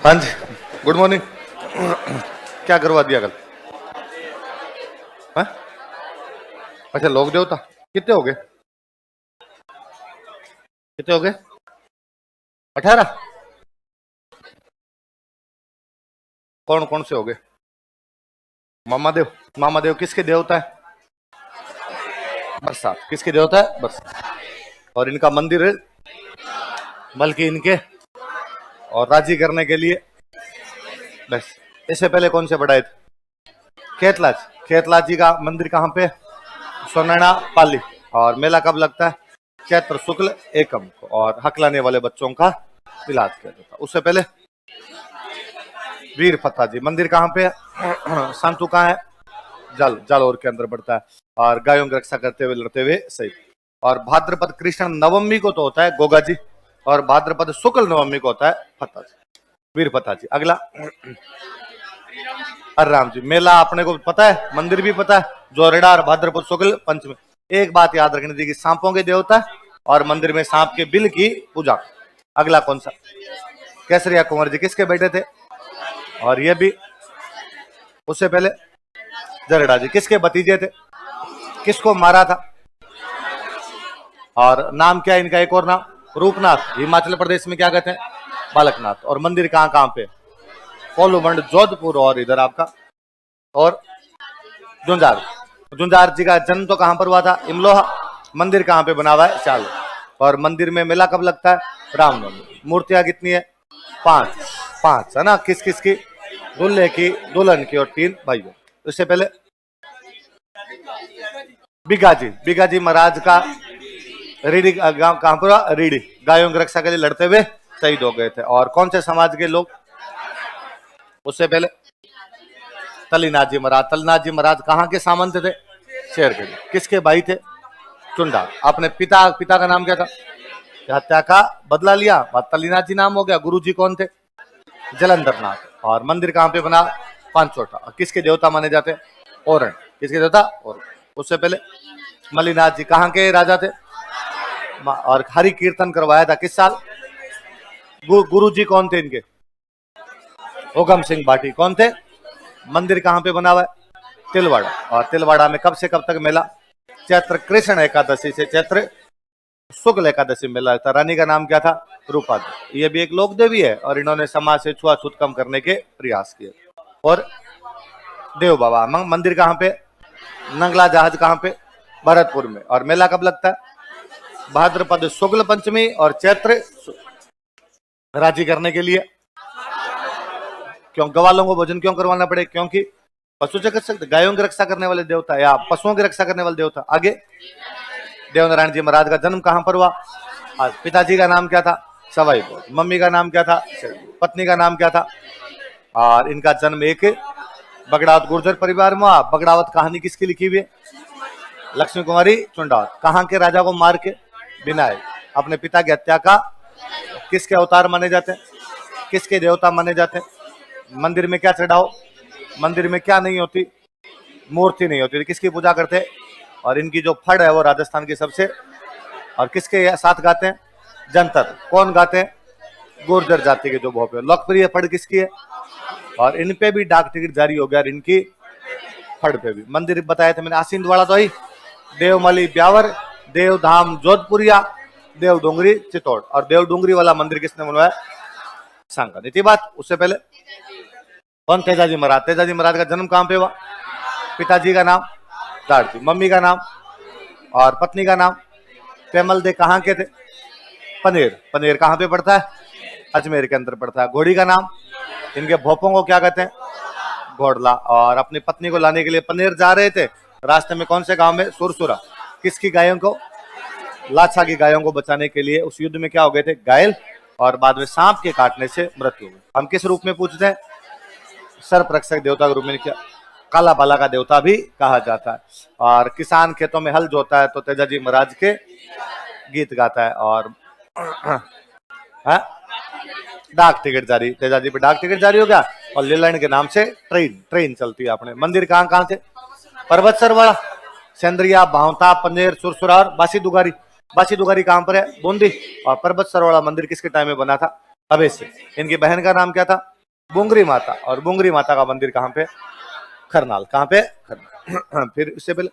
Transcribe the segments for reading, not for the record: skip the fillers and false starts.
हाँ जी, good morning. क्या करवा दिया कल? हाँ? अच्छा, लोक देवता कितने हो गए? कितने हो गए? 18। कौन कौन से हो गए? मामा देव। मामा देव किसके देवता है? बरसात किसके देवता है? बरसात। और इनका मंदिर है बल्कि इनके और राजी करने के लिए बस। इससे पहले कौन से बढ़ाए थे? खेतलाज। खेतलाज जी का मंदिर कहाँ पे? सोनैना पाली। और मेला कब लगता है? चैत्र शुक्ल एकम को। और हकलाने वाले बच्चों का इलाज किया जाता है। उससे पहले वीर फता जी मंदिर कहाँ पे है? संतु कहाँ है? जालौर के अंदर पड़ता है। और गायों की रक्षा करते हुए लड़ते हुए सही। और भाद्रपद कृष्ण नवमी को तो होता है गोगा जी, और भाद्रपद शुक्ल नवमी को होता है फता जी, वीर फता जी। अगला हर राम जी। मेला अपने को पता है, मंदिर भी पता है, जोरेडा और भाद्रपद शुक्ल पंचमी। एक बात याद रखनी थी कि सांपों के देवता और मंदिर में सांप के बिल की पूजा। अगला कौन सा? केसरिया कुंवर जी किसके बेटे थे? और ये भी उससे पहले जरेडा जी किसके भतीजे थे? किसको मारा था? और नाम क्या है इनका? एक और नाम रूपनाथ। हिमाचल प्रदेश में क्या कहते हैं? बालकनाथ। और मंदिर कहाँ कहाँ पे? कोलुमंड जोधपुर और इधर आपका और जुंजार। जुंजार जी का जन्म तो कहां पर हुआ था? इमलोहा। मंदिर कहां पे बना हुआ है? चाल। और मंदिर में मेला कब लगता है? रामनवमी। मूर्तियां कितनी है? 5। 5 है ना? किस किस की? दूल्हे की, दुल्हन की और 3 भाइयों। इससे पहले बिगाजी। बिगाजी महाराज का रीडी गांव कहां पर? रीडी। गायों की रक्षा के लिए लड़ते हुए शहीद हो गए थे। और कौन से समाज के लोग? उससे पहले तलीनाथ जी महाराज। तलीनाथ जी महाराज कहाँ के सामंत थे? शेर के। किसके भाई थे? चुंडा। अपने पिता पिता का नाम क्या था? हत्या का बदला लिया, तलीनाथ जी नाम हो गया। गुरु जी कौन थे? जलंधर नाथ। और मंदिर कहाँ पे बना? पांचोटा। किसके देवता माने जाते? ओरण। किसके देवता? ओरण। उससे पहले मलिनाथ जी कहाँ के राजा थे? और हरि कीर्तन करवाया था किस साल? गुरु जी कौन थे इनके? हुकम सिंह बाटी। कौन थे? मंदिर कहाँ पे बना हुआ है? तिलवाड़ा। और तिलवाड़ा में कब से कब तक मेला? चैत्र कृष्ण एकादशी से चैत्र शुक्ल एकादशी मेला था। रानी का नाम क्या था? रूपा देवी। ये भी एक लोक देवी है और इन्होंने समाज से छुआछूत कम करने के प्रयास किए। और देव बाबा। मंदिर कहाँ पे? नंगला जहाज कहाँ पे? भरतपुर में। और मेला कब लगता है? भाद्रपद शुक्ल पंचमी और चैत्र राजी करने के लिए। क्यों गवालों को भोजन क्यों करवाना पड़े? क्योंकि पशु चिकित्सक गायों की रक्षा करने वाले देवता या पशुओं की रक्षा करने वाले देवता। आगे देवनारायण जी महाराज का जन्म कहां पर हुआ? आज पिताजी का नाम क्या था? सवाई बोल। मम्मी का नाम क्या था? पत्नी का नाम क्या था? और इनका जन्म एक बगड़ावत गुर्जर परिवार में हुआ। बगड़ावत कहानी किसकी लिखी हुई है? लक्ष्मी कुमारी चुंडावत। कहाँ के राजा को मार के बिनाए अपने पिता की हत्या का किसके अवतार माने जाते हैं? किसके देवता माने जाते हैं? मंदिर में क्या चढ़ाओ? मंदिर में क्या नहीं होती? मूर्ति नहीं होती। किसकी पूजा करते हैं? और इनकी जो फड़ है वो राजस्थान की सबसे। और किसके साथ गाते हैं? जंतर। कौन गाते हैं? गुर्जर जाति के जो बहुत लोकप्रिय फड़ किसकी है? और इन पे भी डाक टिकट जारी हो गया। और इनकी फड़ पे भी मंदिर बताया था मैंने। आसीन द्वारा तो ही देवमली ब्यावर, देवधाम जोधपुरिया, देव डूंगरी चित्तौड़। और देव डूंगरी वाला मंदिर किसने बनवाया? सांगा। इतनी बात। उससे पहले कौन? तेजाजी महाराज। तेजाजी महाराज का जन्म कहां पे हुआ? पिताजी का नाम दारजी। मम्मी का नाम और पत्नी का नाम पेमल दे। कहाँ के थे? पनेर। पनेर कहाँ पे पड़ता है? अजमेर के अंदर पड़ता है। घोड़ी का नाम? इनके भोपों को क्या कहते हैं? घोड़ला। और अपनी पत्नी को लाने के लिए पनेर जा रहे थे। रास्ते में कौन से गांव में? सुरसुरा। किसकी गायों को? लाछा की गायों को बचाने के लिए उस युद्ध में क्या हो गए थे? घायल। और बाद में सांप के काटने से मृत्यु हुई। हम किस रूप में पूछते हैं? सर्प रक्षक देवता के रूप में क्या? काला बाला का देवता भी कहा जाता है। और किसान खेतों में हल जोता है तो तेजाजी महाराज के गीत गाता है। और डाक टिकट जारी। तेजाजी पे डाक टिकट जारी हो गया। और लीलैंड के नाम से ट्रेन चलती है अपने। मंदिर कहाँ कहाँ थे? पर्वत सरवाड़ा, सेंद्रिया, भावता, पनेर, सुरसुरा और बासी दुगारी। बासी दुगारी कहां पर है? बूंदी। और पर्वत सरवाड़ा मंदिर किसके टाइम में बना था? अवैध से। इनकी बहन का नाम क्या था? बुंगरी माता, और बुंगरी माता का मंदिर कहाँ पे? खरनाल। कहाँ पे? खरनाल। फिर इससे पहले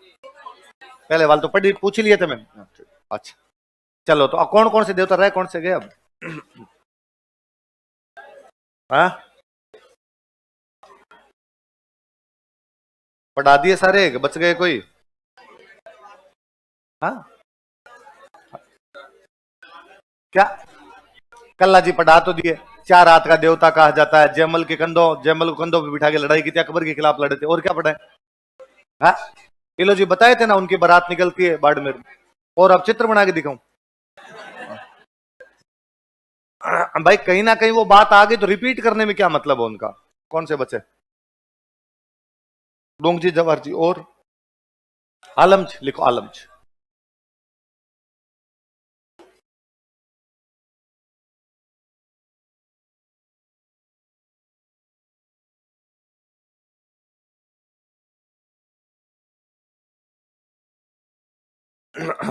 पहले वाल तो पढ़ी पूछ लिए थे मैंने। अच्छा चलो, तो कौन कौन से देवता रहे, कौन से गए अब? हाँ पढ़ा दिए सारे, बच गए कोई? हाँ क्या? कल्ला जी पढ़ा तो दिए। चार हाथ का देवता कहा जाता है, जयमल के कंधों, जयमल को कंधों पे बिठा के लड़ाई की थी, अकबर के खिलाफ लड़े थे, और क्या पढ़ा है? हाँ ये लो जी बताए थे ना, उनकी बारात निकलती है बाड़मेर में। और अब चित्र बना के दिखाऊं? भाई कहीं ना कहीं वो बात आ गई तो रिपीट करने में क्या मतलब है उनका? कौन से बचे? डोंगजी, जवाहर जी, और आलमज, लिखो आलमज।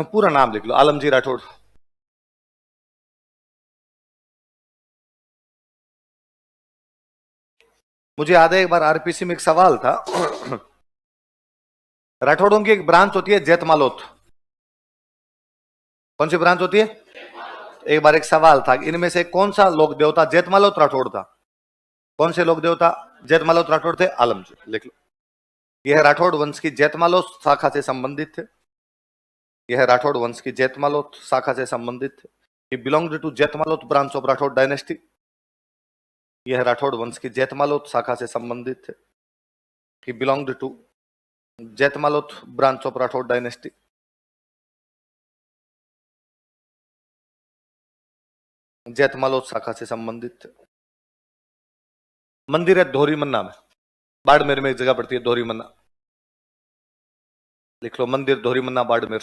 पूरा नाम लिख लो, आलमजी राठौड़। मुझे याद है एक बार आरपीसी में एक सवाल था। राठौड़ों की एक ब्रांच होती है जैतमालोत। कौन सी ब्रांच होती है? एक बार एक सवाल था, इनमें से कौन सा लोक देवता जैतमालोत राठौड़ था? कौन से लोक देवता जैतमालोत राठौड़ थे? आलमजी, लिख लो। यह राठौड़ वंश की जैतमालोत शाखा से संबंधित थे। यह राठौड़ वंश की जैतमालोत शाखा से संबंधित थे। He belonged to Jaitmalot branch of Rathore dynasty. यह राठौड़ वंश की जैतमालोत शाखा से संबंधित थे। He belonged to Jaitmalot branch of Rathore dynasty. Jaitmalot शाखा से संबंधित थे। मंदिर है धोरी मन्ना में, बाड़मेर में एक जगह पड़ती है धोरी मन्ना, लिख लो मंदिर धोरी मन्ना बाड़मेर।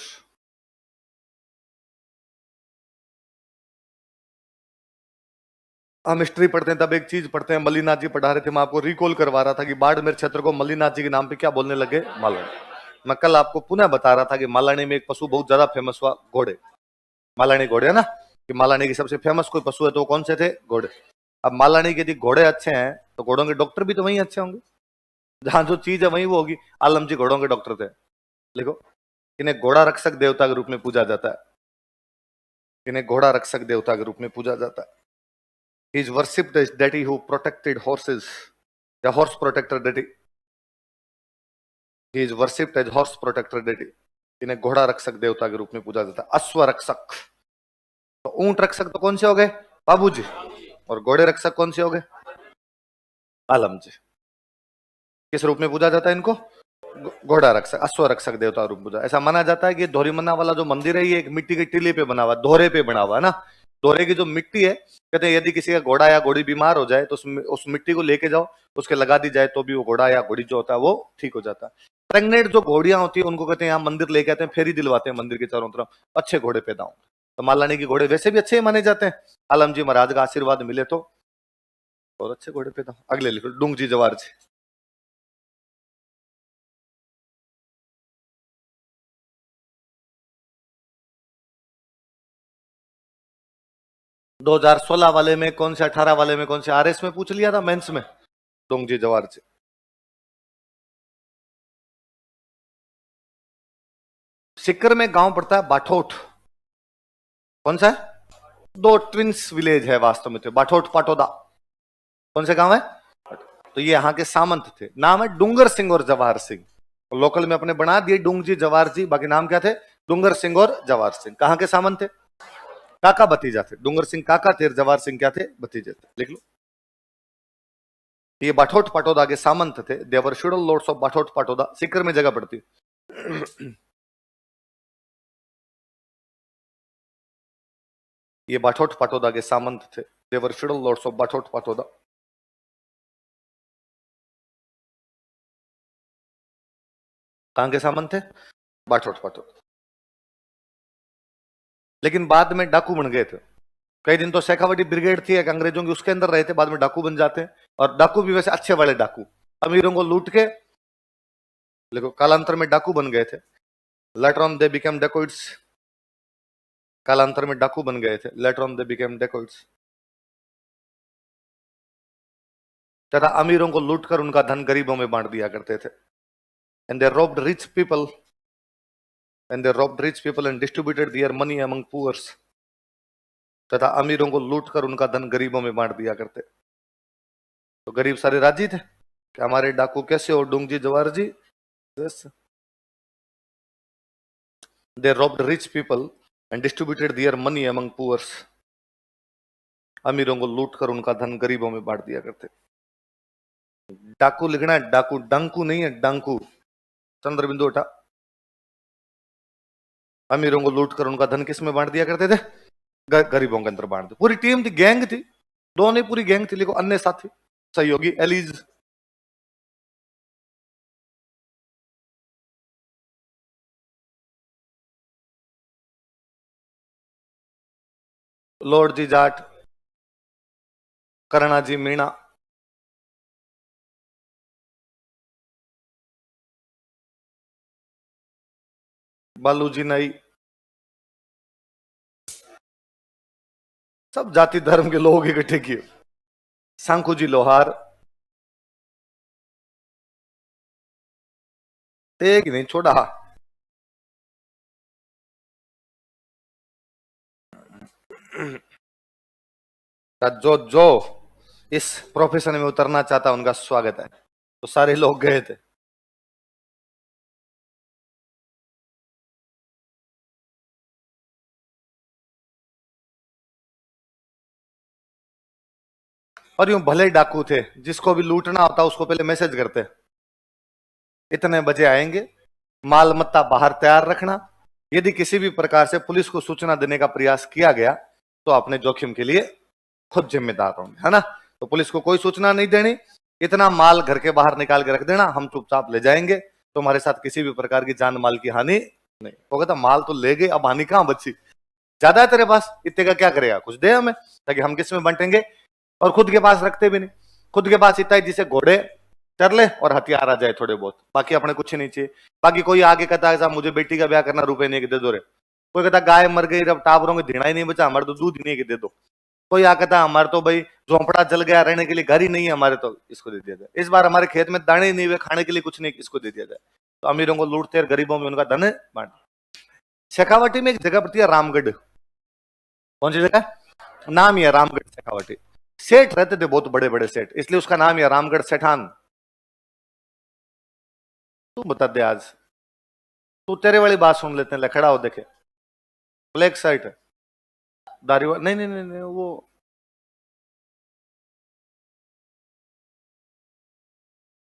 हम हिस्ट्री पढ़ते हैं तब एक चीज पढ़ते हैं, मल्लीनाथ जी पढ़ा रहे थे, मैं आपको रिकॉल करवा रहा था कि बाड़मेर क्षेत्र को मल्लीनाथ जी के नाम पे क्या बोलने लगे? मालानी। मैं कल आपको पुनः बता रहा था कि मालानी में एक पशु बहुत ज्यादा फेमस हुआ, घोड़े। मालानी घोड़े है ना, कि मालानी की सबसे फेमस कोई पशु है तो कौन से थे? घोड़े। अब मालानी के यदि घोड़े अच्छे हैं तो घोड़ों के डॉक्टर भी तो वही अच्छे होंगे, जहां जो चीज है वही वो होगी। आलम जी घोड़ों के डॉक्टर थे। लिखो, इन्हें घोड़ा रक्षक देवता के रूप में पूजा जाता है। इन्हें घोड़ा रक्षक देवता के रूप में पूजा जाता है। He is worshipped as deity who protected horses, the horse protector deity. He is worshipped as horse protector deity. इन्हें घोड़ा रक्षक देवता के रूप में पूजा जाता है। अश्व रक्षक, तो ऊंट रक्षक तो कौन से हो गए? बाबू जी। और घोड़े रक्षक कौन से हो गए? आलम जी। किस रूप में पूजा जाता है इनको? घोड़ा रक्षक, अश्व रक्षक देवता रूप पूजा। ऐसा माना जाता है कि धोरी मन्ना वाला जो मंदिर है ये एक मिट्टी की टीले पे बना हुआ, दोहरे पे बना हुआ है ना। दोहरे की जो मिट्टी है, कहते हैं यदि किसी का घोड़ा या घोड़ी बीमार हो जाए तो उस मिट्टी को लेके जाओ, उसके लगा दी जाए तो भी वो घोड़ा या घोड़ी जो होता है वो ठीक हो जाता है। प्रेग्नेंट जो घोड़ियां होती है उनको कहते हैं यहाँ मंदिर लेके आते हैं, फेरी दिलवाते हैं मंदिर के चारों तरफ, अच्छे घोड़े पैदा हो। तो मालानी के घोड़े वैसे भी अच्छे ही माने जाते हैं, आलम जी महाराज का आशीर्वाद मिले तो और अच्छे घोड़े पैदा हो। अगले लिखो, डूंग जी जवार जी। 2016 वाले में कौन से, 18 वाले में कौन से, आरएस में पूछ लिया था मेंस में, डोंगजी जवार से। सिक्कर में गांव पड़ता है बाठोट, कौन सा है? दो ट्विंस विलेज है वास्तव में, तो बाठोट पाटोदा, कौन से गांव है? तो ये यहाँ के सामंत थे, नाम है डूंगर सिंह और जवाहर सिंह। लोकल में अपने बना दिए डूंगजी जवाहर जी, बाकी नाम क्या थे? डूंगर सिंह और जवाहर सिंह। कहाँ के सामंत थे? काका भतीजा थे, डूंगर सिंह काका थे, जवाहर सिंह क्या थे? भतीजे थे, लिख लो। ये बाठोट पाटोदा के सामंत थे, देवर शुडल लॉर्ड्स ऑफ बाठोट पाटोदा, सिक्कर में जगह पड़ती। ये बाठोट पाटोदा के सामंत थे, देवर शुडल लॉर्ड्स ऑफ बाठोट पाटोदा। कहां के सामंत थे? बाठोट पाटोदा। लेकिन बाद में डाकू बन गए थे। कई दिन तो शेखावटी ब्रिगेड थी एक अंग्रेजों की, उसके अंदर रहे थे, बाद में डाकू बन जाते हैं। और डाकू भी वैसे अच्छे वाले डाकू, अमीरों को लूट के, देखो कालांतर में डाकू बन गए थे। Later on they became dacoits, कालांतर में डाकू बन गए थे, later on they became dacoits. तथा अमीरों को लूटकर उनका धन गरीबों में बांट दिया करते थे। And they robbed rich people and distributed their money among poor। तथा अमीरों को लूटकर उनका धन गरीबों में बांट दिया करते। तो गरीब सारे राजी थे कि हमारे डाकू कैसे हो डूंग जी जवाहर जी। yes। They robbed rich people and distributed their money among poor। अमीरों को लूटकर उनका धन गरीबों में बांट दिया करते। डाकू लिखना है, डाकू, डांकू नहीं है, डांकू, चंद्रबिंदु उठा। अमीरों को लूटकर उनका धन किस में बांट दिया करते थे? गरीबों के अंदर बांट दिया। पूरी टीम थी, गैंग थी, दो नहीं पूरी गैंग थी, लेकिन अन्य साथी सहयोगी एलीज। लॉर्ड जी जाट, करणा जी मीणा, बालू जी नाई, सब जाति धर्म के लोग इकट्ठे किए। सांखू जी लोहार, एक नहीं छोड़ा। जो जो इस प्रोफेशन में उतरना चाहता उनका स्वागत है। तो सारे लोग गए थे। और यूं भले डाकू थे, जिसको भी लूटना होता उसको पहले मैसेज करते, इतने बजे आएंगे, माल मत्ता बाहर तैयार रखना। यदि किसी भी प्रकार से पुलिस को सूचना देने का प्रयास किया गया तो अपने जोखिम के लिए खुद जिम्मेदार होंगे, है ना। तो पुलिस को कोई सूचना नहीं देनी, इतना माल घर के बाहर निकाल के रख देना, हम चुपचाप ले जाएंगे, तुम्हारे साथ किसी भी प्रकार की जान माल की हानि नहीं। वो कहता माल तो ले गए, अब हानि कहां बची, ज्यादा है तेरे पास, इतने का क्या करेगा, कुछ दे हमें, ताकि हम किस में बांटेंगे। और खुद के पास रखते भी नहीं, खुद के पास इतना ही जिसे घोड़े कर ले और हथियार आ जाए थोड़े बहुत, बाकी अपने कुछ नहीं चाहिए। बाकी कोई आगे कहता है साहब मुझे बेटी का ब्याह करना, रुपए नहीं दे दो रे। कोई कहता गाय मर गई, अब टावरों में धीना ही नहीं बचा, हमारे तो दूध ही नहीं कि दे दो। कोई आ कहता हमारे तो भाई झोंपड़ा जल गया, रहने के लिए घर ही नहीं है हमारे, तो इसको दे दिया जाए। इस बार हमारे खेत में दाने नहीं हुए, खाने के लिए कुछ नहीं, इसको दे दिया जाए। तो अमीरों को लूटते और गरीबों में उनका धन बांट। शेखावटी में एक जगह पड़ती है रामगढ़, कौन सी जगह, नाम ही है रामगढ़ शेखावटी। सेठ रहते थे बहुत बड़े बड़े सेठ, इसलिए उसका नाम है रामगढ़ सेठान। तू बता दे आज, तू तेरे वाली बात सुन लेते हैं, लखड़ा हो देखे, ब्लैक शर्ट दाढ़ी, नहीं नहीं नहीं नहीं, वो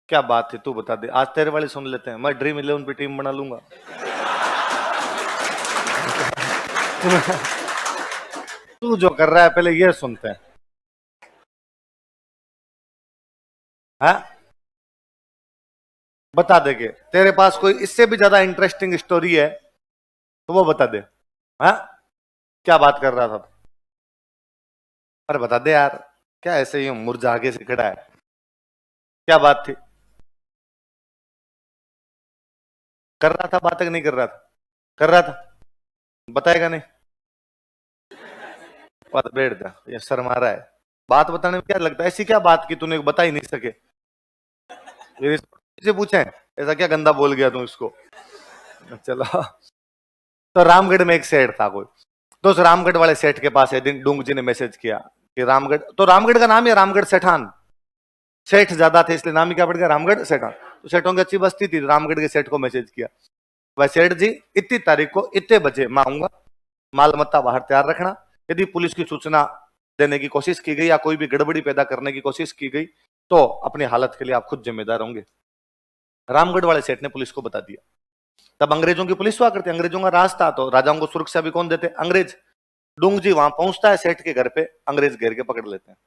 क्या बात थी, तू बता दे आज, तेरे वाली सुन लेते हैं। मैं ड्रीम 11 पे टीम बना लूंगा। तू जो कर रहा है पहले ये सुनते हैं। हाँ बता देगे, तेरे पास कोई इससे भी ज्यादा इंटरेस्टिंग स्टोरी है तो वो बता दे। हाँ क्या बात कर रहा था, अरे बता दे यार, क्या ऐसे ही मुरझा आगे से खड़ा है, क्या बात थी, कर रहा था बात, नहीं कर रहा था, कर रहा था, बताएगा नहीं, बात बैठ जा, ये शर्मा रहा है। बात बताने में क्या लगता है, ऐसी क्या बात की तूने बता ही नहीं सके, से पूछे ऐसा क्या गंदा बोल गया तू इसको। चलो, तो रामगढ़ में एक सेठ था कोई, तो उस रामगढ़ वाले सेठ के पास एक दिन डूंग जी ने मैसेज किया कि रामगढ़, तो रामगढ़ का नाम है रामगढ़ सेठान, सेठ ज्यादा थे इसलिए नाम ही क्या पड़ गया रामगढ़ सेठान। तो सेठों की अच्छी बस्ती थी, रामगढ़ के सेठ को मैसेज किया, भाई सेठ जी इतनी तारीख को इतने बजे मैं आऊंगा, माल मत्ता बाहर तैयार रखना। यदि पुलिस की सूचना देने की कोशिश की गई या कोई भी गड़बड़ी पैदा करने की कोशिश की गई तो अपनी हालत के लिए आप खुद जिम्मेदार होंगे। रामगढ़ वाले सेठ ने पुलिस को बता दिया। तब अंग्रेजों की पुलिस हुआ करती, अंग्रेजों का राज था, तो राजाओं को सुरक्षा भी कौन देते, अंग्रेज। डूंग जी वहां पहुंचता है सेठ के घर पे, अंग्रेज घेर के पकड़ लेते हैं,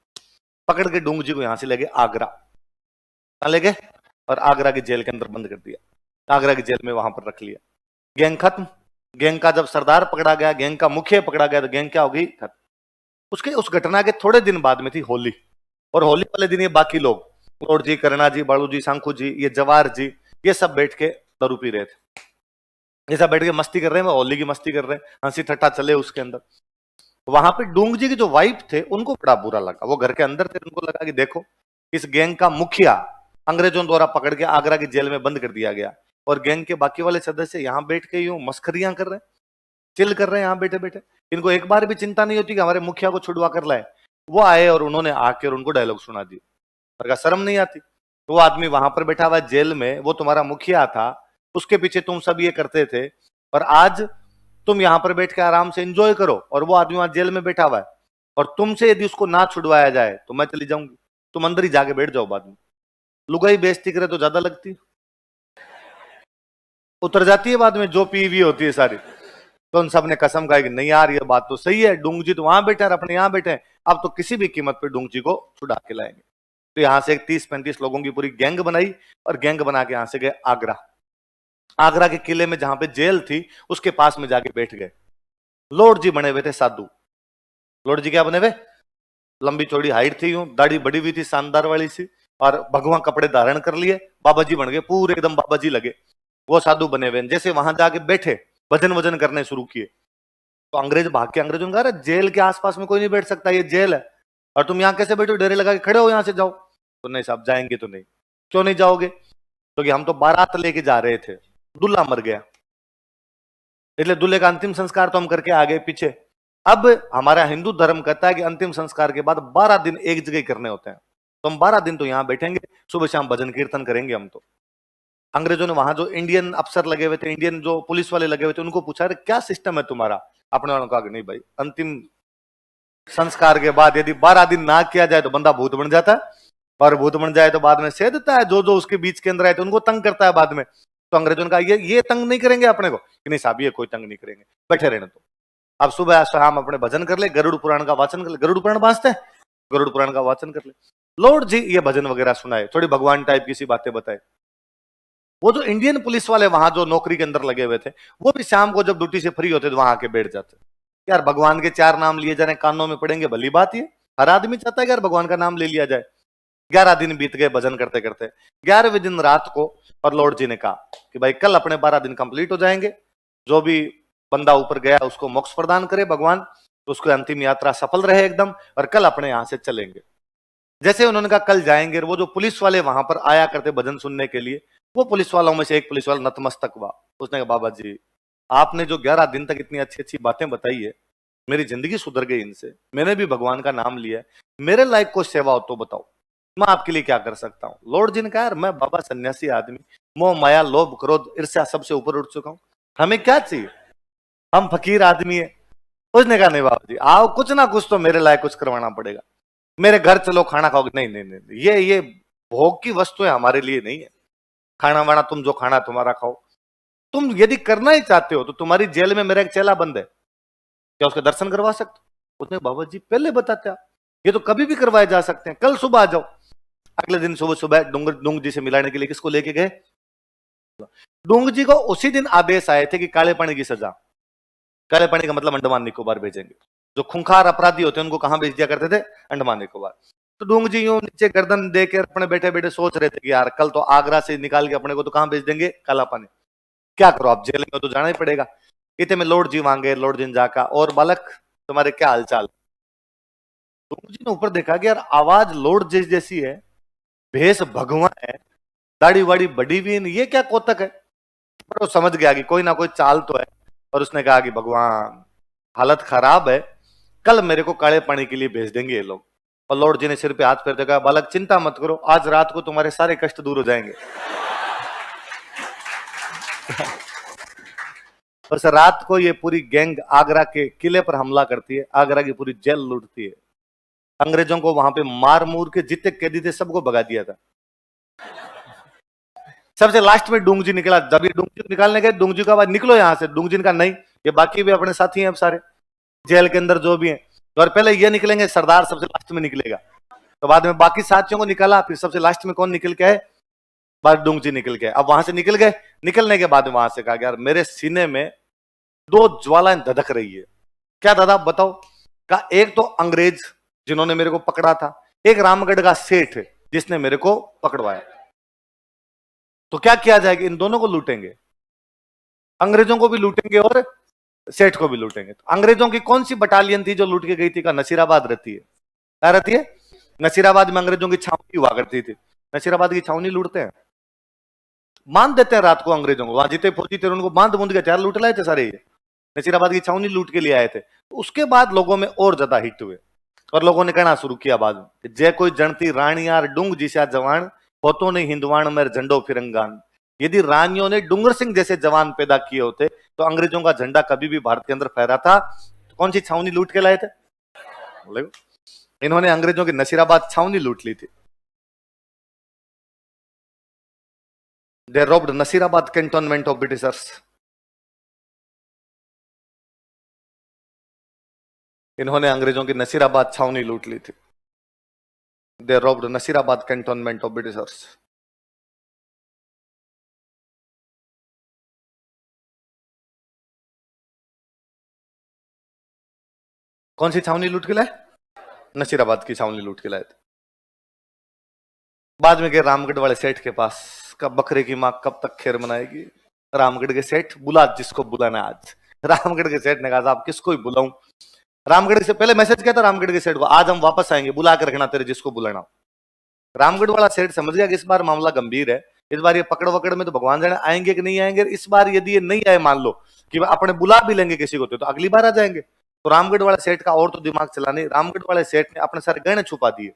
पकड़ के डूंग जी को यहां से ले गए आगरा, कहां ले गए, और आगरा की जेल के अंदर बंद कर दिया, आगरा की जेल में वहां पर रख लिया। गैंग खत्म, गैंग का जब सरदार पकड़ा गया, गैंग का मुखिया पकड़ा गया, तो गैंग क्या होगी खत्म। उसके उस घटना के थोड़े दिन बाद में थी होली, और होली वाले दिन ये बाकी लोग, लॉर्ड जी, करणा जी, बालू जी, सांखू जी, ये जवाहर जी, ये सब बैठ के दारू पी रहे थे, ये सब बैठ के मस्ती कर रहे हैं, होली की मस्ती कर रहे हैं, हंसी ठट्टा चले उसके अंदर। वहां पे डूंग जी की जो वाइफ थे उनको बड़ा बुरा लगा, वो घर के अंदर थे, उनको लगा कि देखो इस गैंग का मुखिया अंग्रेजों द्वारा पकड़ के आगरा की जेल में बंद कर दिया गया और गैंग के बाकी वाले सदस्य यहाँ बैठ के यूं मस्खरियां कर रहे हैं, चिल कर रहे हैं यहाँ बैठे बैठे। इनको एक बार भी चिंता नहीं होती कि हमारे मुखिया को छुड़वा कर लाए। वो आए और उन्होंने आकर उनको डायलॉग सुना दिए। और शर्म नहीं आती? तो वो आदमी वहां पर बैठा हुआ जेल में, वो तुम्हारा मुखिया था, उसके पीछे तुम सब ये करते थे, और आज तुम यहाँ पर बैठ के आराम से एंजॉय करो और वो आदमी वहां जेल में बैठा हुआ है, और तुमसे यदि उसको ना छुड़वाया जाए तो मैं चली जाऊंगी, तुम अंदर ही जाके बैठ जाओ। बाद में लुगाई बेइज्जती करे तो ज्यादा लगती, उतर जाती है बाद में जो पी हुई होती है सारी। तो उन सब ने कसम खाई कि नहीं यार ये बात तो सही है, डूंगजी तो वहां बैठे हैं, अपने यहाँ बैठे हैं, अब तो किसी भी कीमत पर डूंगजी को छुड़ा के लाएंगे। तो यहां से एक 30-35 लोगों की पूरी गैंग बनाई और गैंग बना के यहां से गए आगरा। आगरा के किले में जहां पे जेल थी उसके पास में जाके बैठ गए। लॉर्ड जी बने हुए थे साधु। लॉर्ड जी क्या बने हुए? लंबी चौड़ी हाइट थी, यूं दाढ़ी बड़ी हुई थी शानदार वाली सी, और भगवा कपड़े धारण कर लिए, बाबा जी बन गए, पूरे एकदम बाबा जी लगे। वो साधु बने हुए, जैसे वहां जाके बैठे भजन वजन करने शुरू किए तो अंग्रेज भाग के, अंग्रेजों ने कहा जेल के आसपास में कोई नहीं बैठ सकता, ये जेल है, और तुम यहाँ कैसे बैठो, डेरे लगा के खड़े हो, यहां से जाओ। तो नहीं साहब जाएंगे तो नहीं। क्यों नहीं जाओगे? क्योंकि हम तो बारात लेके जा रहे थे, दूल्हा मर गया, इसलिए दूल्हे का अंतिम संस्कार तो हम करके आ गए पीछे। अब हमारा हिंदू धर्म कहता है कि अंतिम संस्कार के बाद 12 दिन एक जगह करने होते हैं, तो हम 12 दिन तो यहां बैठेंगे, सुबह शाम भजन कीर्तन करेंगे हम तो। अंग्रेजों ने वहां जो इंडियन अफसर लगे हुए थे, इंडियन जो पुलिस वाले लगे हुए थे, उनको पूछा क्या सिस्टम है तुम्हारा? अपने वालों ने कहा नहीं भाई, अंतिम संस्कार के बाद यदि 12 दिन ना किया जाए तो बंदा भूत बन जाता है, और भूत बन जाए तो बाद में सेधता है, जो जो उसके बीच के अंदर आए तो उनको तंग करता है बाद में। तो अंग्रेजों ने कहा ये तंग नहीं करेंगे अपने को, कि नहीं साहब ये कोई तंग नहीं करेंगे, बैठे रहने तो। अब सुबह शाम अपने भजन कर ले, गरुड़ पुराण का वाचन कर ले, गरुड़ पुराण वाचते हैं, गरुड़ पुराण का वाचन कर ले। लॉर्ड जी ये भजन वगैरह सुनाए, थोड़ी भगवान टाइप की सी बातें बताए। वो जो इंडियन पुलिस वाले वहां जो नौकरी के अंदर लगे हुए थे, वो भी शाम को जब ड्यूटी से फ्री होते तो वहां आके बैठ जाते। यार भगवान के 4 नाम लिए जा रहे, कानों में पड़ेंगे, भली बात ये, हर आदमी चाहता है कि यार भगवान का नाम ले लिया जाए। 11 दिन बीत गए भजन करते करते। 11वें दिन रात को और लॉर्ड जी ने कहा कि भाई कल अपने 12 दिन कंप्लीट हो जाएंगे, जो भी बंदा ऊपर गया उसको मोक्ष प्रदान करे भगवान, तो उसकी अंतिम यात्रा सफल रहे एकदम, और कल अपने यहां से चलेंगे। जैसे उन्होंने कहा कल जाएंगे, वो जो पुलिस वाले वहां पर आया करते भजन सुनने के लिए, वो पुलिस वालों में से एक पुलिस वाला नतमस्तक हुआ। उसने कहा बाबा जी आपने जो 11 दिन तक इतनी अच्छी अच्छी बातें बताई है, मेरी जिंदगी सुधर गई इनसे, मैंने भी भगवान का नाम लिया है, मेरे लायक कोई सेवा हो तो बताओ, मैं आपके लिए क्या कर सकता हूँ। लॉर्ड जी ने कहा यार मैं बाबा सन्यासी आदमी, मोह माया लोभ क्रोध ईर्ष्या सबसे ऊपर उठ चुका हूँ, हमें क्या चाहिए, हम फकीर आदमी है। उसने कहा नहीं बाबा जी आओ कुछ ना कुछ तो मेरे लायक कुछ करवाना पड़ेगा, मेरे घर चलो खाना खाओगे। नहीं नहीं नहीं, ये भोग की वस्तु है, हमारे लिए नहीं है, खाना वाना तुम जो खाना तुम्हारा खाओ, तुम यदि करना ही चाहते हो तो तुम्हारी जेल में मेरा एक चेला बंद है, क्या उसके दर्शन करवा सकते हो? उसने बाबा जी पहले बताते आप, ये तो कभी भी करवाए जा सकते हैं, कल सुबह आ जाओ। अगले दिन सुबह सुबह डूंग जी से मिलाने के लिए किसको लेके गए? डूंग जी को उसी दिन आदेश आए थे कि काले पानी की सजा, काले पानी का मतलब अंडमान निकोबार भेजेंगे, जो खूंखार अपराधी होते हैं उनको कहां भेज दिया करते थे? अंडमान निकोबार। तो डूंग जी यूं नीचे गर्दन देकर अपने बैठे बैठे सोच रहे थे कि यार कल तो आगरा से निकाल के अपने को तो कहां भेज देंगे? काला पानी। क्या करो आप, जेल में तो जाना ही पड़ेगा। इतने में लॉर्ड जी मांगे, लॉर्ड जी ने जाका और बालक तुम्हारे क्या हालचाल? डूंग जी ने ऊपर देखा कि यार आवाज लॉर्ड जी जैसी है, भेष भगवा है, दाढ़ी वाड़ी बड़ी भी नहीं, ये क्या कोतक है? पर वो समझ गया कि कोई ना कोई चाल तो है, और उसने कहा कि भगवान हालत खराब है, कल मेरे को काले पानी के लिए भेज देंगे ये लोग। और लॉर्ड जी ने सिर पे हाथ फेरते कहा बालक चिंता मत करो, आज रात को तुम्हारे सारे कष्ट दूर हो जाएंगे। बस रात को ये पूरी गैंग आगरा के किले पर हमला करती है, आगरा की पूरी जेल लूटती है। अंग्रेजों को वहां पे मार मूर के जितने कैदी थे सबको भगा दिया था। सबसे लास्ट में डूंग जी निकला, जब ये डूंग जी निकालने गए, डूंग जी का आवाज निकलो यहां से, डूंग जी ने कहा नहीं, ये बाकी भी अपने साथी हैं अब सारे जेल के अंदर जो भी हैं, तो और पहले ये निकलेंगे, सरदार सबसे लास्ट में निकलेगा, तो बाद में बाकी साथियों को निकाला, फिर सबसे लास्ट में कौन निकल के आए? बाद डूंग जी निकल गए। अब वहां से निकल गए, निकलने के बाद वहां से कहा यार मेरे सीने में 2 ज्वालाएं धधक रही है। क्या दादा बताओ? कहा एक तो अंग्रेज जिन्होंने मेरे को पकड़ा था, एक रामगढ़ का सेठ जिसने मेरे को पकड़वाया, तो क्या किया जाएगा? इन दोनों को लूटेंगे, अंग्रेजों को भी लूटेंगे और सेठ को भी लूटेंगे। तो अंग्रेजों की कौन सी बटालियन थी जो लूट के गई थी? का नसीराबाद रहती है। क्या रहती है? नसीराबाद में अंग्रेजों की छावनी हुआ करती थी, नसीराबाद की छावनी लूटते हैं, बांध देते हैं रात को अंग्रेजों को, वहां जितने फौजी थे उनको बांध बूंद के हथियार लूट लाए थे सारे, ये नसीराबाद की छावनी लूट के लिए आए थे। तो उसके बाद लोगों में और ज्यादा हिट हुए और लोगों ने कहना शुरू किया बाद में, जय कोई जनती रानियार डूंग जिसा जवान होतो नहीं हिंदवान मेरे झंडो फिरंगान। यदि रानियों ने डूंगर सिंह जैसे जवान पैदा किए होते तो अंग्रेजों का झंडा कभी भी भारत के अंदर फहरा था। तो कौन सी छावनी लूट के लाए थे? इन्होंने अंग्रेजों की नसीराबाद छावनी लूट ली थी। They robbed Nasirabad cantonment of Britishers. इन्होंने अंग्रेजों की नसीराबाद छावनी लूट ली थी। They robbed Nasirabad cantonment of Britishers. कौन सी छावनी लूट के लाए? नसीराबाद की छावनी लूट के लाए थे। बाद में गए रामगढ़ वाले सेठ के पास, कब बकरे की मां कब तक खैर मनाएगी। रामगढ़ के सेठ बुला जिसको बुलाना आज। रामगढ़ के सेठ ने कहा साहब किसको ही बुलाऊं। रामगढ़ से पहले मैसेज किया था रामगढ़ के सेठ को, आज हम वापस आएंगे, बुला के रखना तेरे जिसको बुलाना। रामगढ़ वाला सेठ समझ गया कि इस बार मामला गंभीर है, इस बार ये पकड़ वकड़ में तो भगवान जाने आएंगे कि नहीं आएंगे। इस बार यदि ये नहीं आए, मान लो कि अपने बुला भी लेंगे किसी को तो अगली बार आ जाएंगे। तो रामगढ़ वाले सेठ का और तो दिमाग चला नहीं, रामगढ़ वाले सेठ ने अपने सारे गहने छुपा दिए।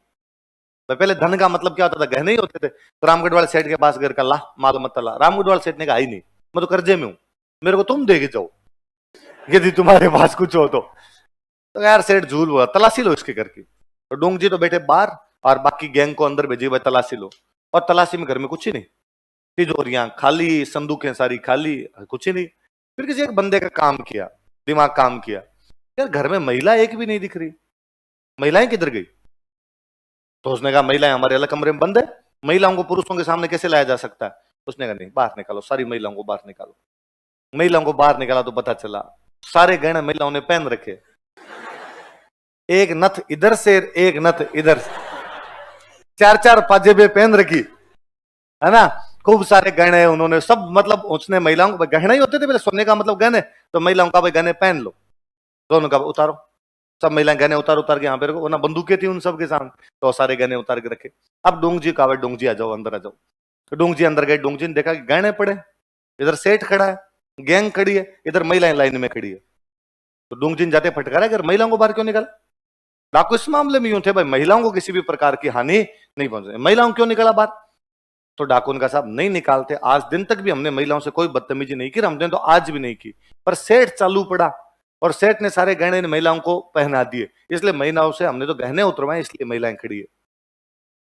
पहले धन का मतलब क्या होता था, गहने ही होते थे। तो रामगढ़ वाले सेठ के पास घर का ला माल मत ला। रामगढ़ वाले सेठ ने कहा ही नहीं, मैं तो कर्जे में हूं, मेरे को तुम देके जाओ यदि तुम्हारे पास कुछ हो तो यार सेठ झूल हुआ, तलाशी लो इसके घर की। तो डोंग जी तो बैठे बाहर और बाकी गैंग को अंदर भेजी, भाई तलाशी लो। और तलाशी में घर में कुछ ही नहीं, तिजोरियां खाली, संदूकें सारी खाली, कुछ ही नहीं। फिर किसी एक बंदे का काम किया, दिमाग काम किया, यार घर में महिला एक भी नहीं दिख रही, महिलाएं किधर गई? तो उसने कहा महिलाएं हमारे अलग कमरे में बंद है, महिलाओं को पुरुषों के सामने कैसे लाया जा सकता है? उसने कहा नहीं, बाहर निकालो, सारी महिलाओं को बाहर निकालो। महिलाओं को बाहर निकाला तो पता चला सारे गहने महिलाओं ने पहन रखे, एक नथ इधर से एक नथ इधर से, चार चार पाजेबे पहन रखी है ना, खूब सारे गहने उन्होंने सब, मतलब उसने महिलाओं को, गहने ही होते थे पहले सोने का मतलब गहने, तो महिलाओं का भाई गहने पहन लो, दोनों का उतारो, सब महिलाएं गहने उतार उतार के यहाँ पे रखो ना, बंदूकें थी उन सब के सामने, तो सारे गहने उतार के रखे। अब डोंग जी कहा, डोंग जी आ जाओ, अंदर आ जाओ। तो डोंग जी अंदर गए, डोंग जी ने देखा कि गहने पड़े, इधर सेठ खड़ा है, गैंग खड़ी है, इधर महिलाएं लाइन में खड़ी है। तो डोंग जी ने जाते फटकारा, अगर महिलाओं को बाहर क्यों निकाला? डाकू इस मामले में यूं थे भाई, महिलाओं को किसी भी प्रकार की हानि नहीं पहुंचे, महिलाओं क्यों निकाला बाहर? तो डाकू ने कहा साहब नहीं निकालते, आज दिन तक भी हमने महिलाओं से कोई बदतमीजी नहीं की, हमने तो आज भी नहीं की, पर सेठ चालू पड़ा और सेठ ने सारे गहने महिलाओं को पहना दिए, इसलिए महिलाओं से हमने तो गहने उतरवाए, इसलिए महिलाएं खड़ी है।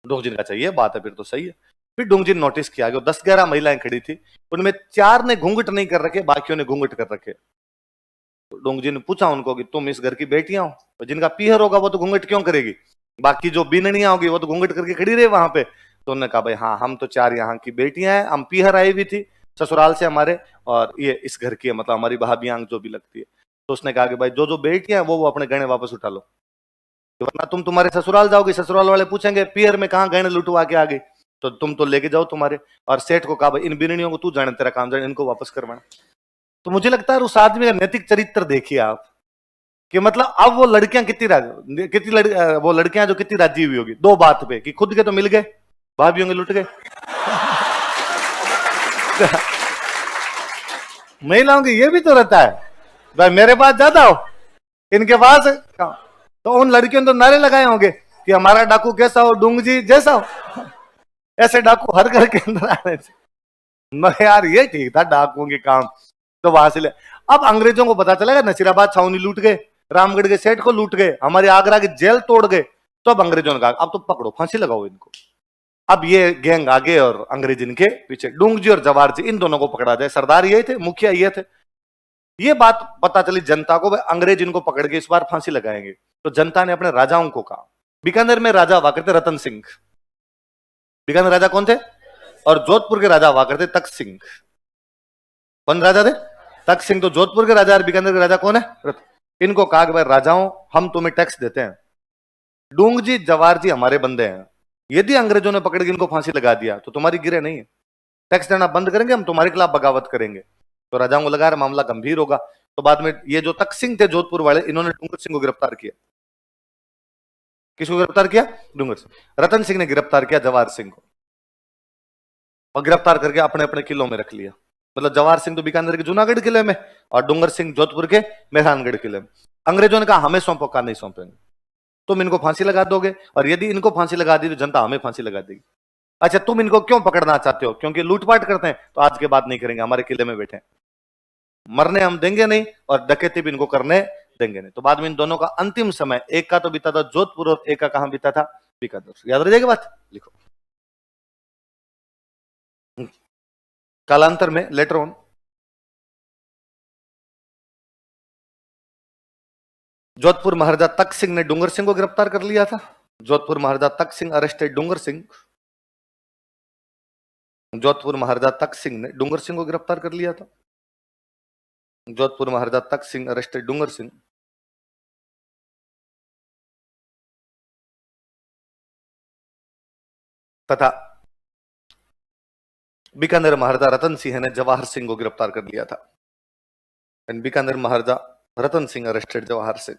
डोंग जी ने कहा चाहिए बात है, फिर तो सही है। फिर डोंग जी ने नोटिस किया कि 10-11 महिलाएं खड़ी थी, उनमें 4 ने घूंघट नहीं कर रखे, बाकियों ने घूंघट कर रखे। तो डोंग जी ने पूछा उनको कि तुम इस घर की बेटियां हो, तो जिनका पीहर होगा वो तो घूंघट क्यों करेगी, बाकी जो बीननियां होगी वो तो घूंघट करके खड़ी रहे वहां पे। तो उन्होंने कहा भाई हाँ, हम तो 4 यहाँ की बेटियां हैं, हम पीहर आई हुई थी ससुराल से हमारे, और ये इस घर की है, मतलब हमारी भाभियां जो भी लगती है। तो उसने कहा कि भाई जो जो बेटियां हैं वो अपने गहने वापस उठा लो, तो वरना तुम तुम्हारे ससुराल जाओगे, ससुराल वाले पूछेंगे पीहर में कहाँ गहने लुटवा के आ गई, तो तुम तो लेके जाओ तुम्हारे। और सेठ को कहा भाई इन बिननियों को तू जाने, तेरा काम जाने, इनको वापस करवाना। तो मुझे लगता है उस आदमी का नैतिक चरित्र देखिए आप, कि मतलब अब वो लड़कियां वो लड़कियां जो कितनी राजी हुई होगी दो बात पे, कि खुद के तो मिल गए, भाभी होंगे लुट गए। महिलाओं की ये भी तो रहता है, भाई मेरे पास ज्यादा हो, इनके पास, तो उन लड़कियों ने तो नारे लगाए होंगे कि हमारा डाकू कैसा हो, डूंग जी जैसा हो। ऐसे डाकू हर घर के अंदर आने थे, मगर यार ये ठीक था डाकुओं के काम, तो वहां से ले। अब अंग्रेजों को पता चला नसीराबाद छावनी लूट गए, रामगढ़ के सेठ को लूट गए, हमारे आगरा की जेल तोड़ गए, तो अब अंग्रेजों ने कहा अब तो पकड़ो, फांसी लगाओ इनको। अब ये गैंग आगे और अंग्रेज इनके पीछे, डूंग जी और जवाहर जी इन दोनों को पकड़ा जाए, सरदार ये थे, मुखिया ये थे। ये बात पता चली जनता को, अंग्रेज इनको पकड़ के इस बार फांसी लगाएंगे। तो जनता ने अपने राजाओं को कहा, बीकानेर में राजा हुआ करते रतन सिंह, बीकानेर राजा कौन थे, और जोधपुर के राजा हुआ करते तख्त सिंह। कौन राजा थे? तख्त सिंह। तो जोधपुर के राजा और बीकानेर के राजा कौन है? इनको कहा कि भाई राजाओं हम तुम्हें टैक्स देते हैं, डूंग जी जवाहर जी हमारे बंदे हैं, यदि अंग्रेजों ने पकड़ के इनको फांसी लगा दिया तो तुम्हारी गिरे नहीं है, टैक्स देना बंद करेंगे, हम तुम्हारे खिलाफ बगावत करेंगे। तो राजाओं को लगा रहा मामला गंभीर होगा। तो बाद में ये जो तख्त सिंह थे जोधपुर वाले, इन्होंने डूंगर सिंह को गिरफ्तार किया। किसको गिरफ्तार किया? डूंगर सिंह। रतन सिंह ने गिरफ्तार किया जवाहर सिंह को और गिरफ्तार करके अपने अपने किलों में रख लिया। मतलब जवाहर सिंह तो बीकानेर के जूनागढ़ किले में और डूंगर सिंह जोधपुर के मेहरानगढ़ किले में। अंग्रेजों ने कहा हमें सौंपो, का नहीं सौंपेंगे, तुम इनको फांसी लगा दोगे और यदि इनको फांसी लगा दी तो जनता हमें फांसी लगा देगी। अच्छा तुम इनको क्यों पकड़ना चाहते हो? क्योंकि लूटपाट करते हैं, तो आज के बाद नहीं करेंगे, हमारे किले में बैठे, मरने हम देंगे नहीं और डकैती भी इनको करने देंगे नहीं। तो बाद में इन दोनों का अंतिम समय, एक का तो बीता था जोधपुर और एक का कहां बीता था? बीकानेर। याद रह जाएगी बात, लिखो। कालांतर में लेटर ऑन जोधपुर महाराजा तख्त सिंह ने डूंगर सिंह को गिरफ्तार कर लिया था। जोधपुर महाराजा तख्त सिंह अरेस्टेड डूंगर सिंह। जोधपुर महाराजा तख्त सिंह ने डूंगर सिंह को गिरफ्तार कर लिया था। जोधपुर महाराजा तख्त सिंह अरेस्टेड डूंगर सिंह। तथा बीकानेर महाराजा रतन सिंह ने जवाहर सिंह को गिरफ्तार कर लिया था। बीकानेर महाराजा रतन सिंह अरेस्टेड जवाहर सिंह।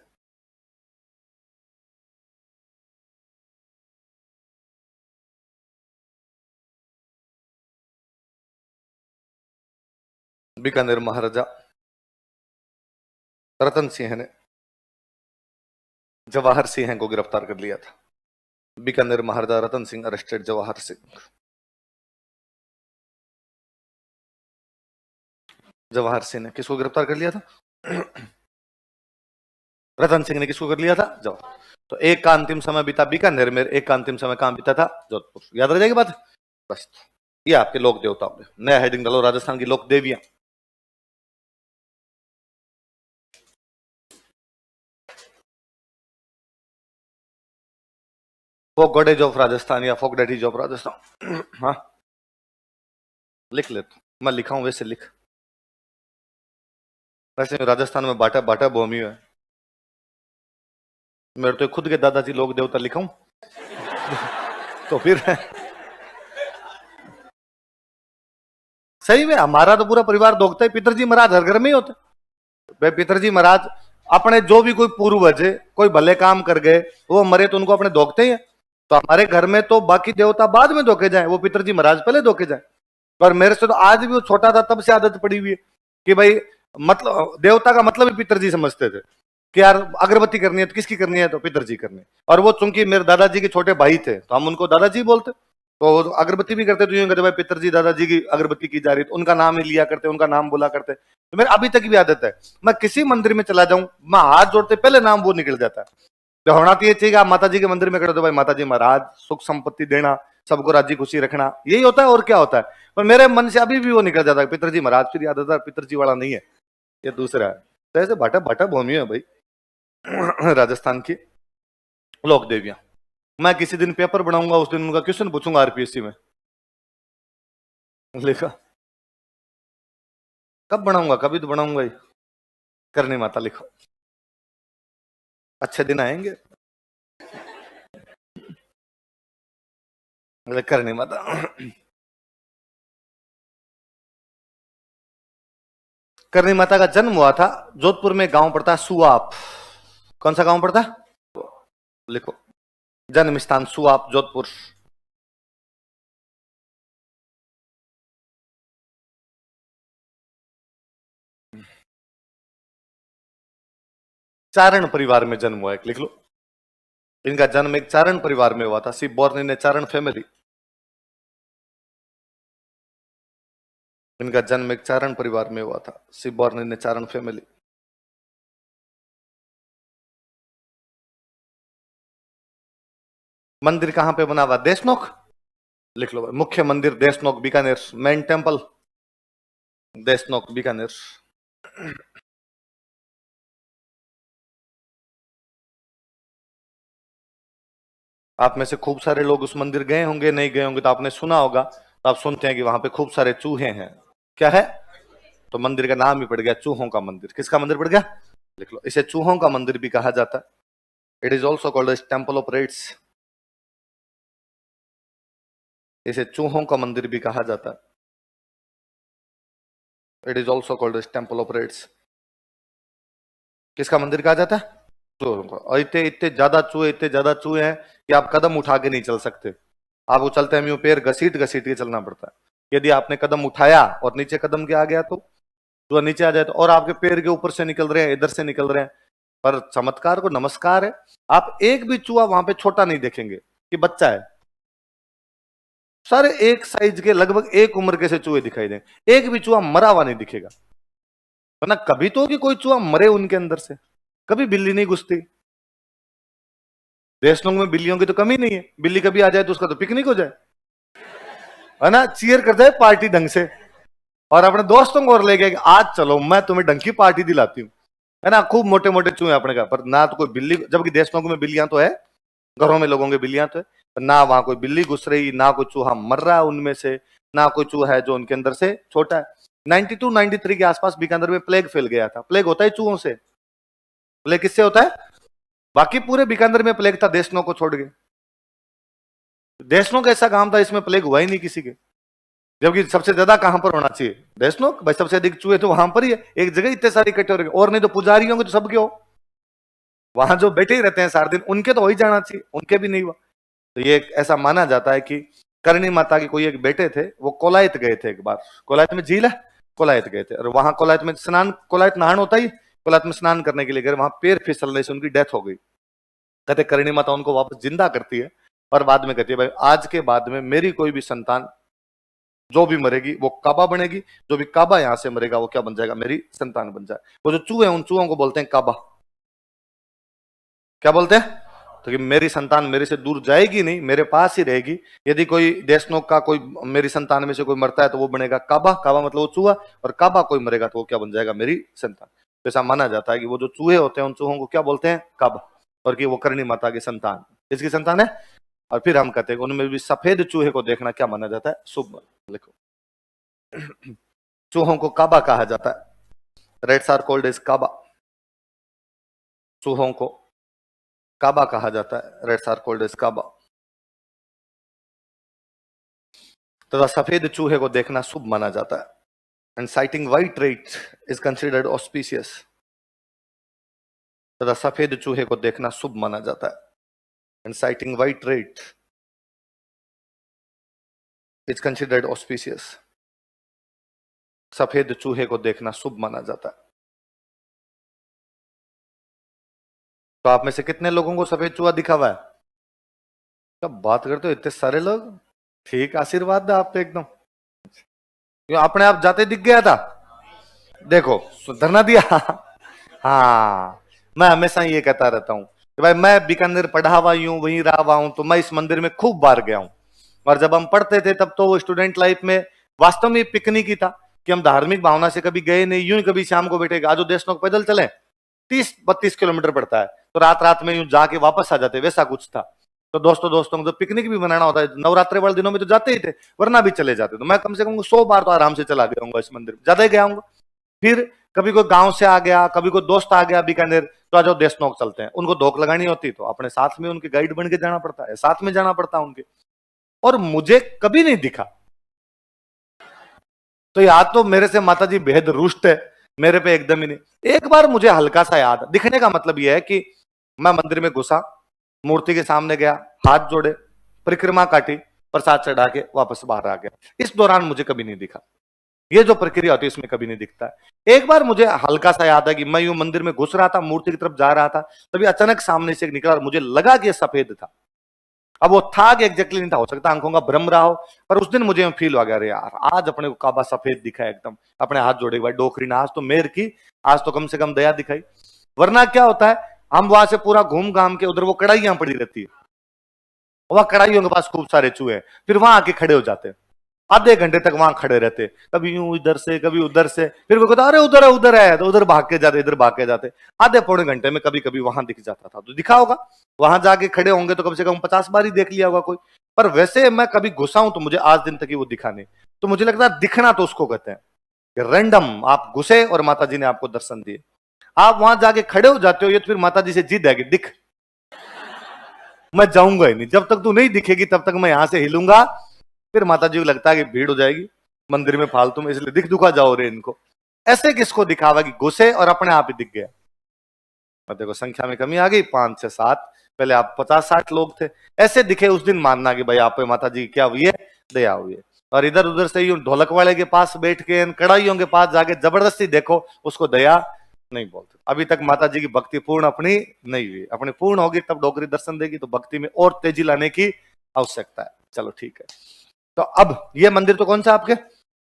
बीकानेर महाराजा रतन सिंह ने जवाहर सिंह को गिरफ्तार कर लिया था। बीकानेर महाराजा रतन सिंह अरेस्टेड जवाहर सिंह। जवाहर सिंह ने किसको गिरफ्तार कर लिया था? रतन सिंह ने किसको कर लिया था? जवाहर। तो एक का अंतिम समय बीता बीकानेर में, एक का अंतिम समय कहां बीता था? जोधपुर। याद रह जाएगी बात? बस ये आपके लोक देवताओं ने। नया हेडिंग डालो, राजस्थान की लोक देवियां। फोक गॉडेज ऑफ राजस्थान या फोक डेटीज ऑफ राजस्थान। हाँ लिख ले, तो मैं लिखा हूं वैसे लिख। वैसे राजस्थान में बाटा बाटा भूमि है, मेरे तो खुद के दादाजी लोक देवता लिखा हूं। तो फिर सही में हमारा तो पूरा परिवार दोगता है। पितरजी महाराज हर घर में ही होते। भाई पितरजी महाराज अपने जो भी कोई पूर्वज कोई भले काम कर गए, वो मरे तो उनको अपने दोगते ही है। तो हमारे घर में तो बाकी देवता बाद में धोके जाए, वो पितरजी महाराज पहले धोके जाए। और मेरे से तो आज भी वो छोटा था तब से आदत पड़ी हुई है कि भाई मतलब देवता का मतलब ही पितरजी समझते थे कि यार अगरबत्ती करनी है तो किसकी करनी है? तो पितरजी करनी है। और वो चूंकि मेरे दादाजी के छोटे भाई थे तो हम उनको दादाजी बोलते। तो अगरबत्ती भी करते तो यूं कहते भाई पितरजी दादाजी की अगरबत्ती की जा रही, तो उनका नाम ही लिया करते, उनका नाम बोला करते। तो मेरे अभी तक भी आदत है, मैं किसी मंदिर में चला जाऊं, मैं हाथ जोड़ते पहले नाम वो निकल जाता है। तो होना तो ये चाहिए आप माता जी के मंदिर में खड़े हो तो भाई माता जी महाराज सुख संपत्ति देना, सबको राजी खुशी रखना, यही होता है और क्या होता है। पर मेरे मन से अभी भी वो निकल जाता है पितरजी महाराज, फिर याद आता है पितरजी वाला नहीं है, ये दूसरा है। तो ऐसे भाटा भाटा भूमि है भाई राजस्थान की लोक देवियां। मैं किसी दिन पेपर बनाऊंगा, उस दिन उनका क्वेश्चन पूछूंगा आरपीएससी में। लिखा कब बनाऊंगा? कभी तो बनाऊंगा ही। करनी माता लिखो, अच्छे दिन आएंगे। करनी माता करनी माता का जन्म हुआ था जोधपुर में, गांव पड़ता है सुआप। कौन सा गांव पड़ता है? लिखो, जन्म स्थान सुआप जोधपुर। चारण परिवार में जन्म हुआ है, लिख लो। इनका जन्म एक चारण परिवार में हुआ था। She born in a Charan family. इनका जन्म एक चारण परिवार में हुआ था। She born in a Charan family. मंदिर कहां पे बना हुआ? देशनोक। लिख लो, मुख्य मंदिर देशनोक बीकानेर। Main temple Deshnoke Bikaner. आप में से खूब सारे लोग उस मंदिर गए होंगे, नहीं गए होंगे तो आपने सुना होगा। तो आप सुनते हैं कि वहां पे खूब सारे चूहे हैं। क्या है? तो मंदिर का नाम ही पड़ गया चूहों का मंदिर। किसका मंदिर पड़ गया? लिख लो, इसे चूहों का मंदिर भी कहा जाता है। It is also called as temple of rats. इसे चूहों का मंदिर भी कहा जाता है। It is also called as temple of rats. किसका मंदिर कहा जाता है? और इतने इतने ज्यादा चूहे हैं कि आप कदम उठा के नहीं चल सकते। आपको चलते हैं यूं पैर घसीट घसीट के चलना पड़ता है। यदि आपने कदम उठाया और नीचे कदम के आ गया तो चूहा नीचे आ जाए तो, और आपके पैर के ऊपर से निकल रहे हैं, इधर से निकल रहे हैं। पर चमत्कार को नमस्कार है, आप एक भी चूहा वहां पे छोटा नहीं देखेंगे कि बच्चा है। सारे एक साइज के, लगभग एक उम्र के से चूहे दिखाई देंगे। एक भी चूहा मरा हुआ नहीं दिखेगा। वरना कभी तो कि कोई चूहा मरे उनके अंदर से। कभी बिल्ली नहीं घुसती। देशनों में बिल्लियों की तो कमी नहीं है। बिल्ली कभी आ जाए तो उसका तो पिकनिक हो जाए, है ना, चीयर कर जाए पार्टी ढंग से, और अपने दोस्तों को और ले गए कि आज चलो मैं तुम्हें ढंग की पार्टी दिलाती हूँ, है ना। खूब मोटे मोटे चूहे अपने का, पर ना तो कोई बिल्ली, जबकि देशनों में बिल्लियां तो है, घरों में लोगों के बिल्लियां तो है, पर ना वहां कोई बिल्ली घुस रही, ना कोई चूहा मर रहा है उनमें से, ना कोई चूहा है जो उनके अंदर से छोटा है। 92 93 के आसपास बीकानेर में प्लेग फैल गया था। प्लेग होता है चूहों से। प्लेग किससे होता है? बाकी पूरे बीकानेर में प्लेग था, देशनों को छोड़ के। देशनों का ऐसा काम था, इसमें प्लेग हुआ ही नहीं किसी के। जबकि सबसे ज्यादा कहां पर होना चाहिए? देशनों भाई, सबसे अधिक चूहे तो वहां पर ही है, एक जगह इतने सारे इकट्ठे हो रहे, और नहीं तो पुजारियों के तो सबके हो, वहां जो बैठे ही रहते हैं सारा दिन, उनके तो हो ही जाना चाहिए, उनके भी नहीं हुआ। तो ये ऐसा माना जाता है कि करणी माता के कोई एक बेटे थे, वो कोलायत गए थे एक बार। कोलायत में झील है, कोलायत गए थे, और वहां कोलायत में स्नान, कोलायत नहान होता ही, कोलायत में स्नान करने के लिए गए, वहां पैर फिसलने से उनकी डेथ हो गई। कहते करणी माता उनको वापस जिंदा करती है, और बाद में कहती है भाई आज के बाद में मेरी कोई भी संतान जो भी मरेगी वो काबा बनेगी, जो भी काबा यहां से मरेगा वो क्या बन जाएगा? मेरी संतान बन जाए। वो जो चूहे हैं उन चूहों को बोलते हैं काबा। क्या बोलते हैं? तो कि मेरी संतान मेरे से दूर जाएगी नहीं, मेरे पास ही रहेगी। यदि कोई देशनोक का कोई मेरी संतान में से कोई मरता है तो वो बनेगा काबा। काबा मतलब वो चूहा, और काबा कोई मरेगा तो वो क्या बन जाएगा? मेरी संतान। तो ऐसा माना जाता है कि वो जो चूहे होते हैं उन चूहों को क्या बोलते हैं? काबा। और कि वो करणी माता की संतान, इसकी संतान है। और फिर हम कहते हैं उनमें भी सफेद चूहे को देखना क्या माना जाता है? शुभ। लिखो, चूहों को काबा कहा जाता है। Rats are called as kaba. चूहों को काबा कहा जाता है। Rats are called as kaba. तथा सफेद चूहे को देखना शुभ माना जाता है। And sighting white rat is considered auspicious. तथा सफेद चूहे को देखना शुभ माना जाता है। And sighting white rat is considered auspicious. सफेद चूहे को देखना शुभ माना जाता है। तो आप में से कितने लोगों को सफेद चूहा दिखा हुआ है? क्या बात करते हो, इतने सारे लोग। ठीक, आशीर्वाद है आप पे एकदम। क्यों अपने आप जाते दिख गया था? देखो, सुधरना दिया। हाँ, मैं हमेशा ये कहता रहता हूं कि भाई मैं बीकानेर पढ़ा हुआ हूं, वहीं रहा हुआ हूं, तो मैं इस मंदिर में खूब बार गया हूं। और जब हम पढ़ते थे तब तो वो स्टूडेंट लाइफ में वास्तव में पिकनिक ही था, कि हम धार्मिक भावना से कभी गए नहीं, यूं ही कभी शाम को बैठे आज देशनोक पैदल चले, 30 32 किलोमीटर पड़ता है, तो रात रात में यूं जाके वापस आ जाते, वैसा कुछ था। तो दोस्तों दोस्तों को तो पिकनिक भी बनाना होता है, नवरात्रि वाले दिनों में तो जाते ही थे, वरना भी चले जाते। तो मैं कम से कम 100 बार तो आराम से चला गया हूँ इस मंदिर में, ज्यादा ही गया हूँ। फिर कभी कोई गांव से आ गया, कभी कोई दोस्त आ गया बीकानेर, तो आज देशनोक चलते हैं, उनको धोख लगानी होती तो अपने साथ में उनके गाइड बन के जाना पड़ता है, साथ में जाना पड़ता है उनके। और मुझे कभी नहीं दिखा। तो याद तो मेरे से माता जी बेहद रुष्ट है, मेरे पे एकदम ही नहीं। एक बार मुझे हल्का सा याद, दिखने का मतलब यह है कि मैं मंदिर में घुसा, मूर्ति के सामने गया, हाथ जोड़े, परिक्रमा काटी, प्रसाद चढ़ा के वापस बाहर आ गया। इस दौरान मुझे कभी नहीं दिखा। ये जो प्रक्रिया होती है इसमें कभी नहीं दिखता है। एक बार मुझे हल्का सा याद है कि मैं यूं मंदिर में घुस रहा था, मूर्ति की तरफ जा रहा था, तभी अचानक सामने से एक निकला और मुझे लगा कि ये सफेद था। अब वो था कि एग्जैक्टली नहीं था, हो सकता आंखों का भ्रम रहा हो, पर उस दिन मुझे फील हो गया, अरे यार आज अपने को काबा सफेद दिखा है एकदम। अपने हाथ जोड़े भाई डोकरी ने आज तो मेहर की, आज तो कम से कम दया दिखाई। वरना क्या होता है, हम वहां से पूरा घूम घाम के उधर वो कढ़ाइयां पड़ी रहती है, वहां कढ़ाइयों के पास खूब सारे चूहे, फिर वहां आके खड़े हो जाते हैं, आधे घंटे तक वहां खड़े रहते, कभी यूं इधर से कभी उधर से, फिर वो कहता अरे उधर है, तो उधर भाग के जाते, इधर भाग के जाते। आधे पौने घंटे में कभी कभी वहां दिख जाता था, तो दिखा होगा। वहां जाके खड़े होंगे तो कम से कम 50 बार ही देख लिया होगा कोई। पर वैसे मैं कभी घुसा हूं तो मुझे आज दिन तक ही वो दिखा नहीं। तो मुझे लगता है दिखना तो उसको कहते हैं, रैंडम आप घुसे और माता जी ने आपको दर्शन दिए, आप वहां जाके खड़े हो जाते हो, ये तो फिर माता जी से जिद है कि दिख, मैं जाऊंगा ही नहीं, जब तक तू नहीं दिखेगी तब तक मैं यहां से हिलूंगा। फिर माता जी को लगता है कि भीड़ हो जाएगी मंदिर में फालतू में, इसलिए दिख दुखा जाओ रे इनको। ऐसे किसको दिखावा कि घुसे और अपने आप ही दिख गया। और देखो संख्या में कमी आ गई, 5 से 7। पहले आप 50-60 लोग थे, ऐसे दिखे उस दिन मानना कि भाई आप पे माता जी क्या हुई है, दया हुई है। और इधर उधर से यूं ढोलक वाले के पास बैठ के, कड़ाइयों के पास जाके जबरदस्ती देखो, उसको दया नहीं बोलते। अभी तक माता जी की भक्ति पूर्ण अपनी नहीं हुई, अपनी पूर्ण होगी तब डोगरी दर्शन देगी, तो भक्ति में और तेजी लाने की आवश्यकता है। चलो ठीक है, तो अब ये मंदिर तो कौन सा आपके,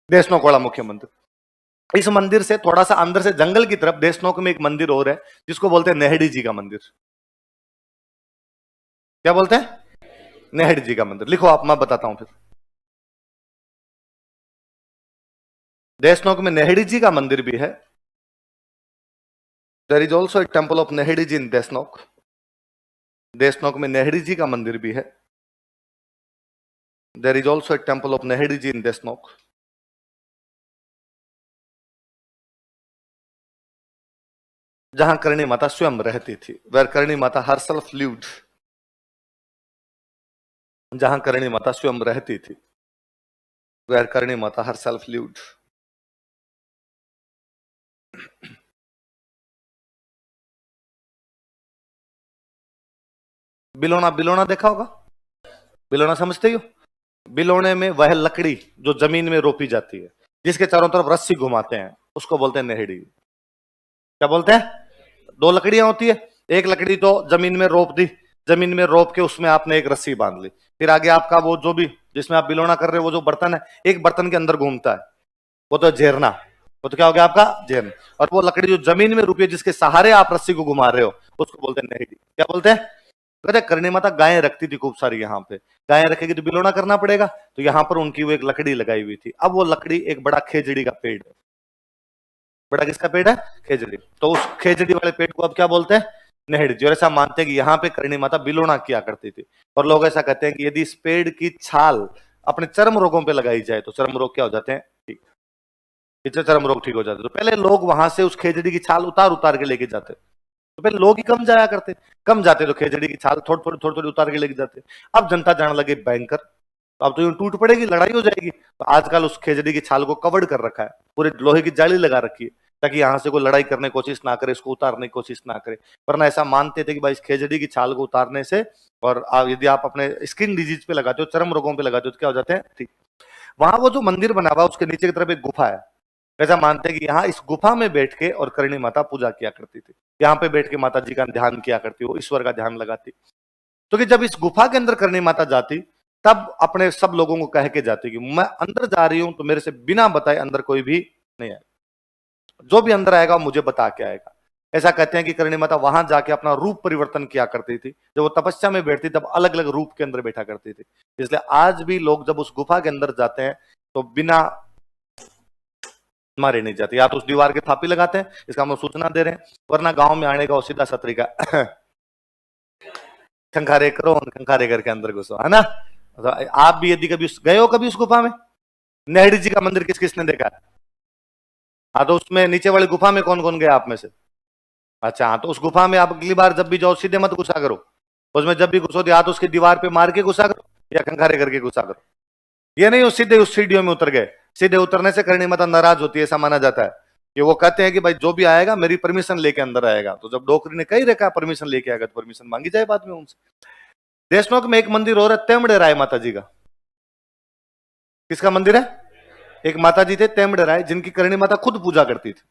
देशनोक वाला मुख्य मंदिर। इस मंदिर से थोड़ा सा अंदर से जंगल की तरफ देशनोक में एक मंदिर और है, जिसको बोलते हैं नेहड़ी जी का मंदिर। क्या बोलते हैं, नेहड़ी जी का मंदिर। लिखो आप, मैं बताता हूं फिर। देशनोक में नेहड़ी जी का मंदिर भी है। There is also a temple of Nehri ji in Deshnoke. Deshnoke में नेहड़ी जी का मंदिर भी है। There is also a temple of Nehri ji in Deshnoke. जहां करणी माता स्वयं रहती थी, where Karni Mata herself lived. जहां करणी माता स्वयं रहती थी, where Karni Mata herself lived. बिलोना, बिलोना देखा होगा, बिलोना समझते हो। बिलोने में वह लकड़ी जो जमीन में रोपी जाती है, जिसके चारों तरफ रस्सी घुमाते हैं, उसको बोलते हैं नेहड़ी। क्या बोलते हैं, दो लकड़ियां होती है, एक लकड़ी तो जमीन में रोप दी, जमीन में रोप के उसमें आपने एक रस्सी बांध ली, फिर आगे आपका वो जो भी जिसमें आप बिलोना कर रहे हो वो जो बर्तन है, एक बर्तन के अंदर घूमता है, वो तो झेरना, वो तो क्या हो गया आपका झेरना। और वो लकड़ी जो जमीन में रुपी है, जिसके सहारे आप रस्सी को घुमा रहे हो, उसको बोलते हैं नेहड़ी। क्या बोलते हैं, कहते करणी माता गायें रखती थी खूब सारी, यहाँ पे गायें रखेगी तो बिलोना करना पड़ेगा, तो यहाँ पर उनकी वो एक लकड़ी लगाई हुई थी। अब वो लकड़ी एक बड़ा खेजड़ी का पेड़ है। बड़ा किसका पेड़ है, खेजड़ी। तो उस खेजड़ी वाले पेड़ को अब क्या बोलते हैं, नेहड़ी जी। और ऐसा मानते हैं कि यहाँ पे करणी माता बिलोना किया करती थी। और लोग ऐसा कहते हैं कि यदि इस पेड़ की छाल अपने चर्म रोगों पे लगाई जाए तो चर्म रोग क्या हो जाते हैं, ठीक, इससे चर्म रोग ठीक हो जाते। तो पहले लोग वहां से उस खेजड़ी की छाल उतार उतार के लेके जाते, तो पहले लोग ही कम जाया करते, कम जाते तो खेजड़ी की छाल थोड़ी थोड़ी उतार के लेके जाते। अब जनता जाने लगे बैंकर, तो अब तो यूं टूट पड़ेगी, लड़ाई हो जाएगी, तो आजकल उस खेजड़ी की छाल को कवर्ड कर रखा है, पूरे लोहे की जाली लगा रखी है, ताकि यहां से कोई लड़ाई करने की कोशिश ना करे, इसको उतारने की कोशिश ना करे। वरना ऐसा मानते थे कि भाई इस खेजड़ी की छाल को उतारने से, और यदि आप अपने स्किन डिजीज पे लगाते हो, चर्म रोगों पे लगाते हो, तो क्या हो जाते हैं, ठीक। वहां वो जो मंदिर बना हुआ है उसके नीचे की तरफ एक गुफा है। ऐसा मानते हैं कि यहाँ इस गुफा में बैठ के और करणी माता पूजा किया करती थी, यहाँ पे बैठ के माता जी का ध्यान किया करती, वो ईश्वर का ध्यान लगाती। तो कि जब इस गुफा के अंदर करणी माता जाती, तब अपने सब लोगों को कह के जाती कि मैं अंदर जा रही हूं, तो मेरे से बिना बताए अंदर कोई भी नहीं आएगा, जो भी अंदर आएगा मुझे बता के आएगा। ऐसा कहते हैं कि करणी माता वहां जाके अपना रूप परिवर्तन किया करती थी, जब वो तपस्या में बैठती तब अलग अलग रूप के अंदर बैठा करती थी। इसलिए आज भी लोग जब उस गुफा के अंदर जाते हैं तो बिना मारे नहीं जाते, या तो उस दीवार के थापी लगाते हैं, इसका हम सूचना दे रहे हैं। वरना गांव में आने का वो सीधा सतरी का खंखारे करो, खंखारे करके अंदर घुसो, है ना। तो आप भी यदि कभी गए हो कभी उस गुफा में, नेहड़ी जी का मंदिर किस किसने देखा है, हाँ तो उसमें नीचे वाली गुफा में कौन कौन गया आप में से। अच्छा हाँ, तो उस गुफा में आप अगली बार जब भी जाओ सीधे मत घुसा करो, उसमें जब भी घुसो तो या तो उसकी दीवार पे मार के घुसा करो या खंखारे करके घुसा करो। ये नहीं उस सीधे उस सीढ़ियों में उतर गए, सीधे उतरने से करणी माता नाराज होती है, ऐसा माना जाता है कि वो कहते हैं कि भाई जो भी आएगा मेरी परमिशन लेके अंदर आएगा। तो जब डोकरी ने कही रखा परमिशन लेके आएगा तो परमिशन मांगी जाए बाद में उनसे। देशनोक में एक मंदिर और है, तेमड़े राय माता जी का। किसका मंदिर है, एक माता जी थे तेमड़े राय, जिनकी करणी माता खुद पूजा करती थी।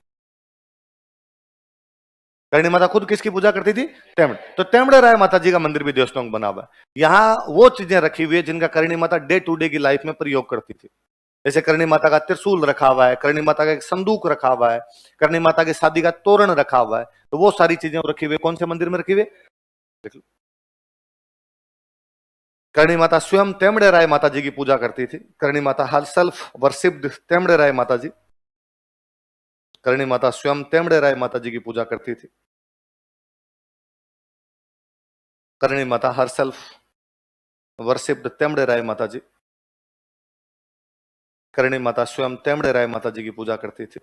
करणी माता खुद किसकी पूजा करती थी, तेमड़े। तो तेमड़े राय माता जी का मंदिर भी देशनोक बना हुआ है। यहाँ वो चीजें रखी हुई है जिनका Karni Mata day to day की लाइफ में प्रयोग करती थी। जैसे करणी माता का त्रिशूल रखा हुआ है, करणी माता का एक संदूक रखा हुआ है, करणी माता की शादी का तोरण रखा हुआ है। तो वो सारी चीजें रखी हुई कौन से मंदिर में रखी हुई, देख लो। करणी माता स्वयं तेमड़े राय माता जी की पूजा करती थी। Karni Mata her self worshipped तेमड़े Rai Mata जी। करणी माता स्वयं तेमड़े राय माता जी की पूजा करती थी। Karni Mata her self worshipped तेमड़े Rai Mata जी। करणी माता स्वयं तेमड़े राय माता जी की पूजा करती थी।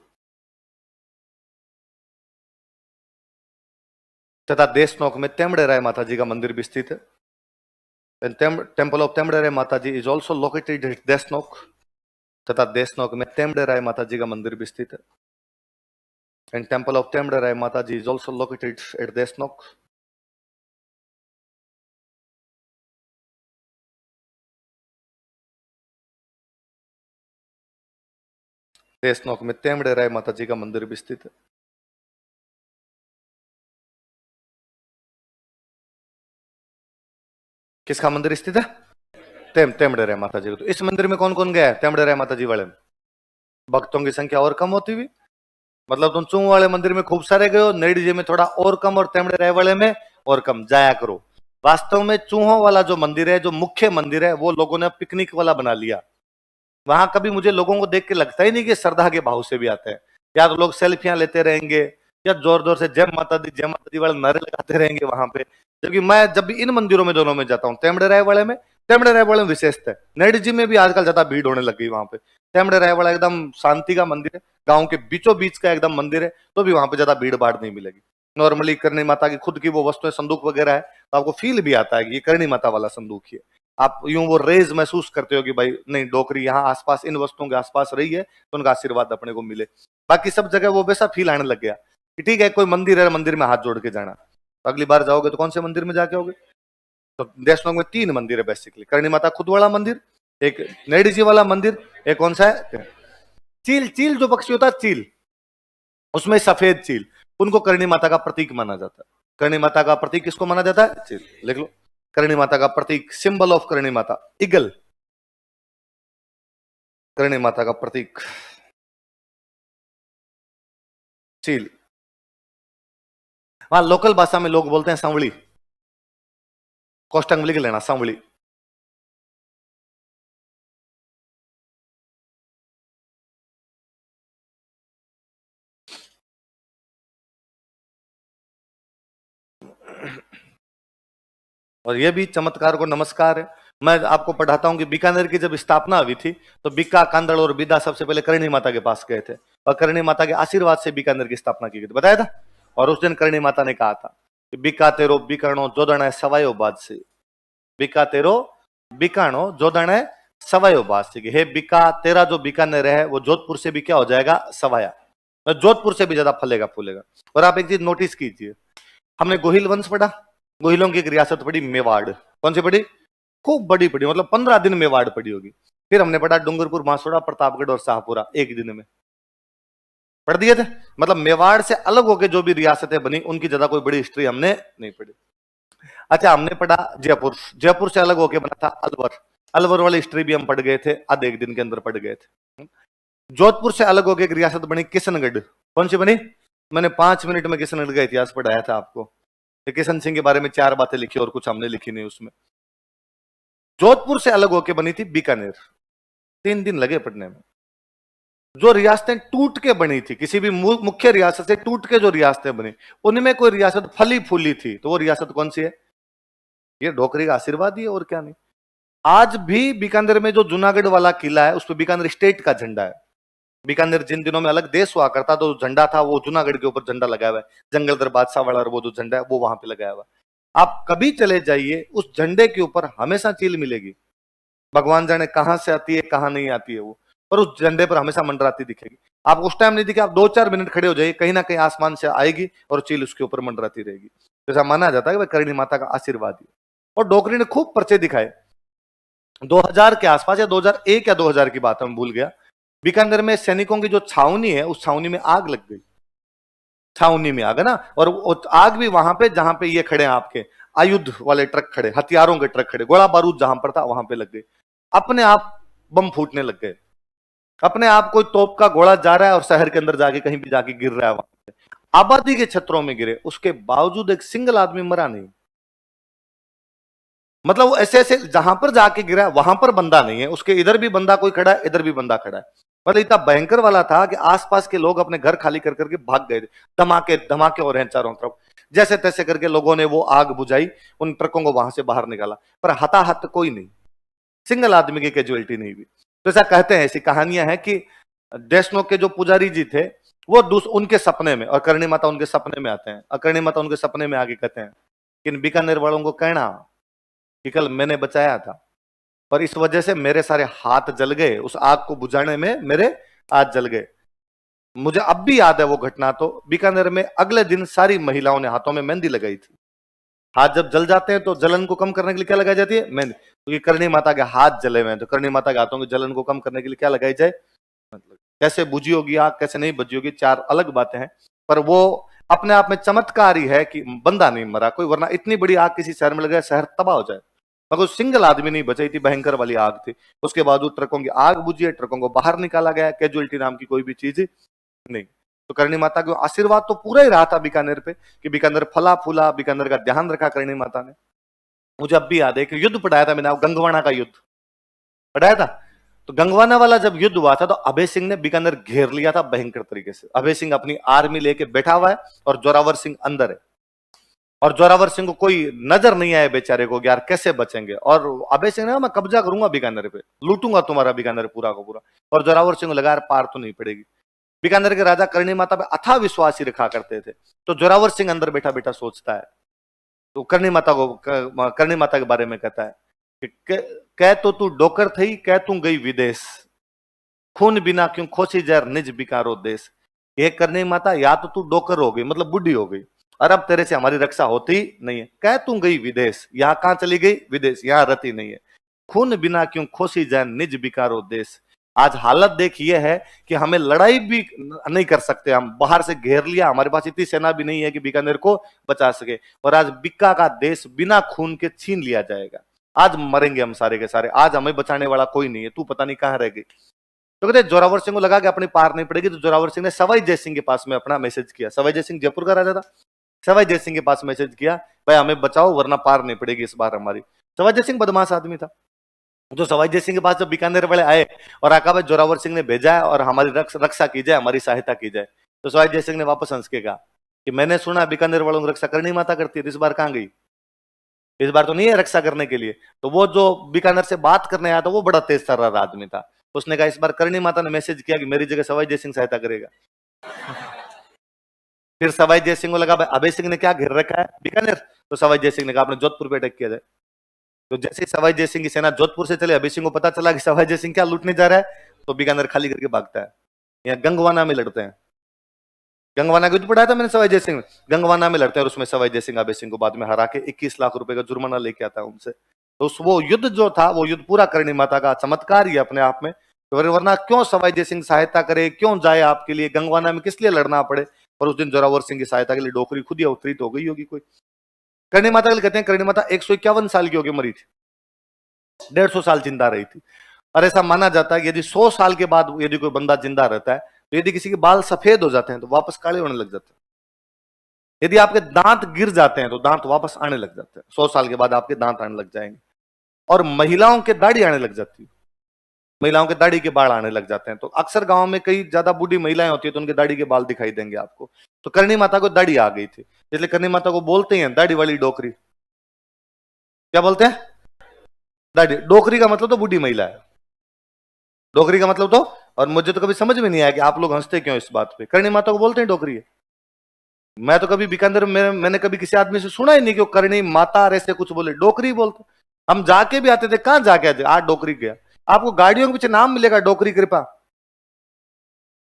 तथा देशनोक में तेमड़े राय माता जी का मंदिर भी स्थित है। Temple of Temde Rai Mata ji is also located at Deshnoke. तथा देशनोक में तेमड़े राय माता जी का मंदिर भी स्थित है। And temple of Temderai Mataji is also located at Desnok. Deshnok में तेमड़ेराय माता जी का मंदिर भी स्थित है। किसका मंदिर स्थित है? तेमड़ेराय माता जी। तो इस मंदिर में कौन कौन गया है तेमड़ेराय माता जी वाले में? भक्तों की संख्या और कम होती हुई, मतलब तुम चूह वाले मंदिर में खूब सारे गए हो, नेड़ी जी में थोड़ा और कम, और तेमड़ेराय वाले में और कम, जाया करो। वास्तव में चूहों वाला जो मंदिर है, जो मुख्य मंदिर है, वो लोगों ने पिकनिक वाला बना लिया। वहां कभी मुझे लोगों को देख के लगता ही नहीं कि श्रद्धा के भाव से भी आते हैं। या तो लोग सेल्फियां लेते रहेंगे, या जोर जोर से जय माता दी वाले नारे लगाते रहेंगे वहां पे। जबकि मैं जब भी इन मंदिरों में दोनों में जाता हूँ, तेमड़े राय वाले में विशेषता है। नेड़ी जी में भी आजकल ज्यादा भीड़ होने लग गई वहां पे। तेमड़े राय वाला एकदम शांति का मंदिर है, गाँव के बीचों बीच का एकदम मंदिर है, तो भी वहां पे ज्यादा भीड़ भाड़ नहीं मिलेगी। नॉर्मली करणी माता की खुद की वो वस्तुएं, संदूक वगैरह है, तो आपको फील भी आता है कि ये करणी माता वाला संदूक ही है। आप यूं वो रेज महसूस करते हो कि भाई नहीं, डोकरी यहाँ आसपास इन वस्तुओं के आसपास रही है, तो उनका आशीर्वाद अपने को मिले। बाकी सब जगह वो वैसा फील आने लग गया कि ठीक है, कोई मंदिर है, मंदिर में हाथ जोड़ के जाना। तो अगली बार जाओगे तो कौन से मंदिर में जाके आओगे? तो देशलोक में 3 मंदिर है बेसिकली। करणी माता खुद वाला मंदिर, एक नेडी जी वाला मंदिर, एक कौन सा है, चील। चील जो पक्षी होता है चील, उसमें सफेद चील, उनको करणी माता का प्रतीक माना जाता है। करणी माता का प्रतीक किसको माना जाता है? चील। लिख लो, करणी माता का प्रतीक, symbol of Karni Mata, eagle. Karni Mata का प्रतीक चील। वहां लोकल भाषा में लोग बोलते हैं सांवली, कोष्टक में लिख लेना सांवली। और यह भी चमत्कार को नमस्कार है। मैं आपको पढ़ाता हूं कि बीकानेर की जब स्थापना हुई थी, तो बीका, कांदड़ और बिदा सबसे पहले करणी माता के पास गए थे, और करणी माता के आशीर्वाद से बीकानेर की स्थापना की गई थी, बताया था। और उस दिन करणी माता ने कहा था कि बीका तेरो बीकाणो जोदण सवायो बाद से, बीका तेरो बीकाणो जोदण सवायो बाद से। हे बीका, तेरा जो बीकानेर है वो जोधपुर से भी क्या हो जाएगा? सवाया। जोधपुर से भी ज्यादा फलेगा फूलेगा। और आप एक चीज नोटिस कीजिए, हमने गोहिल वंश पढ़ा, गोहिलों की एक रियासत पड़ी मेवाड़। कौन सी पड़ी? खूब बड़ी पड़ी, मतलब 15 दिन मेवाड़ पड़ी होगी। फिर हमने पढ़ा डूंगरपुर, मासोड़ा, प्रतापगढ़ और शाहपुरा, एक दिन में पढ़ दिए थे। मतलब मेवाड़ से अलग होकर जो भी रियासतें बनी, उनकी ज्यादा कोई बड़ी हिस्ट्री हमने नहीं पढ़ी। अच्छा, हमने पढ़ा जयपुर, जयपुर से अलग होकर बना था अलवर, अलवर वाली हिस्ट्री भी हम पढ़ गए थे, आधे एक दिन के अंदर पढ़ गए थे। जोधपुर से अलग होकर एक रियासत बनी किशनगढ़। कौन सी बनी? मैंने 5 मिनट में किशनगढ़ का इतिहास पढ़ाया था आपको। किशन सिंह के बारे में 4 बातें लिखी और कुछ हमने लिखी नहीं उसमें। जोधपुर से अलग होकर बनी थी बीकानेर, 3 दिन लगे पढ़ने में। जो रियासतें टूट के बनी थी, किसी भी मुख्य रियासत से टूट के जो रियासतें बनी, उनमें कोई रियासत फली फूली थी, तो वो रियासत कौन सी है? ये डोकरी का आशीर्वाद ही है, और क्या नहीं। आज भी बीकानेर में जो जूनागढ़ वाला किला है, उस पर बीकानेर स्टेट का झंडा है। बीकानेर जिन दिनों में अलग देश हुआ करता, तो झंडा था वो जूनागढ़ के ऊपर झंडा लगाया हुआ है, जंगलदर बादशाह वाला, और वो जो झंडा है वो वहां पे लगाया हुआ है। आप कभी चले जाइए, उस झंडे के ऊपर हमेशा चील मिलेगी। भगवान जाने कहां से आती है, कहां नहीं आती है वो, पर उस झंडे पर हमेशा मंडराती दिखेगी। आप उस टाइम नहीं दिखे, आप 2-4 मिनट खड़े हो जाइए, कहीं ना कहीं आसमान से आएगी और चील उसके ऊपर मंडराती रहेगी। तो ऐसा माना जाता है कि करणी माता का आशीर्वाद ही। और डोकरी ने खूब पर्चे दिखाए। 2000 के आसपास, या 2001 या 2000 की बात है, मैं भूल गया, बीकानेर में सैनिकों की जो छावनी है, उस छावनी में आग लग गई। छावनी में आग है ना, और आग भी वहां पे जहां पे ये खड़े हैं आपके आयुध वाले ट्रक खड़े, हथियारों के ट्रक खड़े, गोला बारूद जहां पर था वहां पे लग गए। अपने आप बम फूटने लग गए, अपने आप कोई तोप का गोला जा रहा है और शहर के अंदर जाके कहीं भी जाके गिर रहा है वहां पे। आबादी के क्षेत्रों में गिरे, उसके बावजूद एक सिंगल आदमी मरा नहीं। मतलब वो ऐसे ऐसे जहां पर जाके गिरा वहां पर बंदा नहीं है, उसके इधर भी बंदा कोई खड़ा है, इधर भी बंदा खड़ा है। मतलब इतना भयंकर वाला था कि आसपास के लोग अपने घर खाली कर करके भाग गए थे। धमाके धमाके हो रहे हैं चारों तरफ। जैसे तैसे करके लोगों ने वो आग बुझाई, उन ट्रकों को वहां से बाहर निकाला, पर हताहत कोई नहीं, सिंगल आदमी की कैजुअलिटी नहीं हुई। तो ऐसा कहते हैं, ऐसी कहानियां हैं कि देशनोक के जो पुजारी जी थे, वो उनके सपने में, और करणी माता उनके सपने में आते हैं, और करणी माता उनके सपने में आगे कहते हैं कि इन बीकानेर वालों को कहना कि कल मैंने बचाया था, पर इस वजह से मेरे सारे हाथ जल गए, उस आग को बुझाने में मेरे हाथ जल गए। मुझे अब भी याद है वो घटना। तो बीकानेर में अगले दिन सारी महिलाओं ने हाथों में मेहंदी लगाई थी। हाथ जब जल जाते हैं तो जलन को कम करने के लिए क्या लगाई जाती है? मेहंदी। क्योंकि करणी माता के हाथ जले हुए हैं, तो करणी माता के हाथों की जलन को कम करने के लिए क्या लगाई जाए? मतलब कैसे बुझी होगी आग, कैसे नहीं बुझी होगी, चार अलग बातें हैं। पर वो अपने आप में चमत्कार ही है कि बंदा नहीं मरा कोई, वरना इतनी बड़ी आग किसी शहर में लग जाए, शहर तबाह हो जाए। मगर सिंगल आदमी नहीं बचा, इतनी भयंकर वाली आग थी। उसके बावजूद ट्रकों की आग बुझी है, ट्रकों को बाहर निकाला गया, कैजुअलिटी नाम की कोई भी चीज नहीं। तो करणी माता का आशीर्वाद तो पूरा ही रहा था बीकानेर पे, कि बीकानेर फला फूला, बीकानेर का ध्यान रखा करणी माता ने। मुझे अब भी याद है कि युद्ध पढ़ाया था मैंने, गंगवाना का युद्ध पढ़ाया था। तो गंगवाना वाला जब युद्ध हुआ था तो अभय सिंह ने बीकानेर घेर लिया था भयंकर तरीके से। अभय सिंह अपनी आर्मी लेके बैठा हुआ है और जोरावर सिंह अंदर है, और जोरावर सिंह को कोई नजर नहीं आया बेचारे को, यार कैसे बचेंगे। और अभय सिंह ने, मैं कब्जा करूंगा बीकानेर पे, लूटूंगा तुम्हारा बीकानेर पूरा का पूरा। और जोरावर सिंह को लगा यार पार तो नहीं पड़ेगी। बीकानेर के राजा करणी माता पे अथाह विश्वास ही रखा करते थे। तो जोरावर सिंह अंदर बैठा बैठा सोचता है, तो करणी माता को, करणी माता के बारे में कहता है कि कह तो तू डोकर थई, कह तू गई विदेश, खून बिना क्यों खोसी जहर निज बिकारो देश। ये करणी माता, या तो तू डोकर हो गई, मतलब बुढ़ी हो गई, और अब तेरे से हमारी रक्षा होती नहीं है। कह तू गई विदेश, यहां कहां चली गई? विदेश, यहां रहती नहीं है। खून बिना क्यों खोसी जहर निज बिकारो देश। आज हालत देख ये है कि हमें लड़ाई भी नहीं कर सकते, हम बाहर से घेर लिया, हमारे पास इतनी सेना भी नहीं है कि बीकानेर को बचा सके, और आज बिक्का का देश बिना खून के छीन लिया जाएगा। आज मरेंगे हम सारे के सारे, आज हमें बचाने वाला कोई नहीं है, तू पता नहीं कहां रह गई। तो कहते जोरावर सिंह को लगा कि अपनी पार नहीं पड़ेगी, तो जोरावर सिंह ने सवाई जय सिंह के पास में अपना मैसेज किया। सवाई जय सिंह जयपुर का राजा था। सवाई जय सिंह के पास मैसेज किया, भाई हमें बचाओ वरना पार नहीं पड़ेगी इस बार हमारी। सवाई जय सिंह बदमाश आदमी था। तो सवाई जय सिंह के पास जब बीकानेर वाले आए और आका भाई जोरावर सिंह ने भेजा है और हमारी रक्षा की जाए, हमारी सहायता की जाए, तो सवाई जय सिंह ने वापस हंस के कहा कि मैंने सुना बीकानेर वालों की रक्षा करनी माता करती है, तो इस बार कहां गई? इस बार तो नहीं है रक्षा करने के लिए। तो वो जो बीकानेर से बात करने आया था वो बड़ा तेज तर्रार आदमी था। उसने कहा इस बार करणी माता ने मैसेज किया कि मेरी जगह सवाई जय सिंह सहायता करेगा। फिर सवाई जय सिंह को लगा भाई अभय सिंह ने क्या घेर रखा है बीकानेर, तो सवाई जय सिंह ने कहा अपने जोधपुर पे अटैक किया जाए। तो जैसे ही सवाई जय सिंह की सेना जोधपुर से चले, अभय सिंह को पता चला कि सवाई जय सिंह क्या लूटने जा रहा है, तो बीकानेर खाली करके भागता है। यहाँ गंगवाना में लड़ते हैं। गंगवाना का युद्ध पढ़ाया था मैंने सवाई जय सिंह, गंगवाना में लड़ते हैं और उसमें सवाई जय सिंह अभय सिंह को बाद में हरा के 21 लाख रुपए का जुर्माना लेके आता है उनसे। तो वो युद्ध जो था वो युद्ध पूरा करणी माता का चमत्कार ही अपने आप में। वरना क्यों सवाई जय सिंह सहायता करे, क्यों जाए आपके लिए गंगवाना में, किस लिए लड़ना पड़े। और उस दिन जोरावर सिंह की सहायता के लिए डोकरी खुद ही अवतरित हो गई होगी कोई। करणी माता के लिए कहते हैं करणी माता 151 साल की होगी मरी थी, 150 साल जिंदा रही थी। और ऐसा माना जाता है कि यदि 100 साल के बाद यदि कोई बंदा जिंदा रहता है, तो यदि किसी के बाल सफेद हो जाते हैं तो वापस काले होने लग जाते हैं। यदि आपके दांत गिर जाते हैं तो दांत वापस आने लग जाते हैं, 100 साल के बाद आपके दांत आने लग जाएंगे। और महिलाओं के दाढ़ी आने लग जाती है, महिलाओं के दाढ़ी के बाल आने लग जाते हैं। तो अक्सर गांव में कई ज्यादा बूढ़ी महिलाएं होती है तो उनके दाढ़ी के बाल दिखाई देंगे आपको। तो करणी माता को दाढ़ी आ गई थी, इसलिए करणी माता को बोलते हैं दाढ़ी वाली डोकरी। क्या बोलते हैं? दाढ़ी। डोकरी का मतलब तो बूढ़ी महिला है, डोकरी का मतलब तो। और मुझे तो कभी समझ में नहीं आया कि आप लोग हंसते क्यों इस बात पे। करणी माता को बोलते हैं डोकरी है। मैं तो कभी बीकानेर में मैंने कभी किसी आदमी से सुना ही नहीं कि वो करणी माता ऐसे कुछ बोले, डोकरी बोलते। हम जाके भी आते थे, कहां जाके आते, आज डोकरी गया। आपको गाड़ियों के पीछे नाम मिलेगा डोकरी कृपा।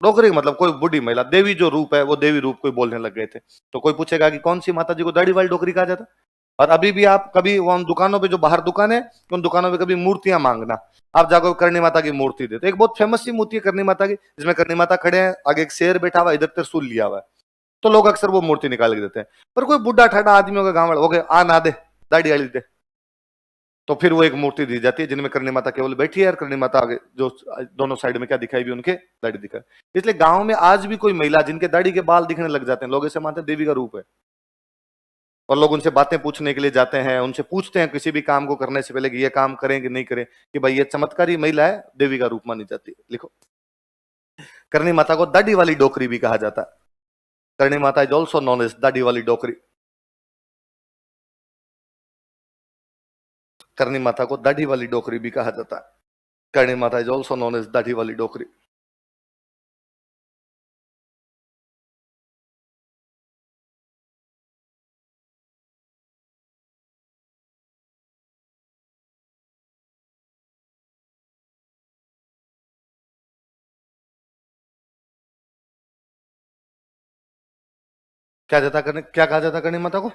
डोकरी का मतलब कोई बूढ़ी महिला, देवी जो रूप है वो देवी रूप कोई बोलने लग गए थे। तो कोई पूछेगा कि कौन सी माता जी को दाढ़ी वाली डोकरी कहा जाता। और अभी भी आप कभी उन दुकानों पे, जो बाहर दुकान है, उन दुकानों पे कभी मूर्तियां मांगना, आप जाकर करणी माता की मूर्ति देते। एक बहुत फेमस सी मूर्ति है करणी माता की, जिसमें करणी माता खड़े हैं, आगे एक शेर बैठा हुआ, इधर त्रिशूल लिया हुआ है। तो लोग अक्सर वो मूर्ति निकाल के देते हैं। पर कोई बुढ़ा ठाडा आदमी होगा गांव हो गए, आ ना दे दाढ़ी वाली दे, तो फिर वो एक मूर्ति दी जाती है जिनमें करणी माता केवल बैठी है और करणी माता आगे जो दोनों साइड में क्या दिखाई भी, उनके दाढ़ी दिखाई। इसलिए गांव में आज भी कोई महिला जिनके दाढ़ी के बाल दिखने लग जाते हैं, लोग ऐसे मानते हैं देवी का रूप है। और लोग उनसे बातें पूछने के लिए जाते हैं, उनसे पूछते हैं किसी भी काम को करने से पहले कि ये काम करें कि नहीं करें, कि भाई ये चमत्कारी महिला है, देवी का रूप मानी जाती है। लिखो, करणी माता को दाढ़ी वाली डोकरी भी कहा जाता है। Karni Mata is also known as दाढ़ी वाली डोकरी। करणी माता को दाढ़ी वाली डोकरी भी कहा जाता है। Karni Mata is also known as दाढ़ी वाली डोकरी। क्या कहा जाता करणी माता को?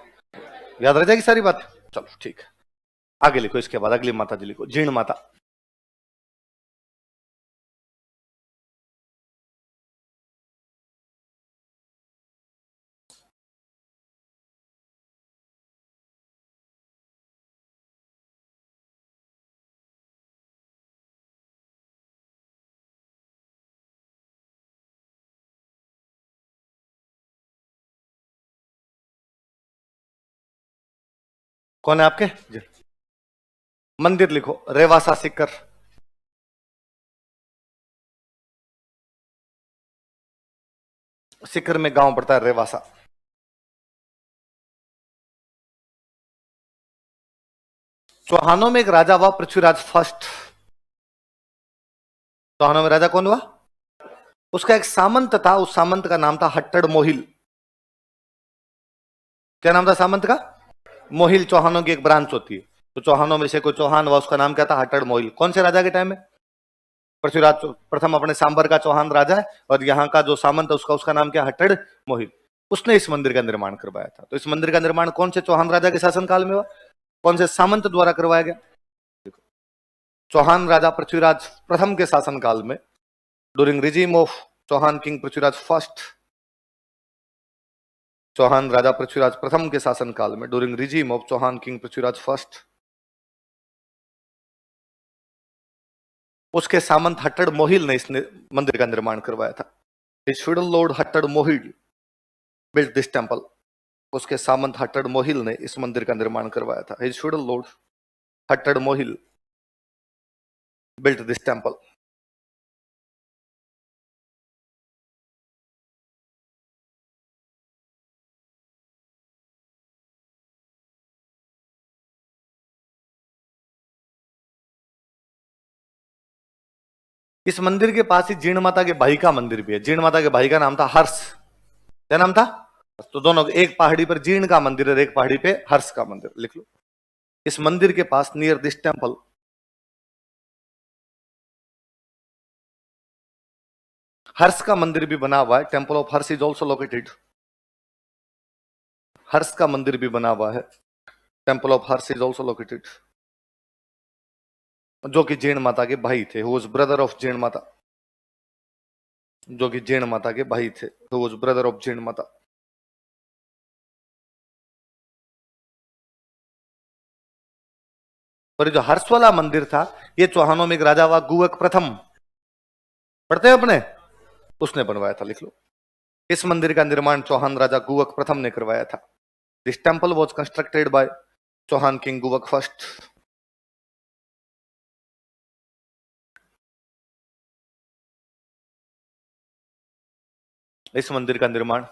याद रह जाएगी सारी बात? चलो ठीक है, आगे लिखो, इसके बाद अगली माता जी लिखो, जीर्ण माता। कौन है आपके जी? मंदिर लिखो, रेवासा सिक्कर। सिक्कर में गांव पड़ता है रेवासा। चौहानों में एक राजा हुआ, पृथ्वीराज फर्स्ट। चौहानों में राजा कौन हुआ? उसका एक सामंत था, उस सामंत का नाम था हट्टड़ मोहिल। क्या नाम था सामंत का? मोहिल। चौहानों की एक ब्रांच होती है, तो चौहानों में से कोई चौहान हुआ, उसका नाम क्या था? हट्टड़ मोहिल। कौन से राजा के टाइम में? पृथ्वीराज प्रथम अपने सांबर का चौहान राजा है, और यहाँ का जो सामंत है उसका नाम क्या? हट्टड़ मोहिल। उसने इस मंदिर का निर्माण करवाया था। तो इस मंदिर का निर्माण कौन से चौहान राजा के शासनकाल में हुआ? कौन से सामंत द्वारा करवाया गया? देखो, चौहान राजा पृथ्वीराज प्रथम के शासनकाल में, during regime of Chauhan king Prithviraj first. Chauhan राजा पृथ्वीराज प्रथम के शासनकाल में, during regime of Chauhan king Prithviraj first, उसके सामंत हट्टड़ मोहिल ने इस मंदिर का निर्माण करवाया था। His feudal lord हट्टड़ Mohil built this temple. उसके सामंत हट्टड़ मोहिल ने इस मंदिर का निर्माण करवाया था। His feudal lord हट्टड़ Mohil built this temple. इस मंदिर के पास ही जीर्ण माता के भाई का मंदिर भी है। जीर्ण माता के भाई का नाम था हर्ष। क्या नाम था? तो दोनों, एक पहाड़ी पर जीर्ण का मंदिर है, एक पहाड़ी पे हर्ष का मंदिर। लिख लो। इस मंदिर के पास, नियर दिस टेम्पल, हर्ष का मंदिर भी बना हुआ है। Temple of Harsh is also located. Harsh का मंदिर भी बना हुआ है। Temple of Harsh is also located, जो कि जीर्ण माता के भाई थे। हु वाज ब्रदर ऑफ जीर्ण माता, जो कि जीर्ण माता के भाई थे। हु वाज ब्रदर ऑफ जीर्ण माता। और जो हर्ष वाला मंदिर था, ये चौहानों में एक राजा हुआ गुवक प्रथम, पढ़ते हैं अपने, उसने बनवाया था। लिख लो, इस मंदिर का निर्माण चौहान राजा गुवक प्रथम ने करवाया था। This temple was constructed by Chauhan king Guvak first. इस मंदिर का निर्माण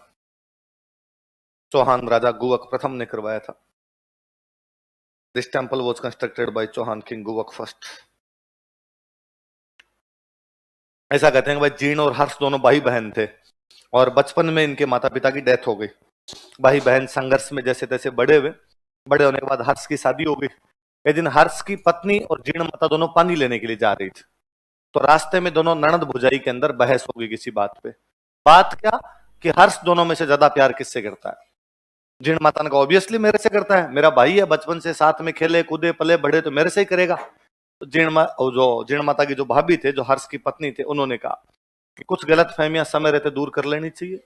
चौहान राजा गुवक प्रथम ने करवाया था। This temple was constructed by Chauhan king Guvak first. ऐसा कहते हैं कि भाई जीर्ण और हर्ष दोनों भाई बहन थे, और बचपन में इनके माता पिता की डेथ हो गई। भाई बहन संघर्ष में जैसे तैसे बड़े हुए। बड़े होने के बाद हर्ष की शादी हो गई। एक दिन हर्ष की पत्नी और जीर्ण माता दोनों पानी लेने के लिए जा रही थी, तो रास्ते में दोनों ननद भुजाई के अंदर बहस हो गई किसी बात पे। बात क्या? कि हर्ष दोनों में से ज्यादा प्यार किससे करता है? जीर्ण माता ने कहा ऑब्वियसली मेरे से करता है, मेरा भाई है, बचपन से साथ में खेले कूदे पले बढ़े, तो मेरे से ही करेगा। तो जीर्ण माता की जो भाभी थे, जो हर्ष की पत्नी थे, उन्होंने कहा कि कुछ गलत फहमियां समय रहते दूर कर लेनी चाहिए,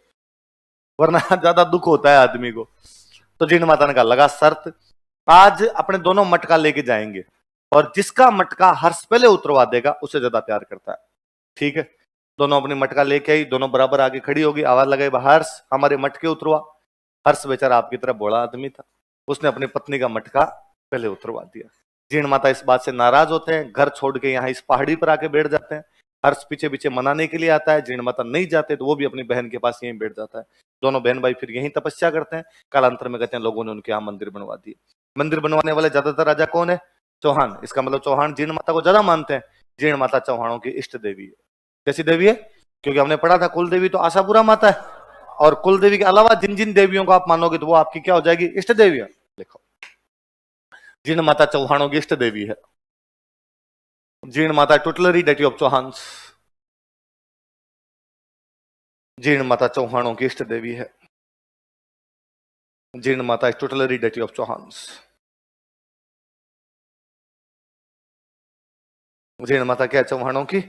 वरना ज्यादा दुख होता है आदमी को। तो जीर्ण माता ने कहा लगा शर्त, आज अपने दोनों मटका लेके जाएंगे, और जिसका मटका हर्ष पहले उतरवा देगा उसे ज्यादा प्यार करता है। ठीक है, दोनों अपनी मटका लेके आई, दोनों बराबर आगे खड़ी होगी, आवाज लगाई हर्ष हमारे मटके उतरवा। हर्ष बेचारा आपकी तरह बड़ा आदमी था, उसने अपनी पत्नी का मटका पहले उतरवा दिया। जीर्ण माता इस बात से नाराज होते हैं, घर छोड़ के यहाँ इस पहाड़ी पर आके बैठ जाते हैं। हर्ष पीछे पीछे मनाने के लिए आता है, जीर्ण माता नहीं जाते तो वो भी अपनी बहन के पास यहीं बैठ जाता है। दोनों बहन भाई फिर यहीं तपस्या करते हैं। कालांतर में कहते हैं लोगों ने उनके यहाँ मंदिर बनवा दिए। मंदिर बनवाने वाले ज्यादातर राजा कौन है? चौहान। इसका मतलब चौहान जीर्ण माता को ज्यादा मानते हैं। जीर्ण माता चौहानों की इष्ट देवी है। कैसी देवी है? क्योंकि हमने पढ़ा था कुल देवी तो आशापुरा माता है, और कुल देवी के अलावा जिन जिन देवियों को आप मानोगे तो वो आपकी क्या हो जाएगी? इष्ट देवी है। लिखो, जीर्ण माता चौहानों की इष्ट देवी है। जीर्ण माता टुटलरी डेटी ऑफ चौहान। जीर्ण माता चौहानों की इष्ट देवी है। Jeen Mata is totally deity of Chauhans. जीर्ण माता क्या है? चौहानों की।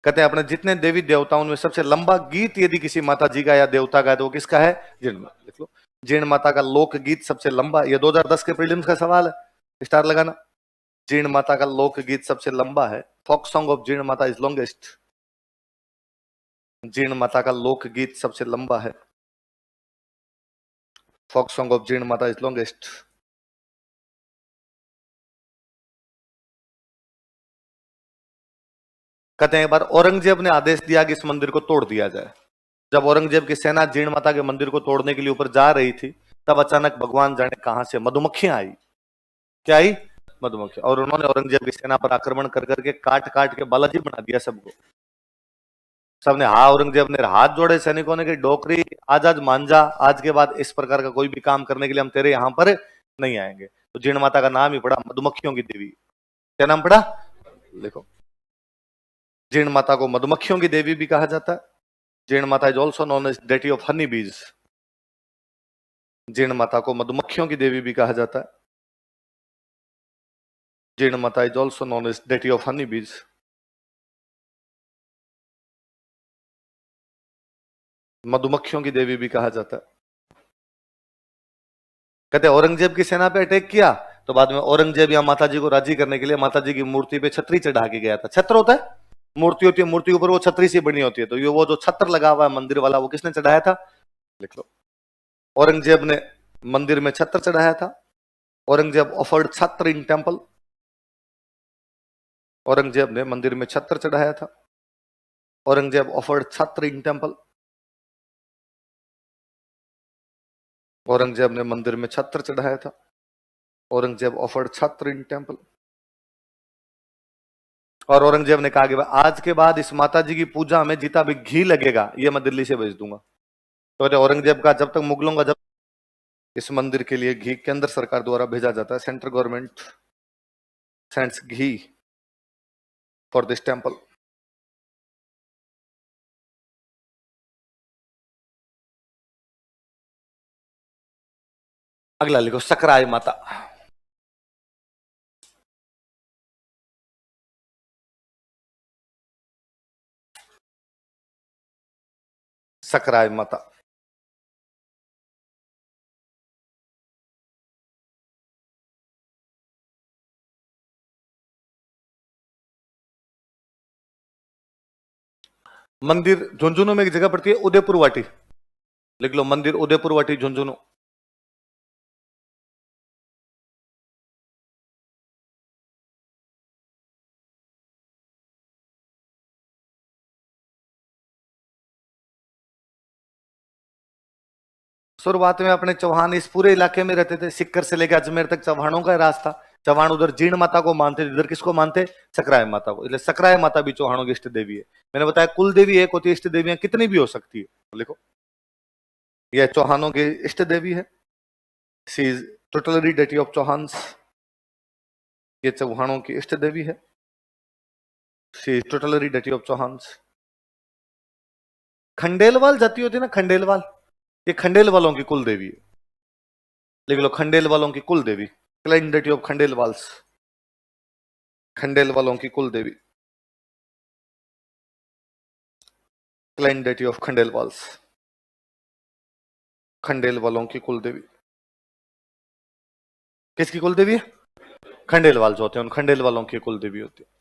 कहते हैं अपने जितने देवी देवताओं में सबसे लंबा गीत यदि किसी माता जी का या देवता का है तो वो किसका है? जीर्ण माता। लिख लो, जीर्ण माता का लोक गीत सबसे लंबा। ये 2010 के प्रीलिम्स का सवाल है, स्टार लगाना। जीर्ण माता का लोक गीत सबसे लंबा है। फोक सॉन्ग ऑफ जीर्ण माता इज लॉन्गेस्ट। जीर्ण माता का लोक गीत सबसे लंबा है। फोक सॉन्ग ऑफ जीर्ण माता इज लॉन्गेस्ट। कहते हैं एक बार औरंगजेब ने आदेश दिया कि इस मंदिर को तोड़ दिया जाए। जब औरंगजेब की सेना जीर्ण माता के मंदिर को तोड़ने के लिए ऊपर जा रही थी, तब अचानक भगवान जाने कहां से मधुमक्खियां आई। क्या आई? मधुमक्खी। और उन्होंने औरंगजेब की सेना पर आक्रमण कर करके काट काट के बालाजी बना दिया सबको। सबने औरंगजेब ने हाथ जोड़े सैनिकों ने कि डोकरी आज आज मान जा, आज के बाद इस प्रकार का कोई भी काम करने के लिए हम तेरे यहां पर नहीं आएंगे। तो जीर्ण माता का नाम ही पड़ा मधुमक्खियों की देवी। क्या नाम पड़ा? देखो, जीर्ण माता को मधुमक्खियों की देवी भी कहा जाता है। Jeen Mata is also known as deity of honey bees. Jeen माता को मधुमक्खियों की देवी भी कहा जाता है। Jeen Mata is also known as deity of honey bees. मधुमक्खियों की देवी भी कहा जाता है। कहते औरंगजेब की सेना पे अटैक किया तो बाद में औरंगजेब या माता जी को राजी करने के लिए माता जी की मूर्ति पे छतरी चढ़ा के गया था। छत्र होता है, मूर्ति होती है, मूर्ति के ऊपर वो छतरी सी बनी होती है, तो ये वो जो छत्र लगा हुआ है मंदिर वाला, वो किसने चढ़ाया था? लिख लो, औरंगजेब ने मंदिर में छत्र चढ़ाया था। औरंगजेब ऑफर्ड छत्र इन टेंपल। औरंगजेब ने मंदिर में छत्र चढ़ाया था। औरंगजेब ऑफर्ड छत्र इन टेंपल। औरंगजेब ने मंदिर में छत्र चढ़ाया था। औरंगजेब ऑफर्ड छत्र इन टेंपल। और औरंगजेब ने कहा कि आज के बाद इस माता जी की पूजा में जितना भी घी लगेगा ये मैं दिल्ली से भेज दूंगा। तो औरंगजेब का जब तक मुगलों का जब इस मंदिर के लिए घी केंद्र सरकार द्वारा भेजा जाता है, central government sends ghee for this temple. अगला लिखो, सकराय माता। सकराय माता। मंदिर झुंझुनू में एक जगह पड़ती है, उदयपुर वाटी। लिख लो, मंदिर उदयपुर वाटी झुंझुनू। शुरुआत में अपने चौहान इस पूरे इलाके में रहते थे, सिक्कर से लेकर अजमेर तक चौहानों का रास्ता। चौहान उधर जीर्ण माता को मानते थे, इधर किसको मानते? सकराय माता को। इसलिए सकराय माता भी चौहानों की इष्ट देवी है। मैंने बताया कुल देवी एक होती है, इष्ट देवियां कितनी भी हो सकती है। तो लिखो, यह चौहानों की इष्ट देवी है। She is totally deity of Chauhans. ये चौहानों की इष्ट देवी है। She is totally deity of Chauhans. Khandelwal जाति होती है ना, खंडेलवाल, ये खंडेल वालों की कुल देवी है। लिख लो, खंडेल वालों की कुल देवी, क्लाइन डेटी ऑफ खंडेलवाल्स। खंडेल वालों की कुल देवी, क्लाइन डेटी ऑफ खंडेलवाल्स। खंडेल वालों की कुल देवी। किसकी कुल देवी है? खंडेलवाल जो होते हैं उन खंडेल वालों की कुल देवी होती है।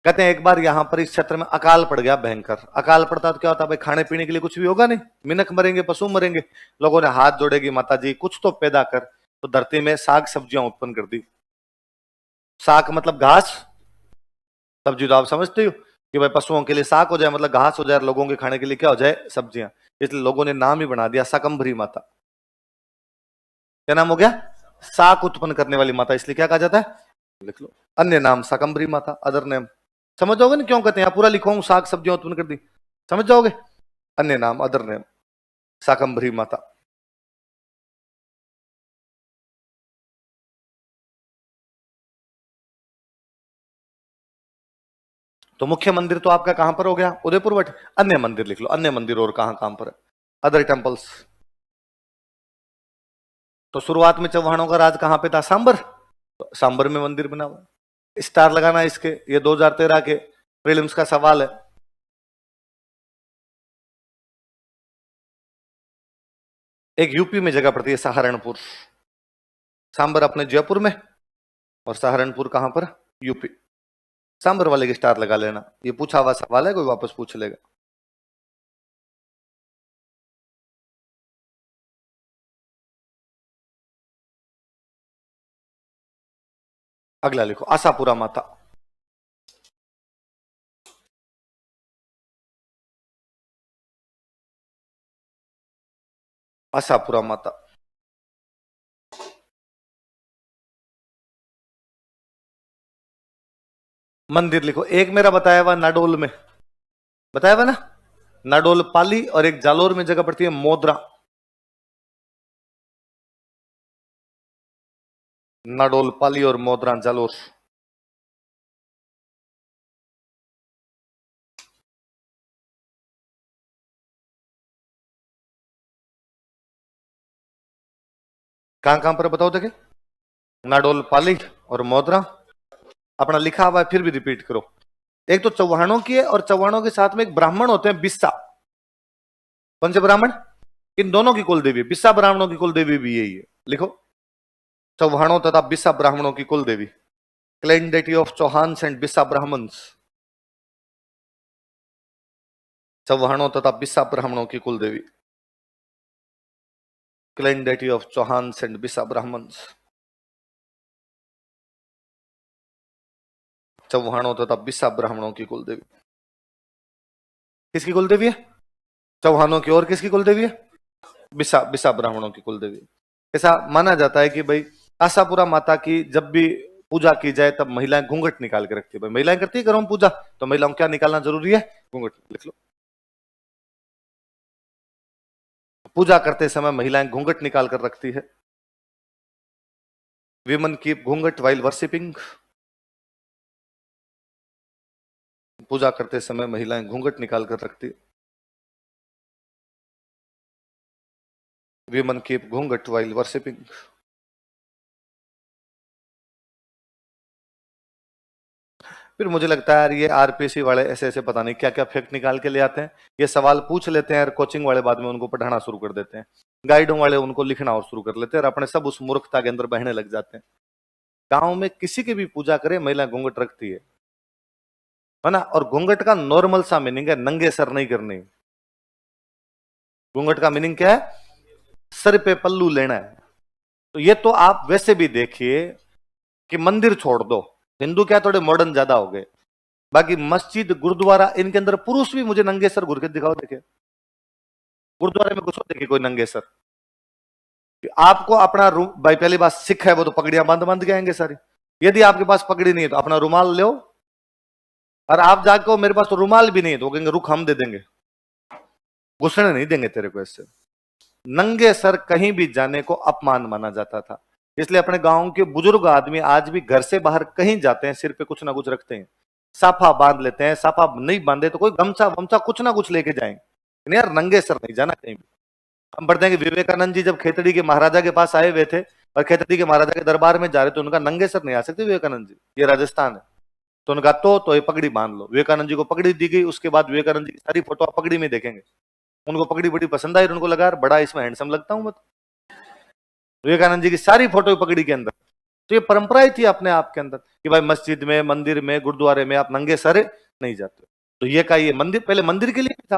कहते हैं एक बार यहां पर इस क्षेत्र में अकाल पड़ गया भयंकर। अकाल पड़ता तो क्या होता है भाई? खाने पीने के लिए कुछ भी होगा नहीं, मिनक मरेंगे, पशु मरेंगे। लोगों ने हाथ जोड़ेगी, माता जी कुछ तो पैदा कर। तो धरती में साग सब्जियां उत्पन्न कर दी। साग मतलब घास, सब्जी तो आप समझते हो कि भाई पशुओं के लिए साग हो जाए मतलब घास हो जाए, लोगों के खाने के लिए क्या हो जाए? सब्जियां। इसलिए लोगों ने नाम ही बना दिया शाकंभरी माता। क्या नाम हो गया? साग उत्पन्न करने वाली माता। इसलिए क्या कहा जाता है? लिख लो, अन्य नाम शाकंभरी माता, अदर नेम। समझ जाओगे ना क्यों कहते हैं? पूरा लिखो, साग सब्जियां उत्पन्न कर दी, समझ जाओगे। अन्य नाम, अदर नेम, शाकंभरी माता। तो मुख्य मंदिर तो आपका कहां पर हो गया? उदयपुर वट। अन्य मंदिर लिख लो, अन्य मंदिर और कहां कहां पर है? Other temples. तो शुरुआत में चौहानों का राज कहां पे था? सांबर। तो सांबर में मंदिर बना हुआ। स्टार लगाना इसके, ये 2013 के प्रीलिम्स का सवाल है। एक यूपी में जगह पड़ती है सहारनपुर। सांबर अपने जयपुर में और सहारनपुर कहां पर? यूपी। सांबर वाले की स्टार लगा लेना। ये पूछा हुआ सवाल है, कोई वापस पूछ लेगा। अगला लिखो, आशापुरा माता। आशापुरा माता। मंदिर लिखो। एक मेरा बताया हुआ नाडोल में, बताया हुआ ना, नाडोल पाली, और एक जालोर में जगह पड़ती है मोदरा। नाडोल पाली और मोदरा जालोर। कहां कहां पर बताओ देखे? नाडोल पाली और मोदरा। अपना लिखा हुआ है, फिर भी रिपीट करो। एक तो चौहानों की है, और चौहानों के साथ में एक ब्राह्मण होते हैं बिस्सा। कौन से ब्राह्मण? इन दोनों की कुल देवी। बिस्सा ब्राह्मणों की कुल देवी भी यही है। लिखो, चौहानों तथा बिस्सा ब्राह्मणों की कुल देवी। Clan deity of Chauhans and Bissa Brahmins. चौहानों तथा बिस्सा ब्राह्मणों की कुल देवी। Clan deity of Chauhans and Bissa Brahmins. चौहानों तथा बिस्सा ब्राह्मणों की कुल देवी। किसकी कुल देवी है? चौहानों की। और किसकी कुल देवी है? बिस्सा बिस्सा ब्राह्मणों की कुल देवी। ऐसा माना जाता है कि भाई आशापुरा माता की जब भी पूजा की जाए तब महिलाएं घूंघट निकाल के रखती है। भाई महिलाएं करती है घरों में पूजा, तो महिलाओं को क्या निकालना जरूरी है? घूंघट। लिख लो, पूजा करते समय महिलाएं घूंघट निकाल कर रखती है। विमन कीप घूंघट वाइल वर्शिपिंग। पूजा करते समय महिलाएं घूंघट निकाल कर रखती है। विमन कीप घूंघट वाइल वर्शिपिंग। फिर मुझे लगता है यार ये आरपीसी वाले ऐसे ऐसे पता नहीं क्या क्या फैक्ट निकाल के ले आते हैं। ये सवाल पूछ लेते हैं और कोचिंग वाले बाद में उनको पढ़ाना शुरू कर देते हैं। गाइडों वाले उनको लिखना और शुरू कर लेते हैं, और अपने सब उस मूर्खता के अंदर बहने लग जाते हैं। गांव में किसी की भी पूजा करे महिला घूंघट रखती है ना। और घूंघट का नॉर्मल सा मीनिंग है नंगे सर नहीं करनी। घूंघट का मीनिंग क्या है? सर पे पल्लू लेना है। तो ये तो आप वैसे भी देखिए कि मंदिर छोड़ दो, हिंदू क्या थोड़े मॉडर्न ज्यादा हो गए, बाकी मस्जिद गुरुद्वारा इनके अंदर पुरुष भी मुझे नंगे सर घुर के दिखाओ देखे। गुरुद्वारे में घुसो देखे कोई नंगे सर। आपको अपना भाई पहली बात सिख है वो तो पगड़ियां बांध बांध के आएंगे सारी। यदि आपके पास पगड़ी नहीं है तो अपना रुमाल लो, और आप जाके मेरे पास तो रुमाल भी नहीं है तो कहेंगे रुख हम दे देंगे, घुसने नहीं देंगे तेरे को। ऐसे नंगे सर कहीं भी जाने को अपमान माना जाता था। इसलिए अपने गांव के बुजुर्ग आदमी आज भी घर से बाहर कहीं जाते हैं सिर पे कुछ ना कुछ रखते हैं, साफा बांध लेते हैं। साफा नहीं बांधे तो कोई गमछा वमछा कुछ ना कुछ लेके जाएंगे। नहीं यार, नंगे सर नहीं जाना कहीं भी। हम पढ़ते हैं कि विवेकानंद जी जब खेतड़ी के महाराजा के पास आए हुए थे और खेतड़ी के महाराजा के दरबार में जा रहे थे, उनका नंगे सर नहीं आ सकते विवेकानंद जी, ये राजस्थान है। तो उनका तो ये पगड़ी बांध लो। विवेकानंद जी को पगड़ी दी गई। उसके बाद विवेकानंद जी की सारी फोटो आप पगड़ी में देखेंगे। उनको पगड़ी बड़ी पसंद आई, उनको लगा बड़ा इसमें हैंडसम लगता हूं मैं। विवेकानंद जी की सारी फोटो पगड़ी के अंदर। तो ये परंपराएं थी अपने आप के अंदर कि भाई मस्जिद में, मंदिर में, गुरुद्वारे में आप नंगे सर नहीं जाते। तो ये का ये मंदिर पहले मंदिर के लिए भी था,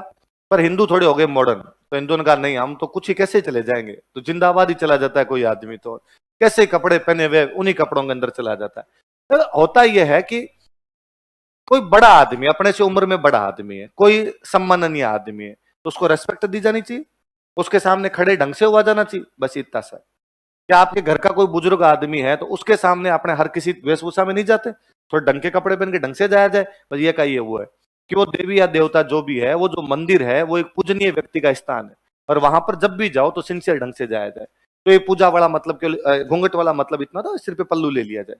पर हिंदू थोड़े हो गए मॉडर्न, तो हिंदुओं ने कहा नहीं हम तो कुछ ही कैसे चले जाएंगे। तो जिंदाबाद ही चला जाता है कोई आदमी, तो कैसे कपड़े पहने हुए उन्हीं कपड़ों के अंदर चला जाता है। तो होता यह है कि कोई बड़ा आदमी, अपने से उम्र में बड़ा आदमी है, कोई सम्माननीय आदमी है, तो उसको रेस्पेक्ट दी जानी चाहिए, उसके सामने खड़े ढंग से हुआ जाना चाहिए, बस इतना सा। क्या आपके घर का कोई बुजुर्ग आदमी है तो उसके सामने अपने हर किसी वेशभूषा में नहीं जाते, थोड़े ढंग के कपड़े पहन के ढंग से जाया जाए। बस ये का ये वो है कि वो देवी या देवता जो भी है, वो जो मंदिर है वो एक पूजनीय व्यक्ति का स्थान है, और वहां पर जब भी जाओ तो सिंसियर ढंग से जाया जाए। तो ये पूजा वाला मतलब, घूंघट वाला मतलब इतना था सिर पे पल्लू ले लिया जाए,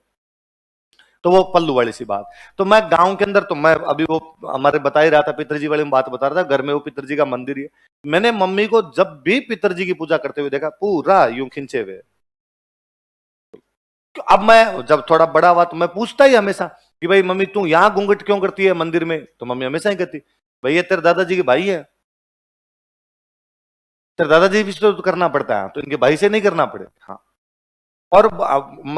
तो वो पल्लू वाली सी बात। तो मैं गांव के अंदर, तो मैं अभी वो हमारे बता ही रहा था, पितरजी वाली बात बता रहा था, घर में वो पितरजी का मंदिर ही है। मैंने मम्मी को जब भी पितरजी की पूजा करते हुए देखा, पूरा यूं खिंचे हुए, अब मैं जब थोड़ा बड़ा हुआ तो मैं पूछता ही हमेशा कि भाई मम्मी तू यहां घूंघट क्यों करती है मंदिर में, तो मम्मी हमेशा ही कहती भाई ये तेरे दादाजी के भाई है, तेरे दादाजी भी तो करना पड़ता है, तो इनके भाई से नहीं करना पड़े। हाँ। और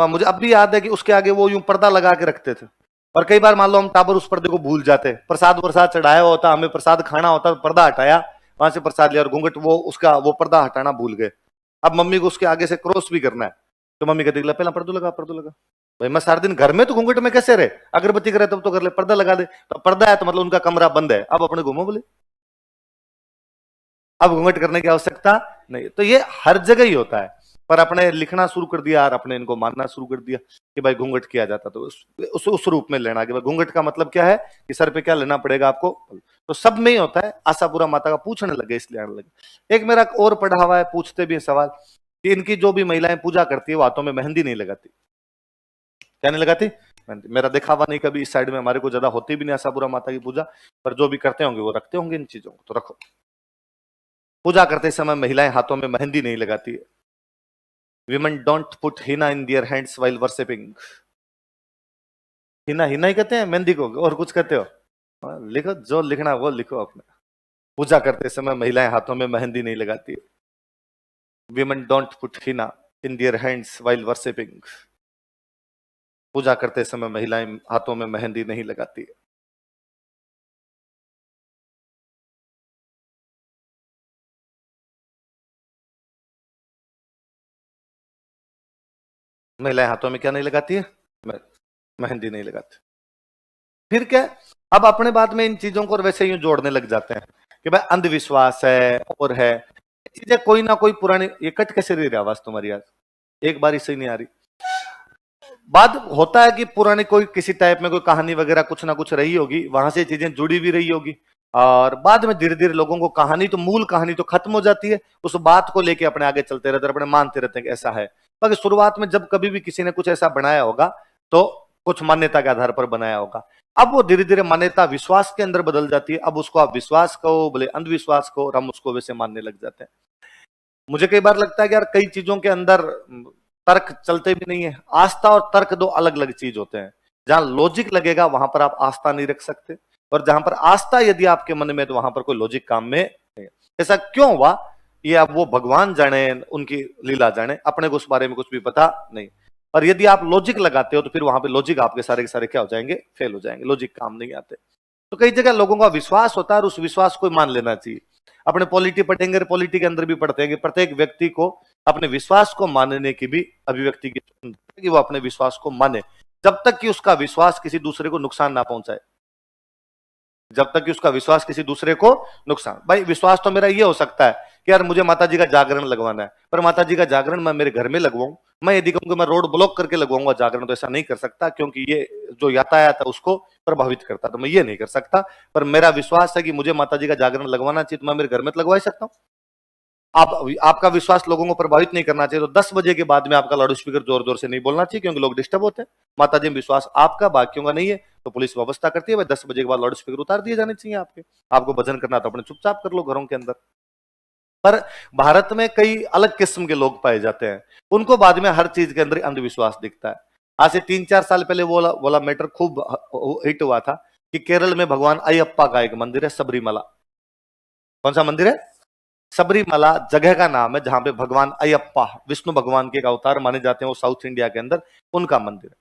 मुझे अब भी याद है कि उसके आगे वो यूं पर्दा लगा के रखते थे, और कई बार मान लो हम टाबर उस पर्दे को भूल जाते, प्रसाद प्रसाद चढ़ाया होता, हमें प्रसाद खाना होता, पर्दा हटाया, वहां से प्रसाद लिया और घूंघट वो उसका वो पर्दा हटाना भूल गए। अब मम्मी को उसके आगे से क्रॉस भी करना है, तो मम्मी कहती पहला पर्दो लगा, पर्दो लगा। भाई मैं सारा दिन घर में तो घूंघट में कैसे रहे, अगरबत्ती करे तब तो कर ले, पर्दा लगा दे, तो पर्दा है तो मतलब उनका कमरा बंद है, अब अपने घूमो बोले, अब घूंघट करने की आवश्यकता नहीं। तो ये हर जगह ही होता है, पर अपने लिखना शुरू कर दिया और अपने इनको मानना शुरू कर दिया कि भाई घूंघट किया जाता, तो उस रूप में लेना कि भाई घूंघट का मतलब क्या है कि सर पे क्या लेना पड़ेगा आपको, तो सब में ही होता है। आशापुरा माता का पूछने लगे इसलिए आने लगे। एक मेरा और पढ़ा हुआ है, पूछते भी है सवाल कि इनकी जो भी महिलाएं पूजा करती है वो हाथों में मेहंदी नहीं लगाती, क्या नहीं लगाती? मेहंदी। मेरा देखा हुआ नहीं कभी, इस साइड में हमारे को ज्यादा होती भी नहीं आशापुरा माता की पूजा, पर जो भी करते होंगे वो रखते होंगे इन चीजों को, तो रखो। पूजा करते समय महिलाएं हाथों में मेहंदी नहीं लगाती है। Women don't put henna in their hands while worshipping. Henna henna ही कहते हैं मेहंदी को, और कुछ कहते हो? लिखो, जो लिखना है वो लिखो अपने। पूजा करते समय महिलाएं हाथों में मेहंदी नहीं लगाती है। Women don't put henna in their hands while worshipping. पूजा करते समय महिलाएं हाथों में मेहंदी नहीं लगाती है। महिलाएं हाथों में क्या नहीं लगाती है? मेहंदी नहीं लगाती। फिर क्या, अब अपने बात में इन चीजों को वैसे यूं जोड़ने लग जाते हैं कि भाई अंधविश्वास है और है चीजें, कोई ना कोई पुरानी। ये कट कैसे रही आवाज तुम्हारी आज, एक बार इससे नहीं आ रही। बात होता है कि पुरानी कोई किसी टाइप में कोई कहानी वगैरह कुछ ना कुछ रही होगी, वहां से चीजें जुड़ी भी रही होगी, और बाद में धीरे धीरे लोगों को कहानी तो मूल कहानी तो खत्म हो जाती है, उस बात को लेके अपने आगे चलते रहते हैं, अपने मानते रहते हैं कि ऐसा है। बाकी शुरुआत में जब कभी भी किसी ने कुछ ऐसा बनाया होगा तो कुछ मान्यता के आधार पर बनाया होगा। अब वो धीरे धीरे मान्यता विश्वास के अंदर बदल जाती है, अब उसको आप विश्वास कहो बोले अंधविश्वास कहो, और हम उसको वैसे मानने लग जाते हैं। मुझे कई बार लगता है कि यार कई चीजों के अंदर तर्क चलते भी नहीं है। आस्था और तर्क दो अलग अलग चीज होते हैं। जहां लॉजिक लगेगा वहां पर आप आस्था नहीं रख सकते, और जहां पर आस्था यदि आपके मन में तो वहां पर कोई लॉजिक काम में नहीं। ऐसा क्यों हुआ ये अब वो भगवान जाने, उनकी लीला जाने, अपने को उस बारे में कुछ भी पता नहीं। और यदि आप लॉजिक लगाते हो तो फिर वहां पे लॉजिक आपके सारे के सारे क्या हो जाएंगे? फेल हो जाएंगे, लॉजिक काम नहीं आते। तो कई जगह लोगों का विश्वास होता है और उस विश्वास को मान लेना चाहिए। अपने पॉलिटी पढ़ेंगे, पॉलिटी के अंदर भी पढ़ते हैं कि प्रत्येक व्यक्ति को अपने विश्वास को मानने की भी अभिव्यक्ति की कि वो अपने विश्वास को माने, जब तक कि उसका विश्वास किसी दूसरे को नुकसान ना पहुंचाए। जब तक कि उसका विश्वास किसी दूसरे को नुकसान, भाई विश्वास तो मेरा ये हो सकता है कि यार मुझे माता जी का जागरण लगवाना है, पर माता जी का जागरण मैं मेरे घर में लगवाऊं, मैं यदि कहूं कि मैं रोड ब्लॉक करके लगवाऊंगा जागरण, तो ऐसा नहीं कर सकता, क्योंकि ये जो यातायात है उसको प्रभावित करता, तो मैं ये नहीं कर सकता। पर मेरा विश्वास है कि मुझे माता जी का जागरण लगवाना चाहिए, तो मैं मेरे घर में तो लगवा ही सकता हूँ। आप आपका विश्वास लोगों को प्रभावित नहीं करना चाहिए, तो 10 बजे के बाद में आपका लाउड स्पीकर जोर जोर से नहीं बोलना चाहिए, क्योंकि लोग डिस्टर्ब होते हैं। माता जी में विश्वास आपका, बाकियों का नहीं है, तो पुलिस व्यवस्था करती है भाई 10 बजे के बाद लाउड स्पीकर उतार दिए जाने चाहिए आपके। आपको भजन करना तो अपने चुपचाप कर लो घरों के अंदर। पर भारत में कई अलग किस्म के लोग पाए जाते हैं, उनको बाद में हर चीज के अंदर अंधविश्वास दिखता है। आज से 3-4 साल पहले वो वाला मैटर खूब हिट हुआ था कि केरल में भगवान अयप्पा का एक मंदिर है, सबरीमला। कौन सा मंदिर है? सबरीमला जगह का नाम है जहां पे भगवान अयप्पा विष्णु भगवान के एक अवतार माने जाते हैं, वो साउथ इंडिया के अंदर उनका मंदिर है।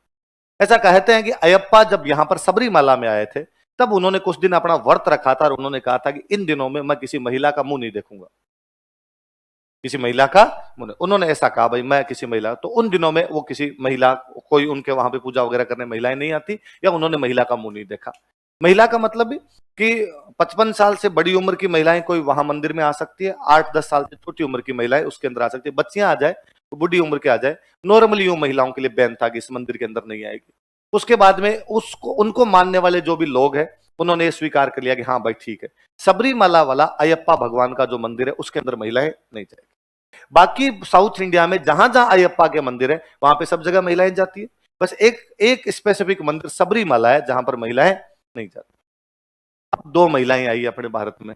ऐसा कहते हैं कि अयप्पा जब यहां पर सबरीमला में आए थे, तब उन्होंने कुछ दिन अपना व्रत रखा था, और उन्होंने कहा था कि इन दिनों में मैं किसी महिला का मुंह नहीं देखूंगा, किसी महिला का मुंह। उन्होंने ऐसा कहा भाई मैं किसी महिला, तो उन दिनों में वो किसी महिला, कोई उनके वहां पे पूजा वगैरह करने महिलाएं नहीं आती, या उन्होंने महिला का मुंह नहीं देखा। महिला का मतलब भी कि 55 साल से बड़ी उम्र की महिलाएं कोई वहां मंदिर में आ सकती है, 8-10 साल से छोटी उम्र की महिलाएं उसके अंदर आ सकती है, बच्चियां आ जाए, बुढ़ी उम्र के आ जाए। नॉर्मली यूं महिलाओं के लिए बैन था कि इस मंदिर के अंदर नहीं आएगी। उसके बाद में उसको उनको मानने वाले जो भी लोग हैं, उन्होंने ये स्वीकार कर लिया कि हाँ भाई ठीक है, सबरीमला वाला अयप्पा भगवान का जो मंदिर है उसके अंदर महिलाएं नहीं जाएगी। बाकी साउथ इंडिया में जहां जहां अयप्पा के मंदिर है वहां पे सब जगह महिलाएं जाती है। बस एक एक स्पेसिफिक मंदिर सबरीमला है जहां पर महिलाएं नहीं जाती। अब 2 महिलाएं आई अपने भारत में,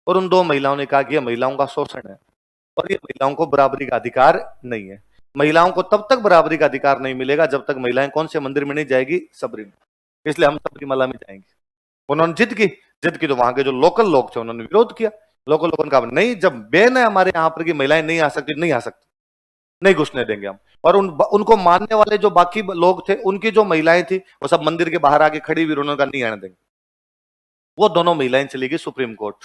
और उन 2 महिलाओं ने कहा कि यह महिलाओं का शोषण है और ये महिलाओं को बराबरी का अधिकार नहीं है। महिलाओं को तब तक बराबरी का अधिकार नहीं मिलेगा जब तक महिलाएं कौन से मंदिर में नहीं जाएगी, सबरीमला। इसलिए हम सबरीमला में जाएंगे। उन्होंने जिद की तो वहां के जो लोकल लोग थे उन्होंने विरोध किया। लोकल लोगों का नहीं, जब बैन है हमारे यहाँ पर कि महिलाएं नहीं आ सकती, नहीं आ सकती, नहीं घुसने देंगे हम। और उनको मानने वाले जो बाकी लोग थे, उनकी जो महिलाएं थी वो सब मंदिर के बाहर आके खड़ी हुई, उन्होंने कहा नहीं आने देंगे। वो दोनों महिलाएं चली गई सुप्रीम कोर्ट,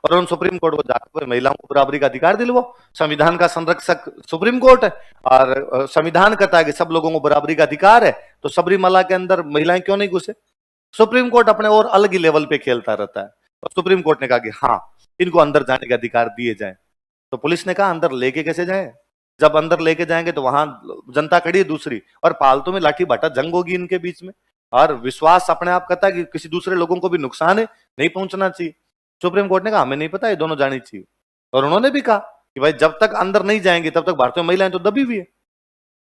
और उन सुप्रीम कोर्ट को जाकर महिलाओं को बराबरी का अधिकार दिलवाओ। संविधान का संरक्षक सुप्रीम कोर्ट है, और संविधान कहता है कि सब लोगों को बराबरी का अधिकार है, तो सबरीमला के अंदर महिलाएं क्यों नहीं घुसे? सुप्रीम कोर्ट अपने और अलग ही लेवल पे खेलता रहता है। और सुप्रीम कोर्ट ने कहा कि हाँ, इनको अंदर जाने के अधिकार दिए जाएं। तो पुलिस ने कहा अंदर लेके कैसे जाएं? जब अंदर लेके जाएंगे तो वहां जनता खड़ी है दूसरी, और फालतू में लाठी बाटा जंग होगी इनके बीच में। और विश्वास अपने आप कहता है कि किसी दूसरे लोगों को भी नुकसान है, नहीं पहुंचना चाहिए। सुप्रीम कोर्ट ने कहा हमें नहीं पता, ये दोनों जानी चाहिए। और उन्होंने भी कहा कि भाई जब तक अंदर नहीं जाएंगे तब तक भारतीय महिलाएं तो दबी हुई है,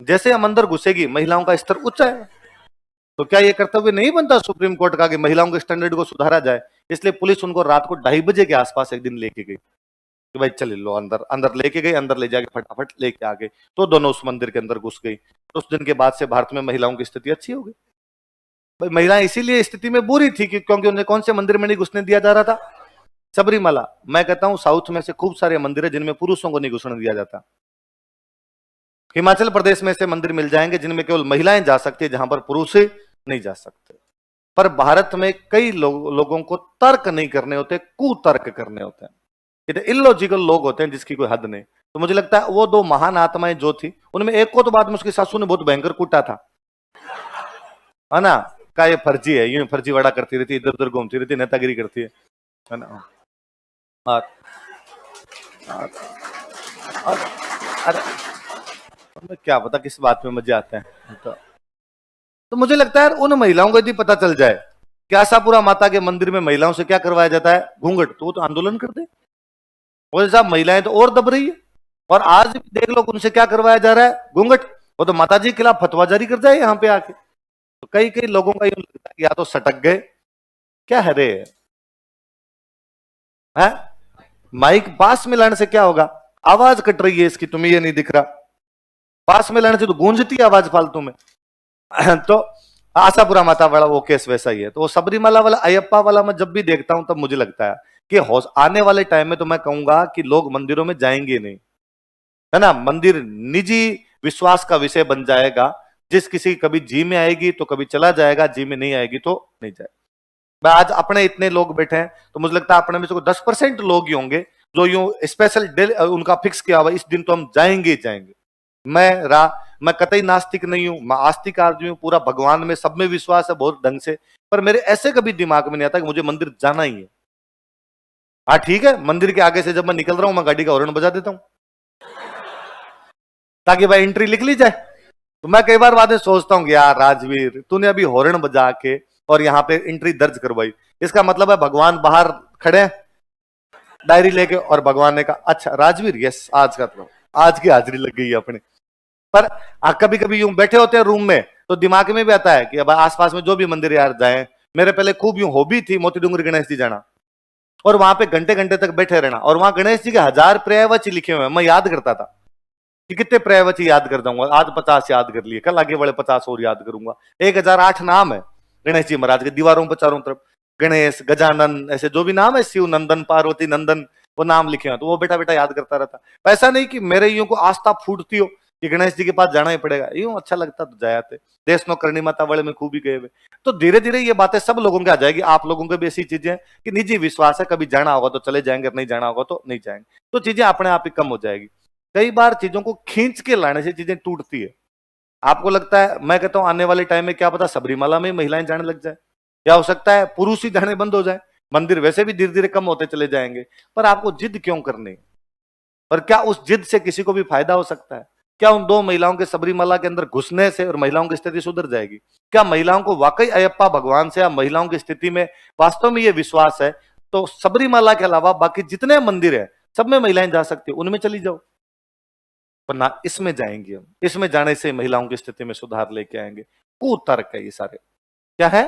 जैसे हम अंदर घुसेगी महिलाओं का स्तर ऊंचा है। तो क्या ये कर्तव्य नहीं बनता सुप्रीम कोर्ट का कि महिलाओं के स्टैंडर्ड को सुधारा जाए? इसलिए पुलिस उनको रात को 2:30 बजे के आसपास एक दिन लेके गई कि भाई चले लो अंदर। अंदर लेके गई, अंदर ले जाके फटाफट लेके आ गए। तो दोनों उस मंदिर के अंदर घुस गई। तो उस दिन के बाद से भारत में महिलाओं की स्थिति अच्छी हो गई। भाई महिलाएं इसीलिए स्थिति में बुरी थी क्योंकि उन्हें कौन से मंदिर में नहीं घुसने दिया जा रहा था? सबरीमला। मैं कहता हूं साउथ में से खूब सारे मंदिर है जिनमें पुरुषों को नहीं घुसने दिया जाता। हिमाचल प्रदेश में ऐसे मंदिर मिल जाएंगे जिनमें केवल महिलाएं जा सकती है, जहां पर पुरुष नहीं जा सकते। पर भारत में कई लोगों को तर्क नहीं करने होते, कुतर्क करने होते हैं। इतने इलॉजिकल लोग होते हैं जिसकी कोई हद नहीं। तो मुझे लगता है वो दो महान आत्माएं जो थी, उनमें एक को तो बाद में उसकी सासू ने बहुत भयंकर कूटा था, है ना? का ये फर्जी है, यूं फर्जीवाड़ा करती रहती, इधर उधर घूमती रहती, नेतागिरी करती है ना? और अरे हमें क्या पता किस बात में मजे आते हैं। तो मुझे लगता है उन महिलाओं को यदि पता चल जाए कि आशापुरा माता के मंदिर में महिलाओं से क्या करवाया जाता है, घूंघट, तो वो तो आंदोलन कर दे। वो साहब महिलाएं तो और दब रही है, और आज भी देख लो उनसे क्या करवाया जा रहा है, घूंघट। वो तो माता जी के खिलाफ फतवा जारी कर जाए यहाँ पे आके। तो कई कई लोगों का यूं लगता है कि या तो सटक गए, क्या है रे है? माइक पास में लाने से क्या होगा? आवाज कट रही है इसकी, तुम्हें ये नहीं दिख रहा? पास में लाने से तो गूंजती है आवाज फालतू में। तो आशापुरा माता वाला वो केस वैसा ही है। तो वो सबरीमला वाला, अयप्पा वाला मैं जब भी देखता हूं तब मुझे लगता है कि आने वाले टाइम में तो मैं कहूंगा कि लोग मंदिरों में जाएंगे नहीं, है ना? मंदिर निजी विश्वास का विषय बन जाएगा। जिस किसी कभी जी में आएगी तो कभी चला जाएगा, जी में नहीं आएगी तो नहीं जाएगा। आज अपने इतने लोग बैठे हैं तो मुझे लगता है अपने में से 10% लोग ही होंगे जो यूं स्पेशल डे उनका फिक्स किया हुआ इस दिन तो हम जाएंगे ही जाएंगे। मैं कतई नास्तिक नहीं हूं, मैं आस्तिक आदमी हूं, पूरा भगवान में सब में विश्वास है बहुत ढंग से। पर मेरे ऐसे कभी दिमाग में नहीं आता कि मुझे मंदिर जाना ही है। हाँ ठीक है, मंदिर के आगे से जब मैं निकल रहा हूं मैं गाड़ी का हॉर्न बजा देता हूं ताकि भाई एंट्री लिख ली जाए। तो मैं कई बार बाद में सोचता हूँ यार राजवीर, तूने अभी हॉर्न बजा के और यहाँ पे एंट्री दर्ज करवाई, इसका मतलब है भगवान बाहर खड़े हैं डायरी लेके, और भगवान ने कहा अच्छा राजवीर यस आज का तो आज की हाजिरी लग गई है अपने। पर कभी कभी यूं बैठे होते हैं रूम में तो दिमाग में भी आता है कि अब आसपास में जो भी मंदिर यार जाए। मेरे पहले खूब यूं हॉबी थी मोती डूंगर गणेश जी जाना, और वहां पे घंटे घंटे तक बैठे रहना, और वहां गणेश जी के 1000 पर्यायवाची लिखे हुए हैं। मैं याद करता था कि कितने पर्यायवाची याद कर दूंगा, आज 50 याद कर लिए, कल आगे बड़े 50 और याद करूंगा। 1008 नाम है गणेश जी महाराज के, दीवारों पर चारों तरफ गणेश, गजानन, ऐसे जो भी नाम है, शिव नंदन, पार्वती नंदन, वो नाम लिखे हैं। तो वो बेटा बेटा याद करता रहता। ऐसा नहीं कि मेरे यूं को आस्था फूटती हो कि गणेश जी के पास जाना ही पड़ेगा, यूं अच्छा लगता तो जाते। देश नो करनी माता वाले में खूब ही गए हुए। तो धीरे धीरे ये बातें सब लोगों के आ जाएगी। आप लोगों के भी ऐसी चीजें कि निजी विश्वास है, कभी जाना होगा तो चले जाएंगे, नहीं जाना होगा तो नहीं जाएंगे, तो चीजें अपने आप ही कम हो जाएगी। कई बार चीजों को खींच के लाने से चीजें टूटती है। आपको लगता है, मैं कहता हूं आने वाले टाइम में क्या पता सबरीमला में महिलाएं जाने लग जाए, या हो सकता है पुरुष ही जाने बंद हो जाए। मंदिर वैसे भी धीरे धीरे कम होते चले जाएंगे। पर आपको जिद क्यों करनी? और क्या उस जिद से किसी को भी फायदा हो सकता है? क्या उन दो महिलाओं के सबरीमला के अंदर घुसने से और महिलाओं की स्थिति सुधर जाएगी? क्या महिलाओं को वाकई अयप्पा भगवान से या महिलाओं की स्थिति में वास्तव में ये विश्वास है तो सबरीमला के अलावा बाकी जितने मंदिर है सब में महिलाएं जा सकती है, उनमें चली जाओ। पर ना इसमें जाएंगे हम, इसमें जाने से महिलाओं की स्थिति में सुधार लेके आएंगे। कुतर्क है ये सारे। क्या है?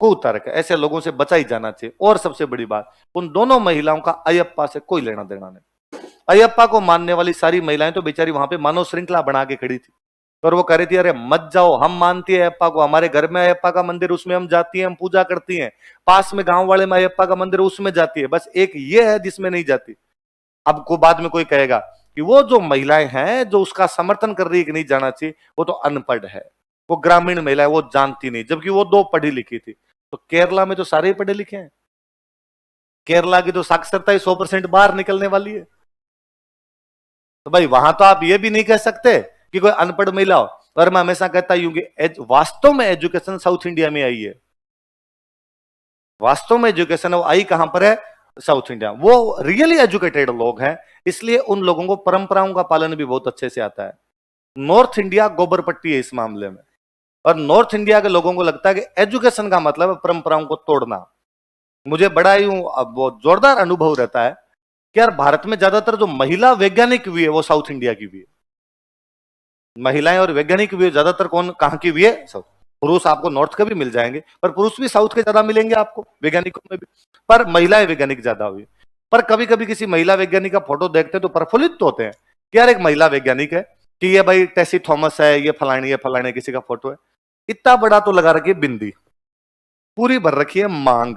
कुतर्क है। ऐसे लोगों से बचा ही जाना चाहिए। और सबसे बड़ी बात, उन दोनों महिलाओं का अयप्पा से कोई लेना देना नहीं। अयप्पा को मानने वाली सारी महिलाएं तो बेचारी वहां पे मानव श्रृंखला बना के खड़ी थी और वो कह रही थी अरे मत जाओ, हम मानती है अयप्पा को, हमारे घर में अयप्पा का मंदिर, उसमें हम जाती हैं, हम पूजा करती हैं, पास में गांव वाले में अयप्पा का मंदिर, उसमें जाती है, बस एक ये है जिसमें नहीं जाती। अब को बाद में कोई कहेगा कि वो जो महिलाएं हैं जो उसका समर्थन कर रही है कि नहीं जाना चाहिए, वो तो अनपढ़ है, वो ग्रामीण महिला है, वो जानती नहीं, जबकि वो दो पढ़ी लिखी थी। तो केरला में तो सारे ही पढ़े लिखे हैं, केरला की तो साक्षरता ही 100% बाहर निकलने वाली है। तो भाई वहां तो आप ये भी नहीं कह सकते कि कोई अनपढ़ महिला हो। और मैं हमेशा कहता हूं कि वास्तव में एजुकेशन साउथ इंडिया में आई है, वास्तव में एजुकेशन वो आई कहां पर है, साउथ इंडिया। वो रियली एजुकेटेड लोग हैं, इसलिए उन लोगों को परंपराओं का पालन भी बहुत अच्छे से आता है। नॉर्थ इंडिया गोबर पट्टी है इस मामले में, और नॉर्थ इंडिया के लोगों को लगता है कि एजुकेशन का मतलब है परंपराओं को तोड़ना। मुझे बड़ा ही अब वो जोरदार अनुभव रहता है कि यार भारत में ज्यादातर जो महिला वैज्ञानिक हुई है वो साउथ इंडिया की भी है। महिलाएं और वैज्ञानिक भी ज्यादातर कौन कहां की भी है, साउथ। पुरुष आपको नॉर्थ के भी मिल जाएंगे, पर पुरुष भी साउथ के ज्यादा मिलेंगे आपको वैज्ञानिकों में भी, पर महिलाएं वैज्ञानिक ज्यादा हुई। पर कभी कभी किसी महिला वैज्ञानिक का फोटो देखते हैं तो प्रफुल्लित तो होते हैं कि यार एक महिला वैज्ञानिक है, कि ये भाई टेसी थॉमस है, ये फलाने किसी का फोटो है। इतना बड़ा तो लगा रखी है बिंदी, पूरी भर रखी है मांग,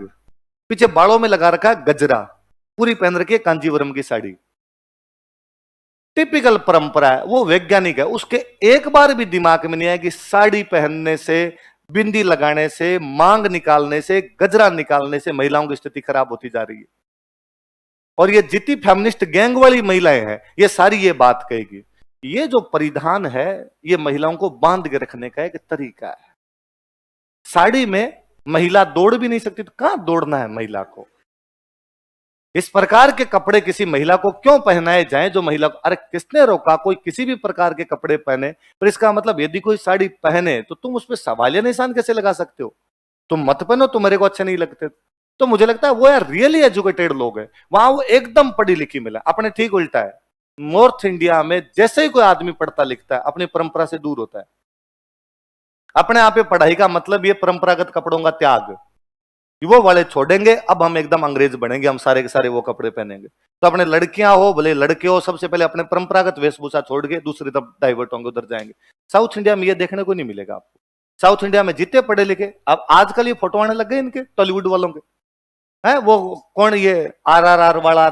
पीछे बालों में लगा रखा है गजरा, पूरी पहन रखी है कांजीवरम की साड़ी। टिपिकल परंपरा है, वो वैज्ञानिक है, उसके एक बार भी दिमाग में नहीं आया कि साड़ी पहनने से, बिंदी लगाने से, मांग निकालने से, गजरा निकालने से महिलाओं की स्थिति खराब होती जा रही है। और ये जितनी फेमिनिस्ट गैंग वाली महिलाएं हैं ये सारी ये बात कहेगी, ये जो परिधान है ये महिलाओं को बांध के रखने का एक तरीका है। साड़ी में महिला दौड़ भी नहीं सकती, तो कहां दौड़ना है महिला को। इस प्रकार के कपड़े किसी महिला को क्यों पहनाए जाएं जो महिला को, अरे किसने रोका कोई किसी भी प्रकार के कपड़े पहने, पर इसका मतलब यदि कोई साड़ी पहने तो तुम उस पर सवालिया निशान कैसे लगा सकते हो, तुम मत पहनो, तुम्हारे को अच्छे नहीं लगते। तो मुझे लगता है वो यार रियली एजुकेटेड लोग हैं, वहां वो एकदम पढ़ी लिखी मिला। अपने ठीक उल्टा है, नॉर्थ इंडिया में जैसे ही कोई आदमी पढ़ता लिखता है अपनी परंपरा से दूर होता है। अपने आप में पढ़ाई का मतलब ये परंपरागत कपड़ों का त्याग, वो वाले छोड़ेंगे, अब हम एकदम अंग्रेज बनेंगे, हम सारे के सारे वो कपड़े पहनेंगे। तो अपने लड़कियां हो भले लड़के हो, सबसे पहले अपने परंपरागत वेशभूषा छोड़ के दूसरी तरफ डाइवर्ट होंगे, उधर जाएंगे। साउथ इंडिया में ये देखने को नहीं मिलेगा आपको। साउथ इंडिया में जितने पढ़े लिखे, अब आजकल ये फोटो आने लग गए इनके टॉलीवुड वालों के, है वो कौन, ये RRR वाला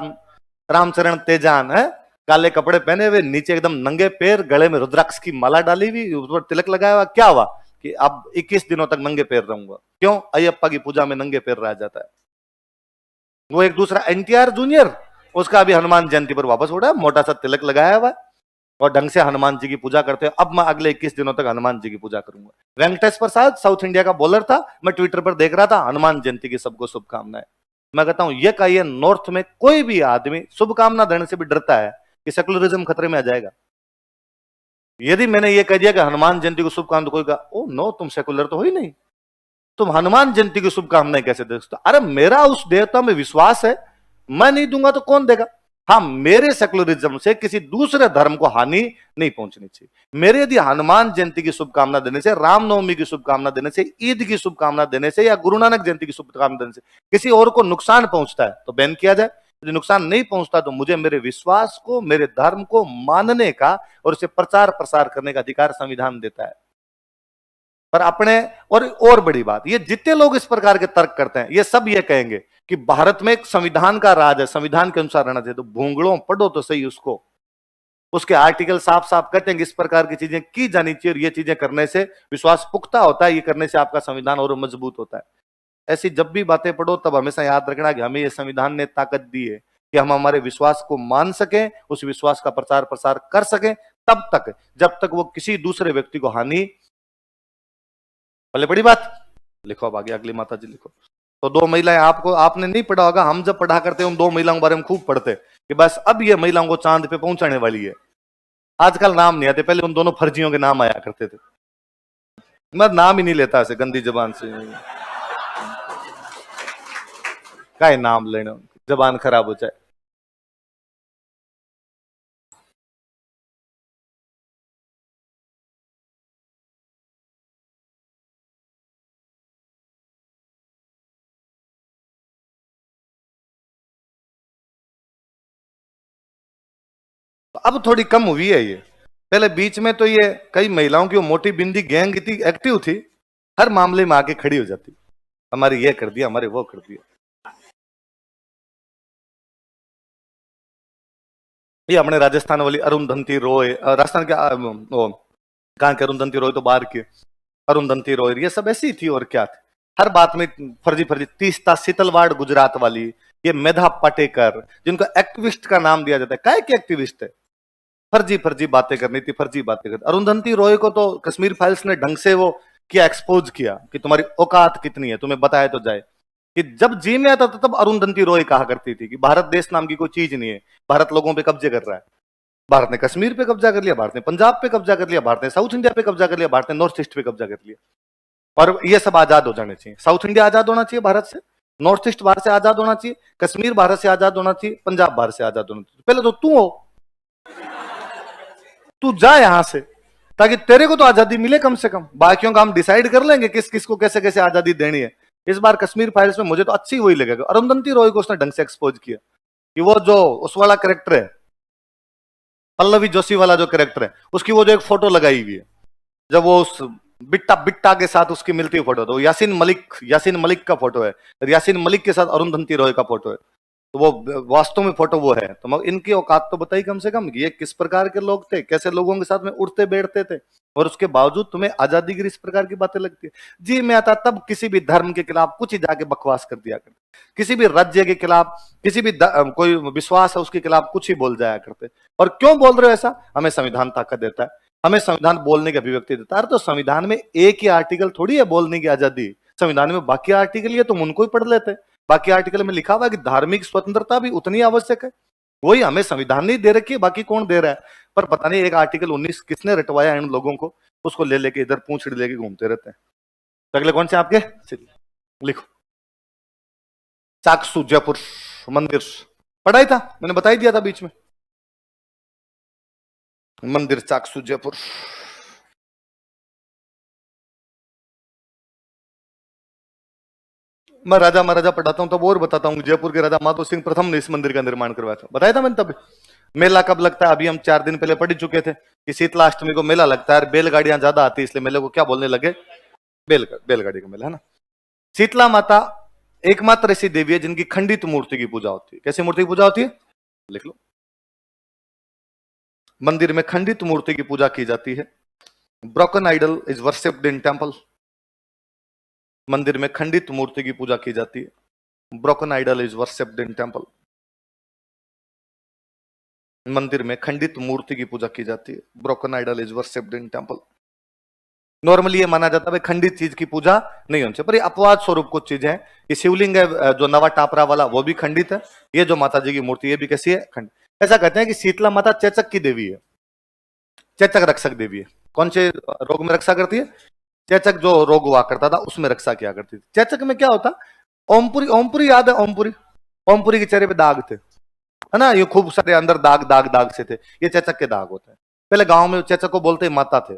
रामचरण तेजान है, काले कपड़े पहने हुए, नीचे एकदम नंगे पैर, गले में रुद्राक्ष की माला डाली हुई, उस पर तिलक लगाया हुआ। क्या हुआ कि अब 21 दिनों तक नंगे पैर रहूंगा, क्यों, अयप्पा की पूजा में नंगे पैर रह जाता है। वो एक दूसरा NTR जूनियर, उसका अभी हनुमान जयंती पर वापस उड़ा, मोटा सा तिलक लगाया हुआ और ढंग से हनुमान जी की पूजा करते हैं। अब मैं अगले 21 दिनों तक हनुमान जी की पूजा करूंगा। वेंकटेश प्रसाद साउथ इंडिया का बॉलर था, मैं ट्विटर पर देख रहा था, हनुमान जयंती की सबको शुभकामनाएं। मैं कहता हूं ये का ये नॉर्थ में कोई भी आदमी शुभकामना देने से भी डरता है कि सेकुलरिज्म खतरे में आ जाएगा। यदि मैंने ये कह दिया कि हनुमान जयंती को शुभकामना, तो कोई कहा ओ नो तुम सेकुलर तो हो ही नहीं, तुम हनुमान जयंती की शुभकामनाएं कैसे दे सकते? अरे मेरा उस देवता में विश्वास है, मैं नहीं दूंगा तो कौन देगा। हाँ, मेरे सेकुलरिज्म से किसी दूसरे धर्म को हानि नहीं पहुंचनी चाहिए। मेरे यदि हनुमान जयंती की शुभकामना देने से, रामनवमी की शुभकामना देने से, ईद की शुभकामना देने से, या गुरु नानक जयंती की शुभकामना देने से किसी और को नुकसान पहुंचता है तो बैन किया जाए। यदि नुकसान नहीं पहुंचता तो मुझे मेरे विश्वास को, मेरे धर्म को मानने का और इसे प्रचार प्रसार करने का अधिकार संविधान देता है। पर अपने, और बड़ी बात, ये जितने लोग इस प्रकार के तर्क करते हैं ये सब ये कहेंगे कि भारत में एक संविधान का राज है, संविधान के अनुसार रहना चाहिए। तो भूंगड़ों पढ़ो तो सही उसको, उसके आर्टिकल साफ साफ कहते हैं कि इस प्रकार की चीजें की जानी चाहिए और ये चीजें करने से विश्वास पुख्ता होता है, ये करने से आपका संविधान और मजबूत होता है। ऐसी जब भी बातें पढ़ो तब हमेशा याद रखना कि हमें यह संविधान ने ताकत दी है कि हम हमारे विश्वास को मान सकें, उस विश्वास का प्रचार प्रसार कर सकें, तब तक जब तक वो किसी दूसरे व्यक्ति को हानि। भले बड़ी बात लिखो, अब आगे अगली माता जी लिखो। तो दो महिलाएं, आपको आपने नहीं पढ़ा होगा, हम जब पढ़ा करते हम दो महिलाओं के बारे में खूब पढ़ते कि बस अब ये महिलाओं को चांद पे पहुंचाने वाली है। आजकल नाम नहीं आते, पहले उन दोनों फर्जियों के नाम आया करते थे। मैं नाम ही नहीं लेता ऐसे गंदी जबान से, क्या नाम लेना, जबान खराब हो जाए। तो अब थोड़ी कम हुई है ये। पहले बीच में तो ये कई महिलाओं की वो मोटी बिंदी गैंग इतनी एक्टिव थी, हर मामले में आके खड़ी हो जाती, हमारे ये कर दिया, हमारे वो कर दिया। ये अपने राजस्थान वाली अरुंधति रॉय, राजस्थान के वो कहाँ के अरुंधति रॉय तो बाहर की, अरुंधति रॉय, ये सब ऐसी थी और क्या थी, हर बात में फर्जी फर्जी। तीस्ता सीतलवाड़ गुजरात वाली, ये मेधा पाटेकर, जिनको एक्टिविस्ट का नाम दिया जाता है, काय के एक्टिविस्ट है, फर्जी फर्जी बातें करनी थी, फर्जी बातें करनी। अरुंधति रॉय को तो कश्मीर फाइल्स ने ढंग से वो किया, एक्सपोज किया कि तुम्हारी औकात कितनी है, तुम्हें बताया तो जाए। कि जब जी में आता था तब अरुंधति रॉय कहा करती थी कि भारत देश नाम की कोई चीज नहीं है, भारत लोगों पे कब्जे कर रहा है। भारत ने कश्मीर पे कब्जा कर लिया, भारत ने पंजाब पे कब्जा कर लिया, भारत ने साउथ इंडिया पे कब्जा कर लिया, भारत ने नॉर्थ ईस्ट पे कब्जा कर लिया। और ये सब आजाद हो जाने चाहिए, साउथ इंडिया आजाद होना चाहिए भारत से, नॉर्थ ईस्ट भारत से आजाद होना चाहिए, कश्मीर भारत से आजाद होना चाहिए, पंजाब भारत से आजाद होना चाहिए। पहले तो तू हो, तू जा यहां से, ताकि तेरे को तो आजादी मिले कम से कम। बाकियों का हम डिसाइड कर लेंगे किस किस को कैसे कैसे आजादी देनी है। इस बार कश्मीर फाइल्स में मुझे तो अच्छी वही लगेगा, अरुंधति रॉय को उसने ढंग से एक्सपोज किया कि वो जो उस वाला कैरेक्टर है, पल्लवी जोशी वाला जो कैरेक्टर है, उसकी वो जो एक फोटो लगाई हुई है, जब वो उस बिट्टा बिट्टा के साथ उसकी मिलती हुई फोटो, तो यासीन मलिक का फोटो है, यासीन मलिक के साथ अरुंधति रॉय का फोटो है, तो वो वास्तव में फोटो वो है। तो इनकी औकात तो बताई कम से कम, ये किस प्रकार के लोग थे, कैसे लोगों के साथ में उठते बैठते थे, और उसके बावजूद तुम्हें आजादी की इस प्रकार की बातें लगती है। जी मैं आता तब किसी भी धर्म के खिलाफ कुछ ही जाके बकवास कर दिया करते, किसी भी राज्य के खिलाफ, किसी भी कोई विश्वास है उसके खिलाफ कुछ ही बोल जाया करते। और क्यों बोल रहे हो ऐसा? हमें संविधान ताकत देता है, हमें संविधान बोलने की अभिव्यक्ति देता है। अरे तो संविधान में एक ही आर्टिकल थोड़ी है बोलने की आजादी, संविधान में बाकी आर्टिकल ये तुम उनको ही पढ़ लेते। बाकी आर्टिकल में लिखा हुआ है कि धार्मिक स्वतंत्रता भी उतनी आवश्यक है, वही हमें संविधान नहीं दे रखी है, बाकी कौन दे रहा है। पर पता नहीं एक आर्टिकल 19 किसने रटवाया इन लोगों को, उसको ले लेके इधर पूंछ लेके घूमते रहते हैं। अगले कौन से आपके लिखो, चाकसू जयपुर मंदिर पढ़ाई था, मैंने बताई दिया था बीच में, मंदिर चाकसू जयपुर। मैं राजा महाराजा पढ़ाता हूं तब और बताता हूं, जयपुर के राजा माधो सिंह प्रथम ने इस मंदिर का निर्माण करवाया था, बताया था मैंने तब। मेला कब लगता है? अभी हम 4 दिन पहले पढ़ चुके थे कि शीतला अष्टमी को मेला लगता है, बैलगाड़ियां ज्यादा आती है, इसलिए मेले को क्या बोलने लगे? बैलगाड़ी का मेला है ना। शीतला माता एकमात्र ऐसी देवी है जिनकी खंडित मूर्ति की पूजा होती है। कैसी मूर्ति की पूजा होती है? लिख लो, मंदिर में खंडित मूर्ति की पूजा की जाती है। Broken idol is worshipped in temple, मंदिर में खंडित मूर्ति की पूजा की जाती है। Broken idol is worshipped in temple, मंदिर में खंडित मूर्ति की पूजा की जाती है। Broken idol is worshipped in temple. Normally ये माना जाता है खंडित चीज की पूजा नहीं होनी चाहिए, पर ये अपवाद स्वरूप कुछ चीजें हैं। ये शिवलिंग है जो नवा टापरा वाला, वो भी खंडित है। ये जो माता जी की मूर्ति ये भी कैसी है? खंडित। ऐसा कहते हैं कि शीतला माता चेचक की देवी है, चेचक रक्षक देवी है। कौन से रोग में रक्षा करती है? चेचक जो रोग हुआ करता था उसमें रक्षा किया करती थी। चेचक में क्या होता? ओमपुरी, ओमपुरी याद है? ओमपुरी, ओमपुरी के चेहरे पे दाग थे, है ना, ये खूब सारे अंदर दाग दाग दाग से थे, ये चेचक के दाग होते हैं। पहले गांव में चेचक को बोलते माता थे,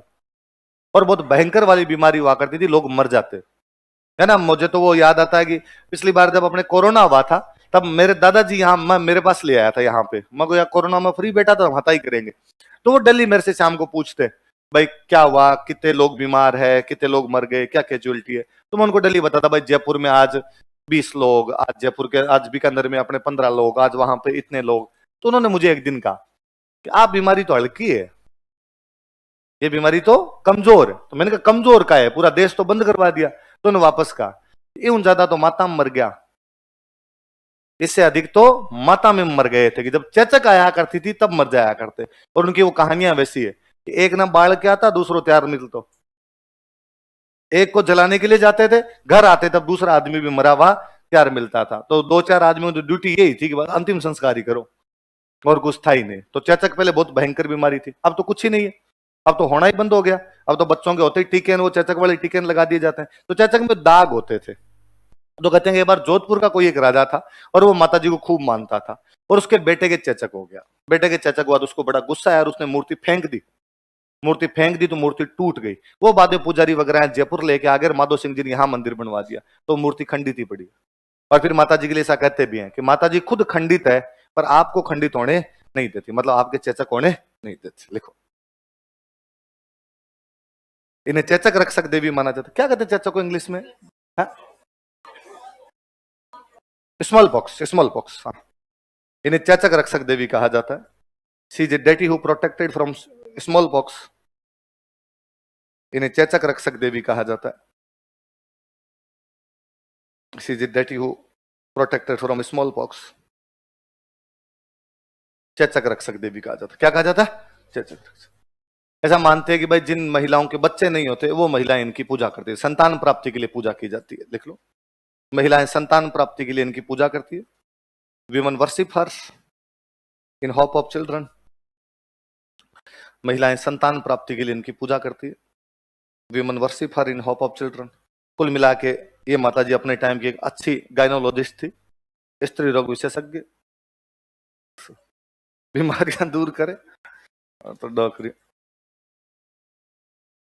और बहुत भयंकर वाली बीमारी हुआ करती थी, लोग मर जाते, है ना। मुझे तो वो याद आता है कि पिछली बार जब अपने कोरोना हुआ था तब मेरे दादाजी यहाँ मेरे पास ले आया था यहाँ पे, मैं यार कोरोना में फ्री बैठा था, हता ही करेंगे। तो वो डेली मेरे से शाम को पूछते, भाई क्या हुआ, कितने लोग बीमार है, कितने लोग मर गए, क्या कैजुअलिटी है। तो मैं उनको डेली बताता, भाई जयपुर में आज 20 लोग, आज जयपुर के, आज बीकानेर में अपने 15 लोग, आज वहां पे इतने लोग। तो उन्होंने मुझे एक दिन कहा कि आप बीमारी तो हल्की है, ये बीमारी तो कमजोर है। तो मैंने कहा कमजोर का है, पूरा देश तो बंद करवा दिया। तो उन्होंने वापस कहा यूं ज्यादा तो माता में मर गया, इससे अधिक तो माता में मर गए थे, कि जब चेचक आया करती थी तब मर जाया करते। और उनकी वो कहानियां वैसी है कि एक ना बाढ़ के आता, दूसरों तैयार मिल, तो एक को जलाने के लिए जाते थे, घर आते तब दूसरा आदमी भी मरा हुआ तैयार मिलता था। तो 2-4 आदमियों की ड्यूटी यही थी कि अंतिम संस्कार ही करो, और कुछ था ही नहीं। तो चेचक पहले बहुत भयंकर बीमारी थी, अब तो कुछ ही नहीं है, अब तो होना ही बंद हो गया। अब तो बच्चों के होते ही टीके, वो चेचक वाले टीके लगा दिए जाते हैं। तो चेचक में दाग होते थे। तो कहते हैं कि एक बार जोधपुर का कोई एक राजा था, और वो माता जी को खूब मानता था, और उसके बेटे के चेचक हो गया। बेटे के चेचक हुआ तो उसको बड़ा गुस्सा आया, और उसने मूर्ति फेंक दी। मूर्ति फेंक दी तो मूर्ति टूट गई। वो बाद में पुजारी वगैरह जयपुर लेके आ गए, माधो सिंह जी ने यहाँ मंदिर बनवा दिया, तो मूर्ति खंडित ही पड़ी। और फिर माता जी के लिए ऐसा कहते भी हैं कि माता जी खुद खंडित है, पर आपको खंडित होने नहीं देती, मतलब आपके चेचक होने नहीं देती। लिखो, इन्हें चेचक रक्षक देवी माना जाता है। क्या कहते हैं चेचक को इंग्लिश में? Small pox, small pox. हाँ, इन्हें चेचक रक्षक देवी कहा जाता है। She is a deity who protected from small pox. इन्हें चेचक रक्षक देवी कहा जाता है। She is a deity who protected from small pox. चेचक रक्षक देवी कहा जाता है। क्या कहा जाता है? चेचक रक्षक। ऐसा मानते हैं कि भाई जिन महिलाओं के बच्चे नहीं होते वो महिलाएं इनकी पूजा करती है, संतान प्राप्ति के लिए पूजा की जाती है। लिख लो, महिलाएं संतान प्राप्ति के लिए इनकी पूजा करती है। Women worship her in hope of children. महिलाएं संतान प्राप्ति के लिए इनकी पूजा करती है। Women worship her in hope of children. कुल मिला के ये माता जी अपने टाइम की एक अच्छी गायनोलॉजिस्ट थी, स्त्री रोग विशेषज्ञ, बीमारियां दूर करे। तो डॉक्टरी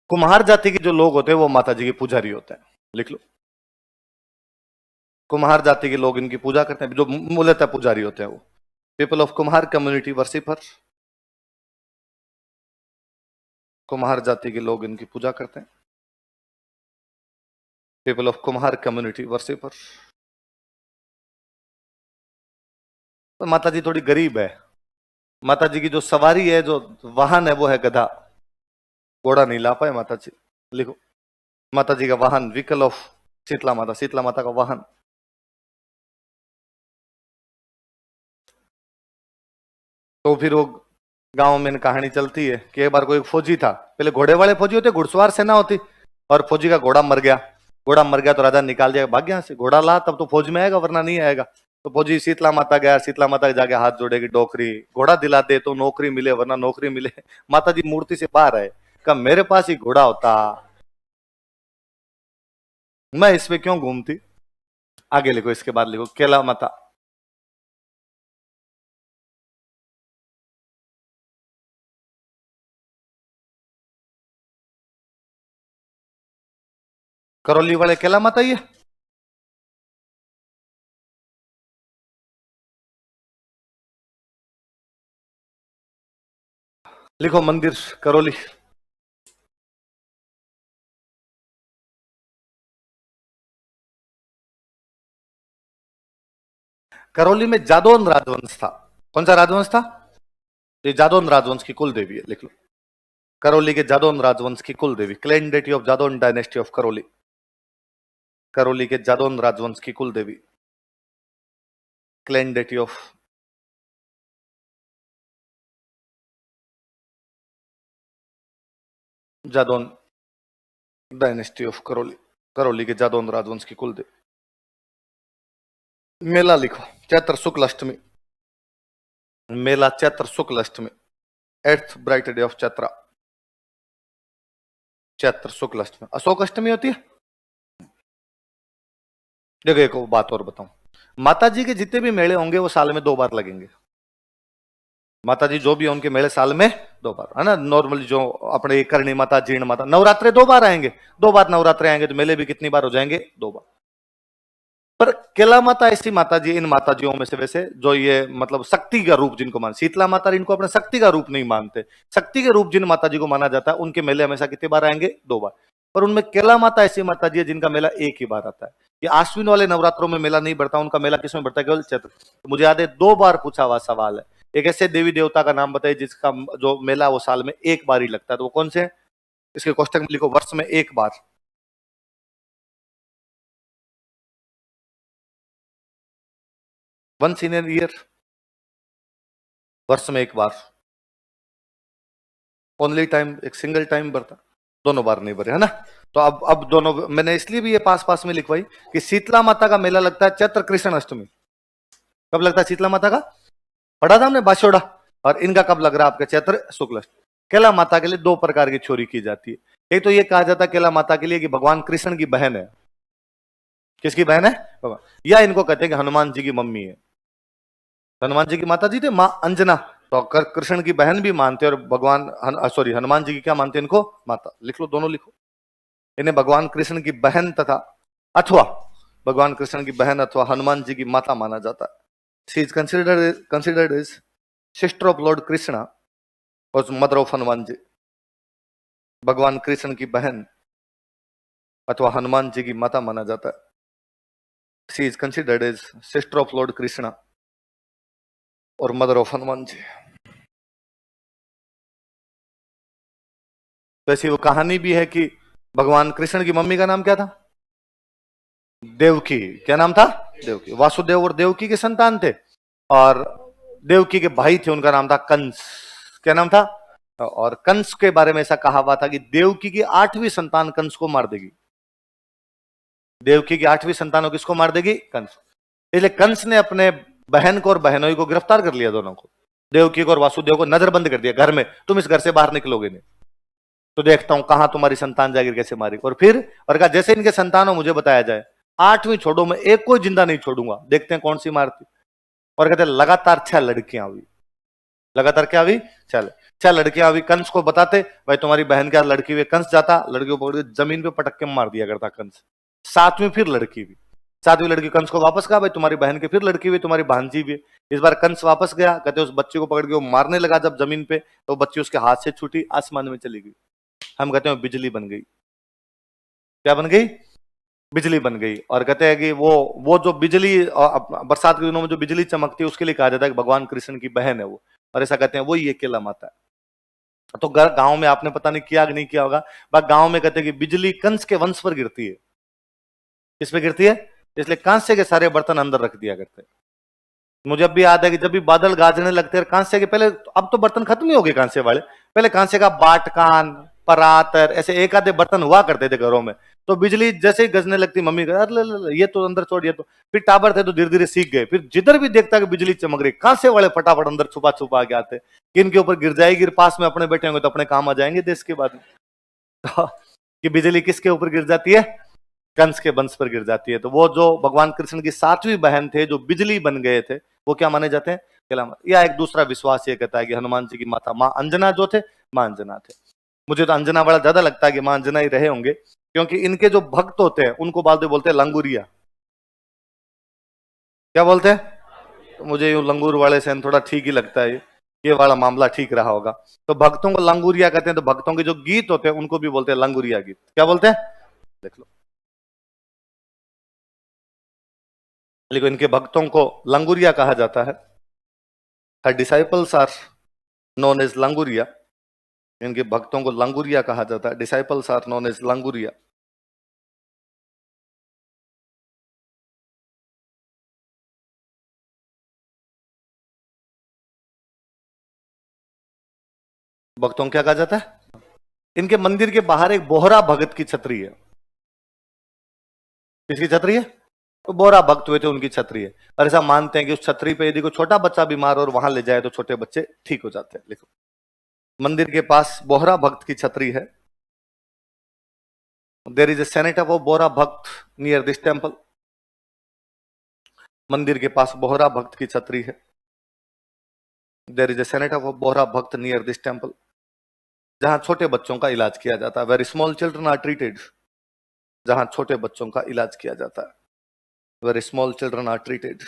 कुम्हार जाति के जो लोग होते हैं वो माता जी के पुजारी होते हैं। लिख लो, कुम्हार जाति के लोग इनकी पूजा करते हैं, जो मूलतः पुजारी होते हैं वो। पीपल ऑफ कुम्हार कम्युनिटी वर्शिपर। कुम्हार जाति के लोग इनकी पूजा करते हैं। पीपल ऑफ कुम्हार कम्युनिटी वर्शिपर। तो माता जी थोड़ी गरीब है। माता जी की जो सवारी है, जो वाहन है, वो है गधा। घोड़ा नहीं ला पाए माता जी। लिखो, माता जी का वाहन, व्हीकल ऑफ शीतला माता, शीतला माता का वाहन। तो फिर वो गांव में कहानी चलती है कि एक बार कोई फौजी था, पहले घोड़े वाले फौजी होते, घुड़सवार सेना होती, और फौजी का घोड़ा मर गया। घोड़ा मर गया तो राजा निकाल दिया, भाग यहाँ से, घोड़ा ला तब तो फौज में आएगा वरना नहीं आएगा। तो फौजी शीतला माता गया, शीतला माता के जाके हाथ जोड़ेगी, डोकरी घोड़ा दिला दे तो नौकरी मिले वरना नौकरी मिले। माता जी मूर्ति से बाहर आए, कहा मेरे पास ही घोड़ा होता मैं इसमें क्यों घूमती। आगे लिखो, इसके बाद लिखो, केला माता। करौली वाले केला माता ही है। लिखो, मंदिर करौली। करौली में जादौन राजवंश था। कौन सा राजवंश था? ये जादौन राजवंश की कुल देवी है। लिख लो, करौली के जादौन राजवंश की कुल देवी, clan deity of Jadaun dynasty of Karauli. Karauli के जादौन राजवंश की कुल देवी, clan deity of Jadaun dynasty of Karauli. Karauli के जादौन राजवंश की कुल देवी। मेला लिखो, चैत्र शुक्ल अष्टमी। मेला चैत्र शुक्ल अष्टमी, 8th bright day of Chaitra. चैत्र शुक्ल अष्टमी, अशोक अष्टमी होती है। देखो एक बात और बताऊं, माता जी के जितने भी मेले होंगे वो साल में 2 बार लगेंगे। माता जी जो भी है उनके मेले साल में 2 बार, है ना। नॉर्मली जो अपने करणी माता, जीर्ण माता, नवरात्रे 2 बार आएंगे, 2 बार नवरात्रे आएंगे, तो मेले भी कितनी बार हो जाएंगे? 2 बार। पर केला माता ऐसी माता जी, इन माताजियों में से वैसे जो ये मतलब शक्ति का रूप जिनको मान, शीतला माता इनको अपने शक्ति का रूप नहीं मानते। शक्ति के रूप जिन माता जी को माना जाता है उनके मेले हमेशा कितनी बार आएंगे? 2 बार। पर उनमें केला माता ऐसी माता जी है जिनका मेला एक ही बार आता है। ये आश्विन वाले नवरात्रों में मेला नहीं बढ़ता, उनका मेला किसमें बढ़ता है? केवल चैत्र। तो मुझे याद है 2 बार पूछा हुआ सवाल है, एक ऐसे देवी देवता का नाम बताइए जिसका जो मेला वो साल में एक बार ही लगता है, तो वो कौन से? इसके कोष्टक में लिखो, वर्ष में एक बार। वंस इन एन ईयर, वर्ष में एक बार, ओनली टाइम, एक सिंगल टाइम भरता, दोनों बार नहीं भरे, है ना। तो अब दोनों मैंने इसलिए भी ये पास पास में लिखवाई कि शीतला माता का मेला लगता है चैत्र कृष्ण अष्टमी। कब लगता है शीतला माता का? पढ़ा था हमने बाशोड़ा। और इनका कब लग रहा है आपका? चैत्र शुक्ल अष्टमी। केला माता के लिए 2 प्रकार की छोरी की जाती है। एक तो ये कहा जाता है केला माता के लिए कि भगवान कृष्ण की बहन है। किसकी बहन है? भगवान। या इनको कहते हैं कि हनुमान जी की मम्मी है। हनुमान जी की माता जी थे माँ अंजना, तो कृष्ण की बहन भी मानते हैं, और भगवान सॉरी हनुमान जी की क्या मानते हैं इनको? माता। लिख लो, दोनों लिखो। इन्हें भगवान कृष्ण की बहन तथा अथवा भगवान कृष्ण की बहन अथवा हनुमान जी की माता माना जाता है। She is considered as sister of lord Krishna और मदर ऑफ हनुमान जी, भगवान कृष्ण की बहन अथवा हनुमान जी की माता माना जाता है। She is considered as sister of lord Krishna और मदर ऑफ हनुमान जी। तो ऐसी वो कहानी भी है कि भगवान कृष्ण की मम्मी का नाम क्या था? देवकी। क्या नाम था? देवकी। वासुदेव और देवकी के संतान थे, और देवकी के भाई थे, उनका नाम था कंस। क्या नाम था? और कंस के बारे में ऐसा कहा हुआ था कि देवकी की 8वीं संतान कंस को मार देगी। देवकी की 8वीं संतान को किसको मार देगी? कंस। इसलिए कंस ने अपने बहन को और बहनोई को गिरफ्तार कर लिया, दोनों को, देवकी को और वासुदेव को नजरबंद कर दिया घर में। तुम इस घर से बाहर निकलोगे नहीं, तो देखता हूं कहां तुम्हारी संतान जाएगी, कैसे मारी। और फिर और कहा जैसे इनके संतान हो मुझे बताया जाए, 8वीं छोड़ो, मैं एक को जिंदा नहीं छोड़ूंगा, देखते हैं कौन सी मारती। और कहते लगातार 6 लड़कियां हुई। लगातार क्या हुई? 6 लड़कियां हुई। कंस को बताते भाई तुम्हारी बहन क्या लड़की हुई। कंस जाता, लड़की को पकड़ के जमीन पे पटक के मार दिया करता कंस। 7वीं फिर लड़की हुई। 7वीं लड़की कंस को वापस कहा भाई तुम्हारी बहन की फिर लड़की हुई, तुम्हारी भांजी भी। इस बार कंस वापस गया, कहते उस बच्चे को पकड़ के वो मारने लगा जब जमीन पे, तो बच्ची उसके हाथ से छूटी, आसमान में चली गई। हम कहते हैं बिजली बन गई। क्या बन गई? बिजली बन गई। और कहते हैं कि वो जो बिजली बरसात के दिनों में जो बिजली चमकती है उसके लिए कहा जाता है कि भगवान कृष्ण की बहन है वो। और ऐसा कहते हैं वो ये केला माता है। तो गांव में आपने पता नहीं किया कि नहीं किया होगा, बट गांव में कहते हैं कि बिजली कंस के वंश पर गिरती है। किस पे गिरती है? इसलिए कांसे के सारे बर्तन अंदर रख दिया करते हैं। मुझे अब भी याद है कि जब भी बादल गाजने लगते हैं कांसे के, पहले अब तो बर्तन खत्म ही हो गए कांसे वाले, पहले कांसे का बाटकान, परातर, ऐसे एक आधे बर्तन हुआ करते थे घरों में। तो बिजली जैसे ही गजने लगती मम्मी का अरे ये तो अंदर छोड़, ये तो। फिर टाबर थे तो धीरे धीरे सीख गए, फिर जिधर भी देखता कि बिजली चमक रही कांसे वाले फटाफट अंदर छुपा छुपा के आते कि इनके ऊपर गिर जाएगी, पास में अपने बैठे होंगे तो अपने काम आ जाएंगे देश के बाद। कि बिजली किसके ऊपर गिर जाती है? कंस के वंश पर गिर जाती है। तो वो जो भगवान कृष्ण की 7वीं बहन थे जो बिजली बन गए थे, वो क्या माने जाते हैं? या एक दूसरा विश्वास ये कहता है कि हनुमान जी की माता मां अंजना जो थे, मां अंजना थे। मुझे तो अंजना बड़ा ज्यादा लगता है कि मां अंजना ही रहे होंगे, क्योंकि इनके जो भक्त होते हैं उनको बोलते हैं लंगूरिया। क्या बोलते हैं? तो मुझे यूं लंगूर वाले से थोड़ा ठीक ही लगता है, ये वाला मामला ठीक रहा होगा। तो भक्तों को लंगूरिया कहते हैं। तो भक्तों के जो गीत होते हैं उनको भी बोलते हैं लंगूरिया गीत। क्या बोलते हैं? देख लो, लेकिन इनके भक्तों को लंगूरिया कहा जाता है। Her disciples are known as Languriya. इनके भक्तों को लंगूरिया कहा जाता है। Disciples are known as Languriya. भक्तों को क्या कहा जाता है? इनके मंदिर के बाहर एक बोहरा भगत की छतरी है। किसकी छतरी है? तो बोहरा भक्त हुए थे उनकी छतरी है। और ऐसा मानते हैं कि उस छतरी पे यदि कोई छोटा बच्चा बीमार और वहां ले जाए तो छोटे बच्चे ठीक हो जाते हैं। लिखो, मंदिर के पास बोहरा भक्त की छतरी है। There is a senate of Bohra भक्त नियर दिस टेम्पल। मंदिर के पास बोहरा भक्त की छतरी है। There is a senate of Bohra भक्त नियर दिस टेम्पल, जहां छोटे बच्चों का इलाज किया जाता है। Very small children are treated. जहां छोटे बच्चों का इलाज किया जाता है। Very small children are treated.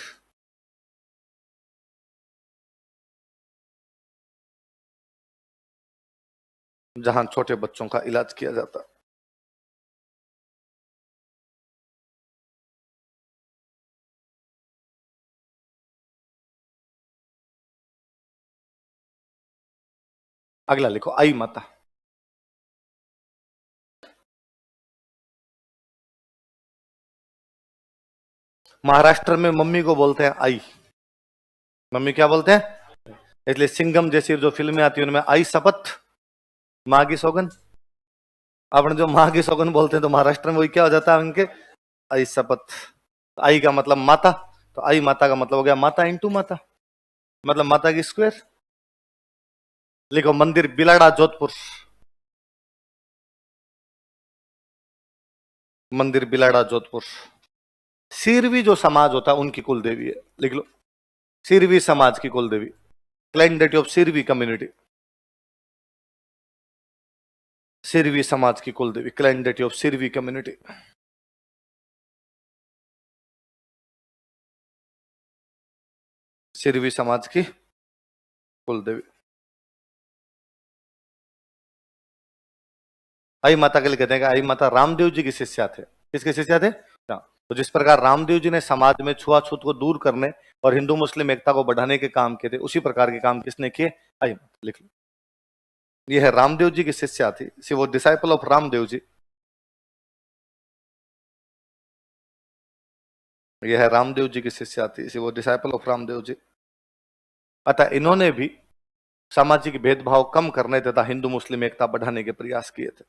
जहां छोटे बच्चों का इलाज किया जाता है। अगला लिखो, आई माता। महाराष्ट्र में मम्मी को बोलते हैं आई। मम्मी क्या बोलते हैं? इसलिए सिंघम जैसी जो फिल्में आती है उनमें आई शपथ, माँ की सौगन। अपने जो माँ की सौगन बोलते हैं तो महाराष्ट्र में वही क्या हो जाता है उनके? आई शपथ। आई का मतलब माता, तो आई माता का मतलब हो गया माता इंटू माता, मतलब माता की स्क्वायर। लिखो, मंदिर बिलाड़ा जोधपुर। मंदिर बिलाड़ा जोधपुर। सिरवी जो समाज होता है उनकी कुल देवी है। लिख लो, सिरवी समाज की कुल देवी, clan deity of Sirvi community. Sirvi समाज की कुल देवी, clan deity of Sirvi community. Sirvi समाज की कुल देवी। आई माता के लिए कहते हैं कि आई माता रामदेव जी की शिष्या थे। किसके शिष्या थे? हाँ। तो जिस प्रकार रामदेव जी ने समाज में छुआछूत को दूर करने और हिंदू मुस्लिम एकता को बढ़ाने के काम किए थे, उसी प्रकार के काम किसने किए? आई माता। लिख लो, ये है रामदेव जी की शिष्या थी, सी वो डिसाइपल ऑफ रामदेव जी। ये है रामदेव जी की शिष्या थी, सी वो डिसाइपल ऑफ रामदेव जी। अतः इन्होंने भी सामाजिक भेदभाव कम करने तथा हिंदू मुस्लिम एकता बढ़ाने के प्रयास किए थे।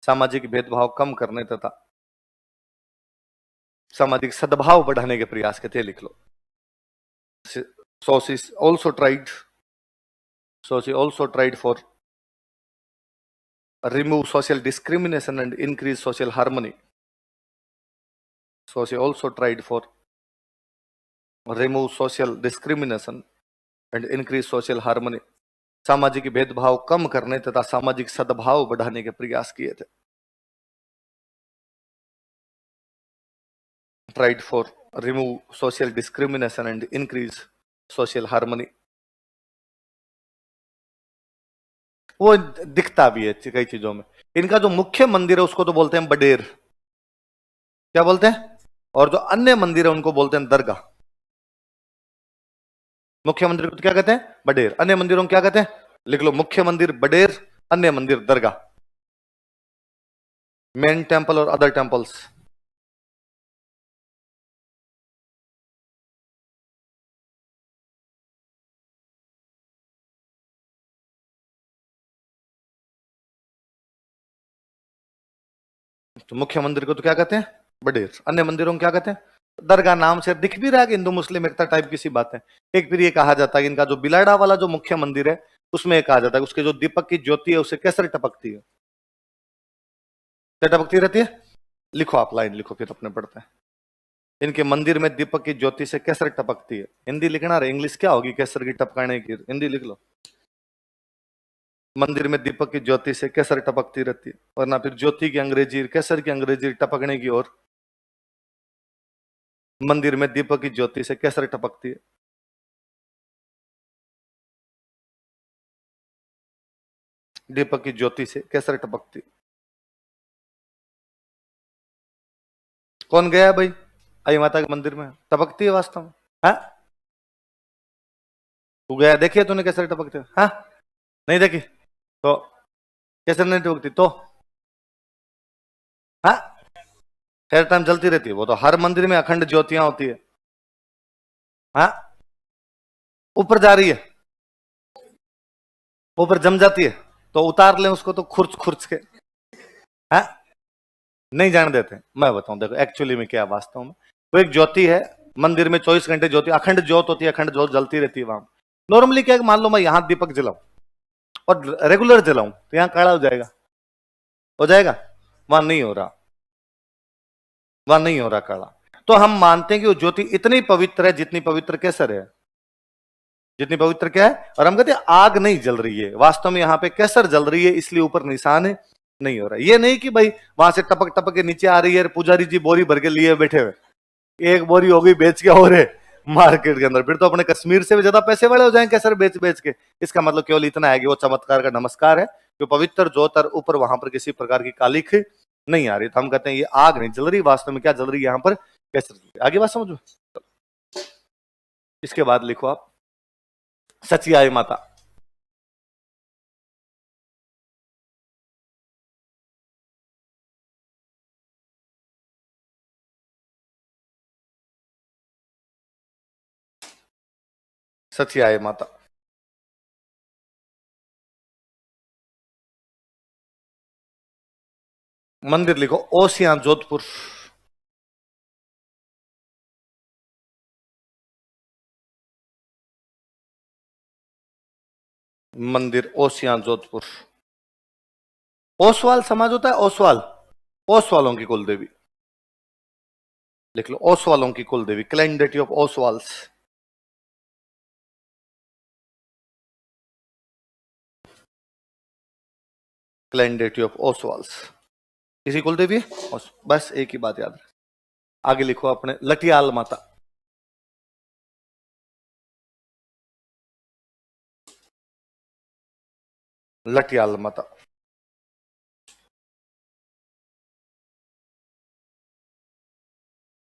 सामाजिक भेदभाव कम करने तथा सामाजिक सद्भाव बढ़ाने के प्रयास किए थे। लिख लो, so she also tried for remove social discrimination and increase social harmony. So she also tried for remove social discrimination and increase social harmony. सामाजिक भेदभाव कम करने तथा सामाजिक सद्भाव बढ़ाने के प्रयास किए थे। Tried for remove social discrimination and increase social harmony. वो दिखता भी है कई चीजों में। इनका जो मुख्य मंदिर है उसको तो बोलते हैं बडेर, क्या बोलते हैं? और जो अन्य मंदिर है उनको बोलते हैं दरगाह। मुख्य मंदिर को तो क्या कहते हैं? बडेर। अन्य मंदिरों को क्या कहते हैं? लिख लो, मुख्य मंदिर बडेर, अन्य मंदिर दरगाह। मेन टेंपल और अदर टेंपल्स। तो मुख्य मंदिर को तो क्या कहते हैं? बडेर। अन्य मंदिरों को क्या कहते हैं? दरगाह। नाम से दिख भी रहा है कि हिंदू मुस्लिम एकता टाइप की सी बात है। एक फिर ये कहा जाता है कि इनका जो बिलाड़ा वाला जो मुख्य मंदिर है उसमें कहा जाता है उसके जो दीपक की ज्योति है उसे कैसे टपकती है? क्या टपकती रहती है? लिखो, आप लाइन लिखो फिर अपने पढ़ते हैं। इनके मंदिर में दीपक की ज्योति से केसर टपकती है। हिंदी लिखना रहे, इंग्लिश क्या होगी केसर की टपकाने की? हिंदी लिख लो, मंदिर में दीपक की ज्योति से केसर टपकती रहती है। वरना फिर ज्योति की अंग्रेजी, केसर की अंग्रेजी टपकने की ओर। मंदिर में दीपक की ज्योति से केसर टपकती है। दीपक की ज्योति से केसर टपकती। कौन गया भाई आई माता के मंदिर में? टपकती है वास्तव में? हाँ, तू गया, देखिए तूने केसर टपकते? हाँ, नहीं देखी तो केसर नहीं टपकती तो? हाँ, हर टाइम जलती रहती है। वो तो हर मंदिर में अखंड ज्योतियां होती है। हाँ, ऊपर जा रही है, ऊपर जम जाती है तो उतार ले उसको तो खुर्च खुर्च के। हाँ, नहीं जान देते। मैं बताऊं, देखो एक्चुअली में क्या वास्तव में वो एक ज्योति है। मंदिर में 24 घंटे ज्योति, अखंड ज्योत होती है, अखंड ज्योत जलती रहती है वहां। नॉर्मली क्या, मान लो मैं यहां दीपक जलाऊं और रेगुलर जलाऊं तो यहां काला हो जाएगा, हो जाएगा? वहां नहीं हो रहा, वहां नहीं हो रहा काला। तो हम मानते हैं कि वो ज्योति इतनी पवित्र है जितनी पवित्र केसर है, जितनी पवित्र क्या है। और हम कहते हैं आग नहीं जल रही है, वास्तव में यहाँ पे केसर जल रही है, इसलिए ऊपर निशान है, नहीं हो रहा। ये नहीं कि भाई वहां से टपक टपक के नीचे आ रही है, पुजारी जी बोरी भर के लिए बैठे हुए, एक बोरी हो गई बेच के और है मार्केट के अंदर, फिर तो अपने कश्मीर से भी ज्यादा पैसे वाले हो जाएंगे केसर बेच बेच के। इसका मतलब केवल इतना है कि वो चमत्कार का नमस्कार है, जो पवित्र ज्योत और ऊपर वहां पर किसी प्रकार की कालिख नहीं आ रही। तो हम कहते हैं ये आग नहीं जल रही, वास्तव में क्या जल रही है यहाँ पर? केसर जल रही है। आगे बात समझो। इसके बाद लिखो आप, सची आई माता। सची आई माता। मंदिर लिखो, ओसियां जोधपुर। मंदिर ओसियां जोधपुर। ओसवाल समाज होता है, ओसवाल, ओसवालों की कुल देवी। लिख लो, ओसवालों की कुल देवी, clan deity of Oswals. Clan deity of Oswals किसी कुल देवी है? बस एक ही बात याद रहे। आगे लिखो अपने, लटियाल माता। लटियाल माता।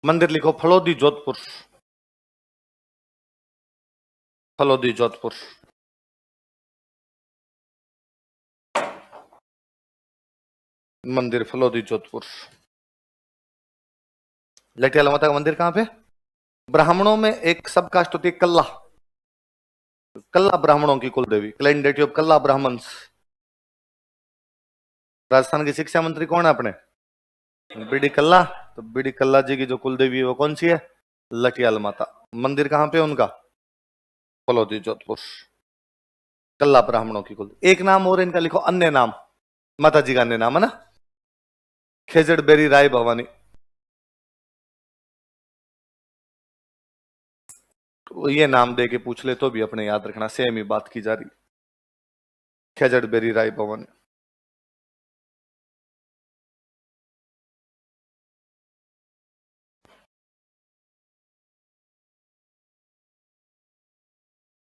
मंदिर लिखो फलोदी जोधपुर। फलोदी जोधपुर। मंदिर फलोदी जोधपुर। लटियाल माता का मंदिर कहां पे? ब्राह्मणों में एक सब कास्ट होती है कल्ला। कल्ला ब्राह्मणों की कुल देवी, क्लैंडेटी ऑफ कल्ला ब्राह्मण्स। राजस्थान की शिक्षा मंत्री कौन है अपने? बीडी कल्ला। तो बीडी कल्ला जी की जो कुल देवी है वो कौन सी है? लटियाल माता। मंदिर कहां पे उनका? फलोदी जोधपुर। कल्ला ब्राह्मणों की कुल। एक नाम और इनका लिखो, अन्य नाम। माता जी का अन्य नाम है ना, खेजड़ बेरी राय भवानी। तो ये नाम दे के पूछ ले तो भी अपने याद रखना, सेम ही बात की जा रही। खेजड़ बेरी राय भवानी।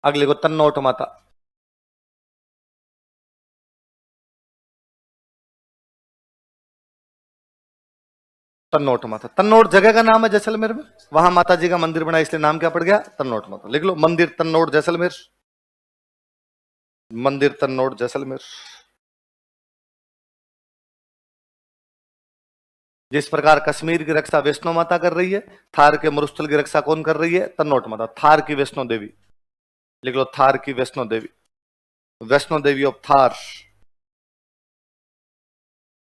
अगले को तन्नोट माता। तन्नोट माता, तन्नोट जगह का नाम है जैसलमेर में, वहां माता जी का मंदिर बना इसलिए नाम क्या पड़ गया? तन्नोट माता। लिख लो, मंदिर तन्नोट जैसलमेर। मंदिर तन्नोट जैसलमेर। जिस प्रकार कश्मीर की रक्षा वैष्णो माता कर रही है, थार के मरुस्थल की रक्षा कौन कर रही है? तन्नोट माता। थार की वैष्णो देवी। लिख लो, थार की वैष्णो देवी। वैष्णो देवी ऑफ थार।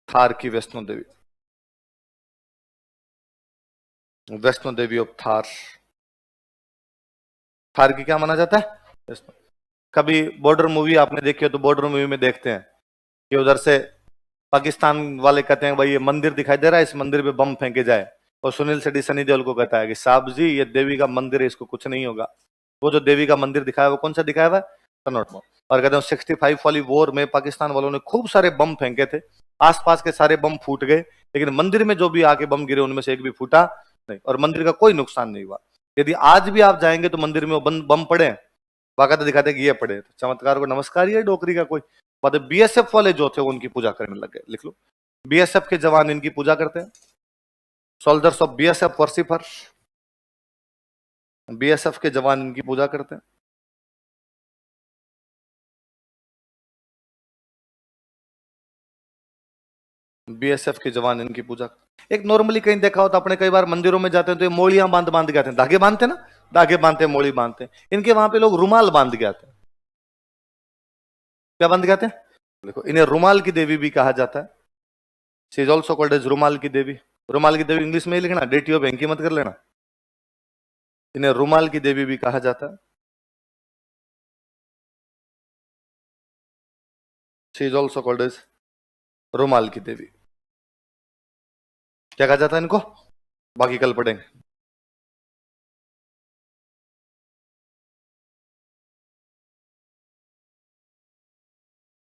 थार की वैष्णो देवी। वैष्णो देवी ऑफ थार। थार की क्या माना जाता है? वैष्णो। कभी बॉर्डर मूवी आपने देखी हो तो बॉर्डर मूवी में देखते हैं कि उधर से पाकिस्तान वाले कहते हैं भाई ये मंदिर दिखाई दे रहा है, इस मंदिर पे बम फेंके जाए, और सुनील शेट्टी सनी देओल को कहता है कि साहब जी ये देवी का मंदिर है, इसको कुछ नहीं होगा। वो जो देवी का मंदिर दिखाया वो कौन सा दिखाया हुआ है? कन्नौज में। और कहते हैं 65 वाली वॉर में पाकिस्तान वालों ने खूब सारे बम फेंके थे, आसपास के सारे बम फूट गए, लेकिन मंदिर में जो भी आके बम गिरे उनमें से एक भी फूटा नहीं, और मंदिर का कोई नुकसान नहीं हुआ। यदि आज भी आप जाएंगे तो मंदिर में वो बम पड़े, बाकायदा दिखाते कि ये पड़े, तो चमत्कार को नमस्कार, ये डोकरी का कोई बात है। बीएसएफ वाले जो थे उनकी पूजा करने लगे। लिख लो, बीएसएफ के जवान इनकी पूजा करते हैं। Soldiers of BSF worshipper. BSF के जवान इनकी पूजा करते हैं। बीएसएफ के जवान इनकी पूजा। एक नॉर्मली कहीं देखा हो तो अपने कई बार मंदिरों में जाते हैं तो ये मोड़ियां बांध बांध के आते हैं, धागे बांधते हैं ना, धागे बांधते हैं, मोड़ी बांधते हैं। इनके वहां पे लोग रुमाल बांध के आते हैं। क्या बांध के आते हैं? देखो, इन्हें रुमाल की देवी भी कहा जाता है। She is also called as रुमाल की देवी। रुमाल की देवी इंग्लिश में ही लिखना, डेटी ऑफ भेंकी मत कर लेना। इन्हें रुमाल की देवी भी कहा जाता है। She is also called as रुमाल की देवी। क्या कहा जाता है इनको? बाकी कल पढ़ेंगे।